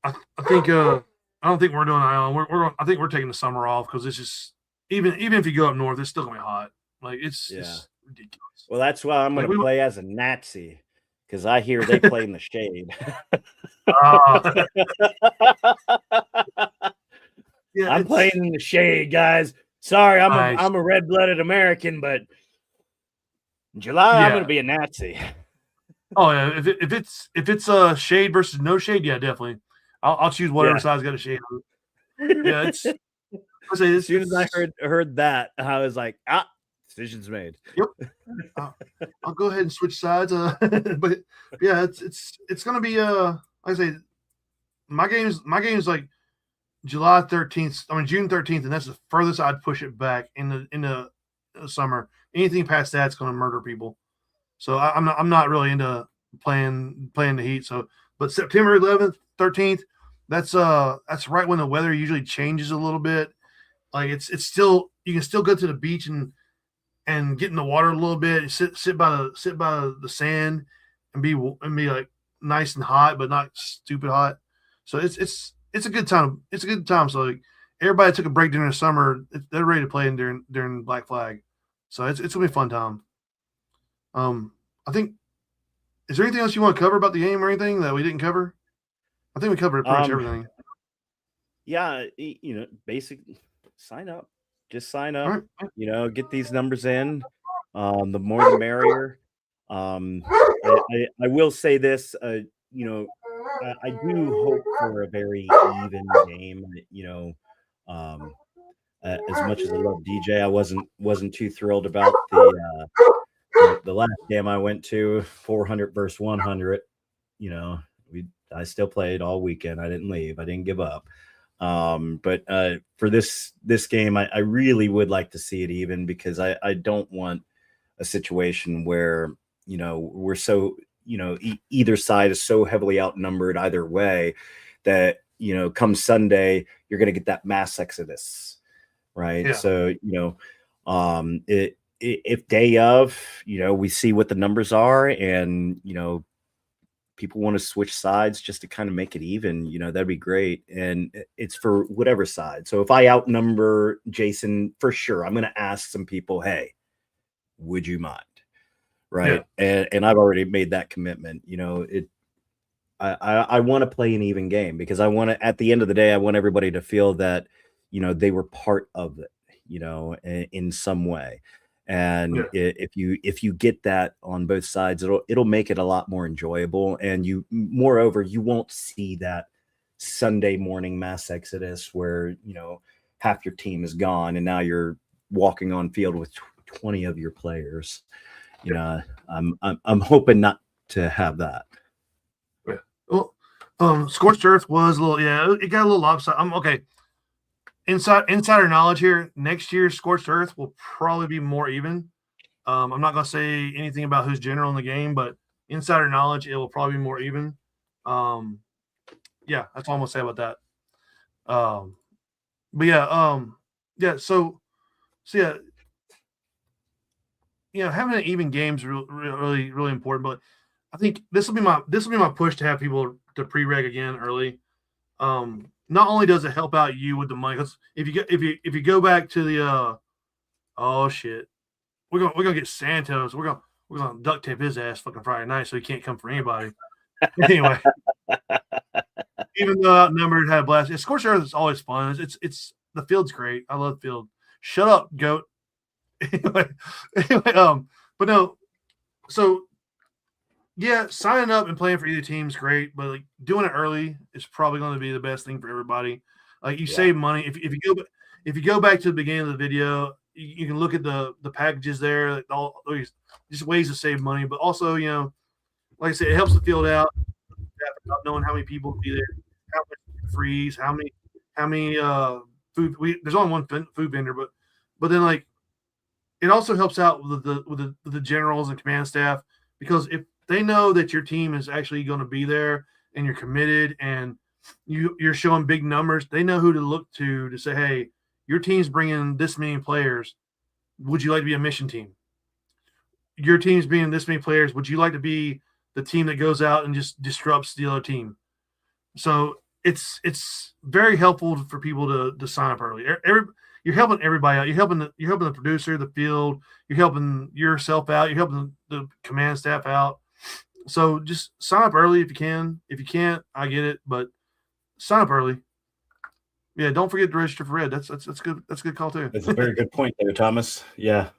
I think I don't think we're doing Ion. I think we're taking the summer off, because it's just even if you go up north, it's still gonna be hot. Like it's ridiculous. Well, that's why I'm gonna play as a Nazi, because I hear they play in the shade. I'm playing in the shade, guys. Sorry, I'm a red-blooded American, but in July I'm gonna be a Nazi. Oh yeah, if it's shade versus no shade, yeah, definitely. I'll choose whatever side's got a shade on it. Yeah, it's. As soon as I heard that, I was like, decision's made. Yep. I'll go ahead and switch sides. But yeah, it's gonna be like I say, my game's like July 13th. I mean June 13th, and that's the furthest I'd push it back in the summer. Anything past that's gonna murder people. So I'm not really into playing the heat. So, but September 11th, 13th, that's right when the weather usually changes a little bit. Like it's still, you can still go to the beach and get in the water a little bit, sit by the sand and be like nice and hot, but not stupid hot. So it's a good time. It's a good time. So like, everybody took a break during the summer. They're ready to play during Black Flag. So it's gonna be a fun time. I think, is there anything else you want to cover about the game or anything that we didn't cover? I think we covered pretty much everything. Yeah, basically sign up. Just sign up. Right. Get these numbers in. The more the merrier. I will say this, I do hope for a very even game. As much as I love DJ, I wasn't too thrilled about the last game I went to, 400 versus 100. I still played all weekend. I didn't leave. I didn't give up. But for this game, I really would like to see it even, because I don't want a situation where, we're so, either side is so heavily outnumbered either way that, come Sunday, you're going to get that mass exodus. right? Yeah. So, if day of, we see what the numbers are, and, people want to switch sides just to kind of make it even, that'd be great. And it's for whatever side. So if I outnumber Jason, for sure, I'm going to ask some people, hey, would you mind? Right. Yeah. And I've already made that commitment. I want to play an even game, because I want to, at the end of the day, I want everybody to feel that, they were part of it, in some way. And if you get that on both sides, it'll make it a lot more enjoyable. And moreover, you won't see that Sunday morning mass exodus where, half your team is gone and now you're walking on field with 20 of your players. I'm hoping not to have that. Yeah. Well, Scorched Earth was a little, it got a little lopsided. I'm okay. Insider knowledge here. Next year's Scorched Earth will probably be more even. I'm not gonna say anything about who's general in the game, but insider knowledge, it will probably be more even. Yeah, that's all I'm gonna say about that. But yeah. So yeah, having an even game is really, really important. But I think this will be my push to have people to pre-reg again early. Not only does it help out you with the money, because if you go back to the oh shit, we're gonna get Santos. We're gonna duct tape his ass fucking Friday night so he can't come for anybody. Anyway, even though outnumbered, had a blast. Yeah, Scorched Earth is always fun. It's the field's great. I love the field. Shut up, goat. anyway, but no. So yeah, signing up and playing for either team is great, but like doing it early is probably going to be the best thing for everybody. Like you save money if you go back to the beginning of the video, you can look at the packages there, like all just ways to save money, but also like I said, it helps the field out, not knowing how many people will be there, how much freeze, how many food. There's only one food vendor, but then like it also helps out with the generals and command staff, because if they know that your team is actually going to be there and you're committed and you're showing big numbers, they know who to look to say, hey, your team's bringing this many players. Would you like to be a mission team? Your team's being this many players. Would you like to be the team that goes out and just disrupts the other team? So it's very helpful for people to sign up early. You're helping everybody out. You're helping the producer, the field. You're helping yourself out. You're helping the command staff out. So just sign up early if you can. If you can't, I get it, but sign up early. Yeah, don't forget to register for Red. That's good. That's a good call too. That's a very good point there, Thomas. Yeah,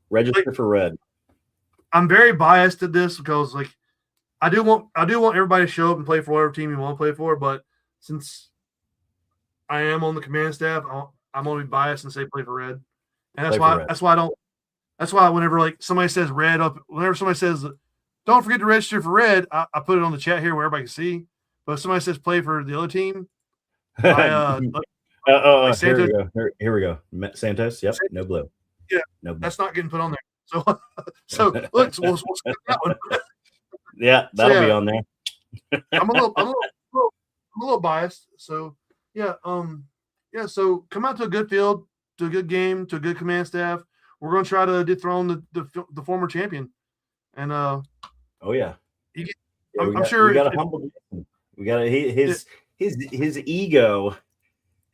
register for Red. I'm very biased at this because I do want everybody to show up and play for whatever team you want to play for, but since I am on the command staff, I'm going to be biased and say play for Red, and that's why whenever somebody says Red up, whenever somebody says don't forget to register for Red, I put it on the chat here where everybody can see. But if somebody says play for the other team, here we go. Here we go. Santos. Yep. No blue. Yeah. No blue. That's not getting put on there. So look, we'll skip that one. Yeah, that'll be on there. I'm a little biased. So yeah. So come out to a good field, to a good game, to a good command staff. We're going to try to dethrone the former champion. And oh yeah, I'm sure we got a humble. We got his ego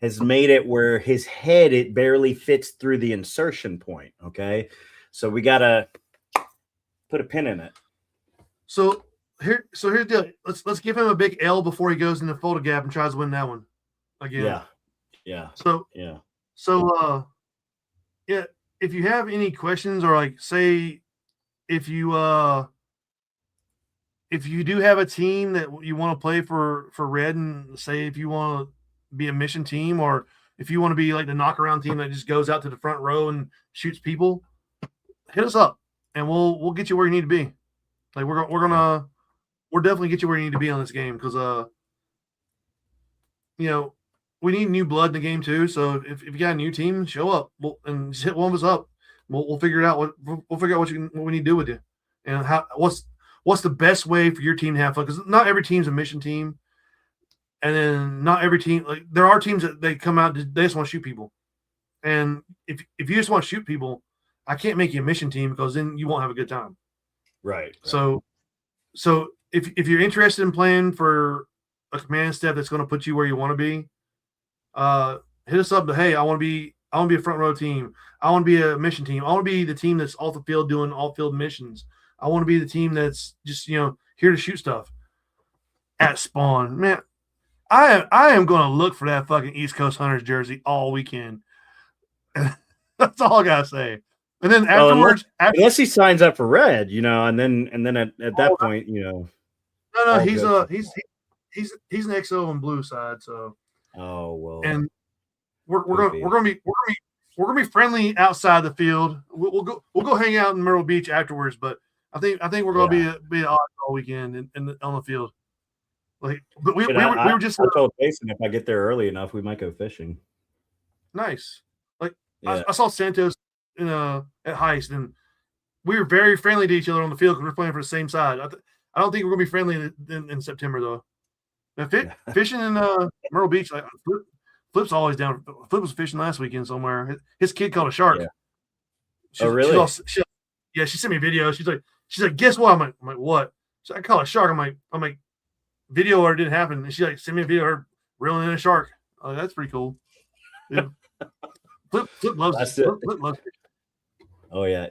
has made it where his head it barely fits through the insertion point. Okay, so we gotta put a pin in it. So here's the deal. Let's give him a big L before he goes into Folder Gap and tries to win that one again. Yeah. So if you have any questions or say if you do have a team that you want to play for Red, and say if you want to be a mission team, or if you want to be like the knockaround team that just goes out to the front row and shoots people, hit us up and we'll get you where you need to be. We'll definitely get you where you need to be on this game, because we need new blood in the game too. So if you got a new team, show up and just hit one of us up. We'll figure it out. We'll figure out what we need to do with you, and what's the best way for your team to have fun. Because not every team's a mission team, and then not every team there are teams that they come out they just want to shoot people, And if you just want to shoot people, I can't make you a mission team because then you won't have a good time. Right. So if you're interested in playing for a command staff that's going to put you where you want to be, hit us up. Hey, I want to be a front row team. I want to be a mission team. I want to be the team that's off the field doing all field missions. I want to be the team that's just here to shoot stuff. At Spawn, man, I am going to look for that fucking East Coast Hunters jersey all weekend. That's all I gotta say. And then afterwards, unless he signs up for red, and then at that point, no, he's an XO on blue side, so. Oh well. And we're gonna be friendly outside the field. We'll go hang out in Myrtle Beach afterwards, but I think we're gonna be all weekend on the field. Like, but we were just. I told Jason if I get there early enough, we might go fishing. Nice. Like I saw Santos at Heist, and we were very friendly to each other on the field because we're playing for the same side. I don't think we're gonna be friendly in September though. Now, fishing in Myrtle Beach, like Flip's always down. Flip was fishing last weekend somewhere. His kid caught a shark. Yeah. Really? She sent me a video. She's like, guess what? I'm like, what? So I caught a shark. I'm like, video or it didn't happen. And she sent me a video of her reeling in a shark. Oh, that's pretty cool. Yeah. Flip loves it. Flip loves it. Oh yeah.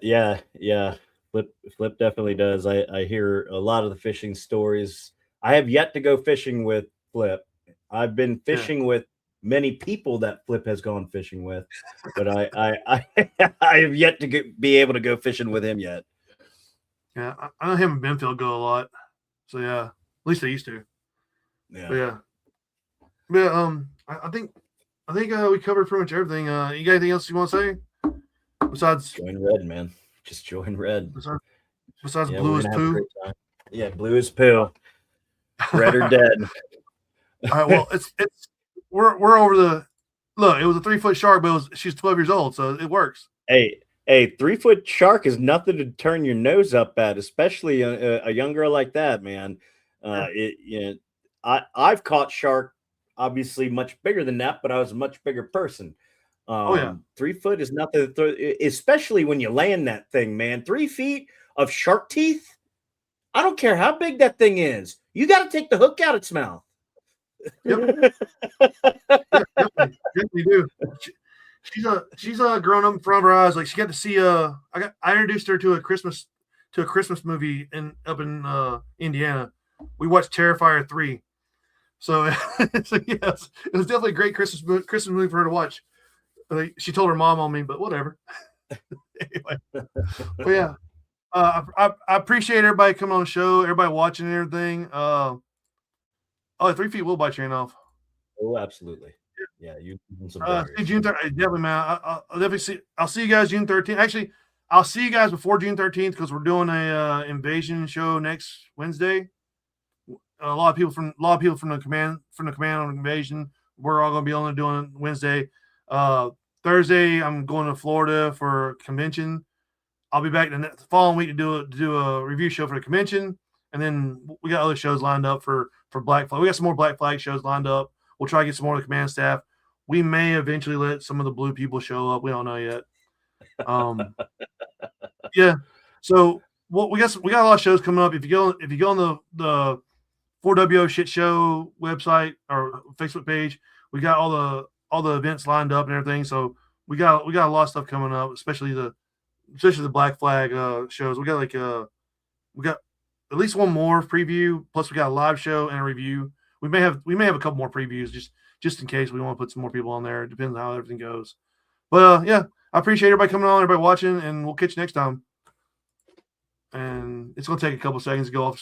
Flip definitely does. I hear a lot of the fishing stories. I have yet to go fishing with Flip. I've been fishing with many people that Flip has gone fishing with, but I have yet to be able to go fishing with him yet. Yeah, I know him and Benfield go a lot. So yeah, at least they used to. Yeah. I think we covered pretty much everything. You got anything else you want to say? Besides join red, man. Just join red. Besides blue is poo. Yeah, blue is poo. Red or dead. All right. Well, we're over the look. It was a 3-foot shark, but she's 12 years old, so it works. Hey, 3-foot shark is nothing to turn your nose up at, especially a young girl like that, man. I've caught shark, obviously much bigger than that, but I was a much bigger person. 3 foot is nothing to throw, especially when you land that thing, man. 3 feet of shark teeth. I don't care how big that thing is. You got to take the hook out its mouth. Yep. Definitely do. She's grown up in front of her eyes. Like she got to see I introduced her to a Christmas movie up in Indiana. We watched Terrifier 3. So, yes, it was definitely a great Christmas movie for her to watch. She told her mom on me, but whatever. Anyway, but yeah, I appreciate everybody coming on the show, everybody watching and everything. 3 feet will bite your hand off. Oh, absolutely. Yeah, you. See June 13th. Definitely, man. I'll definitely see. I'll see you guys June 13th. Actually, I'll see you guys before June 13th because we're doing a invasion show next Wednesday. A lot of people from the command on invasion. We're all going to be on there doing Wednesday. Thursday, I'm going to Florida for a convention. I'll be back the following week to do a review show for the convention, and then we got other shows lined up for Black Flag. We got some more Black Flag shows lined up. We'll try to get some more of the command staff. We may eventually let some of the blue people show up. We don't know yet. Yeah. So we got a lot of shows coming up. If you go on the 4WO Shit Show website or Facebook page, we got all the events lined up and everything. So we got a lot of stuff coming up, especially the Black Flag shows. We got at least one more preview. Plus we got a live show and a review. We may have a couple more previews just in case we want to put some more people on there. It depends on how everything goes. But yeah, I appreciate everybody coming on, everybody watching, and we'll catch you next time. And it's gonna take a couple seconds to go off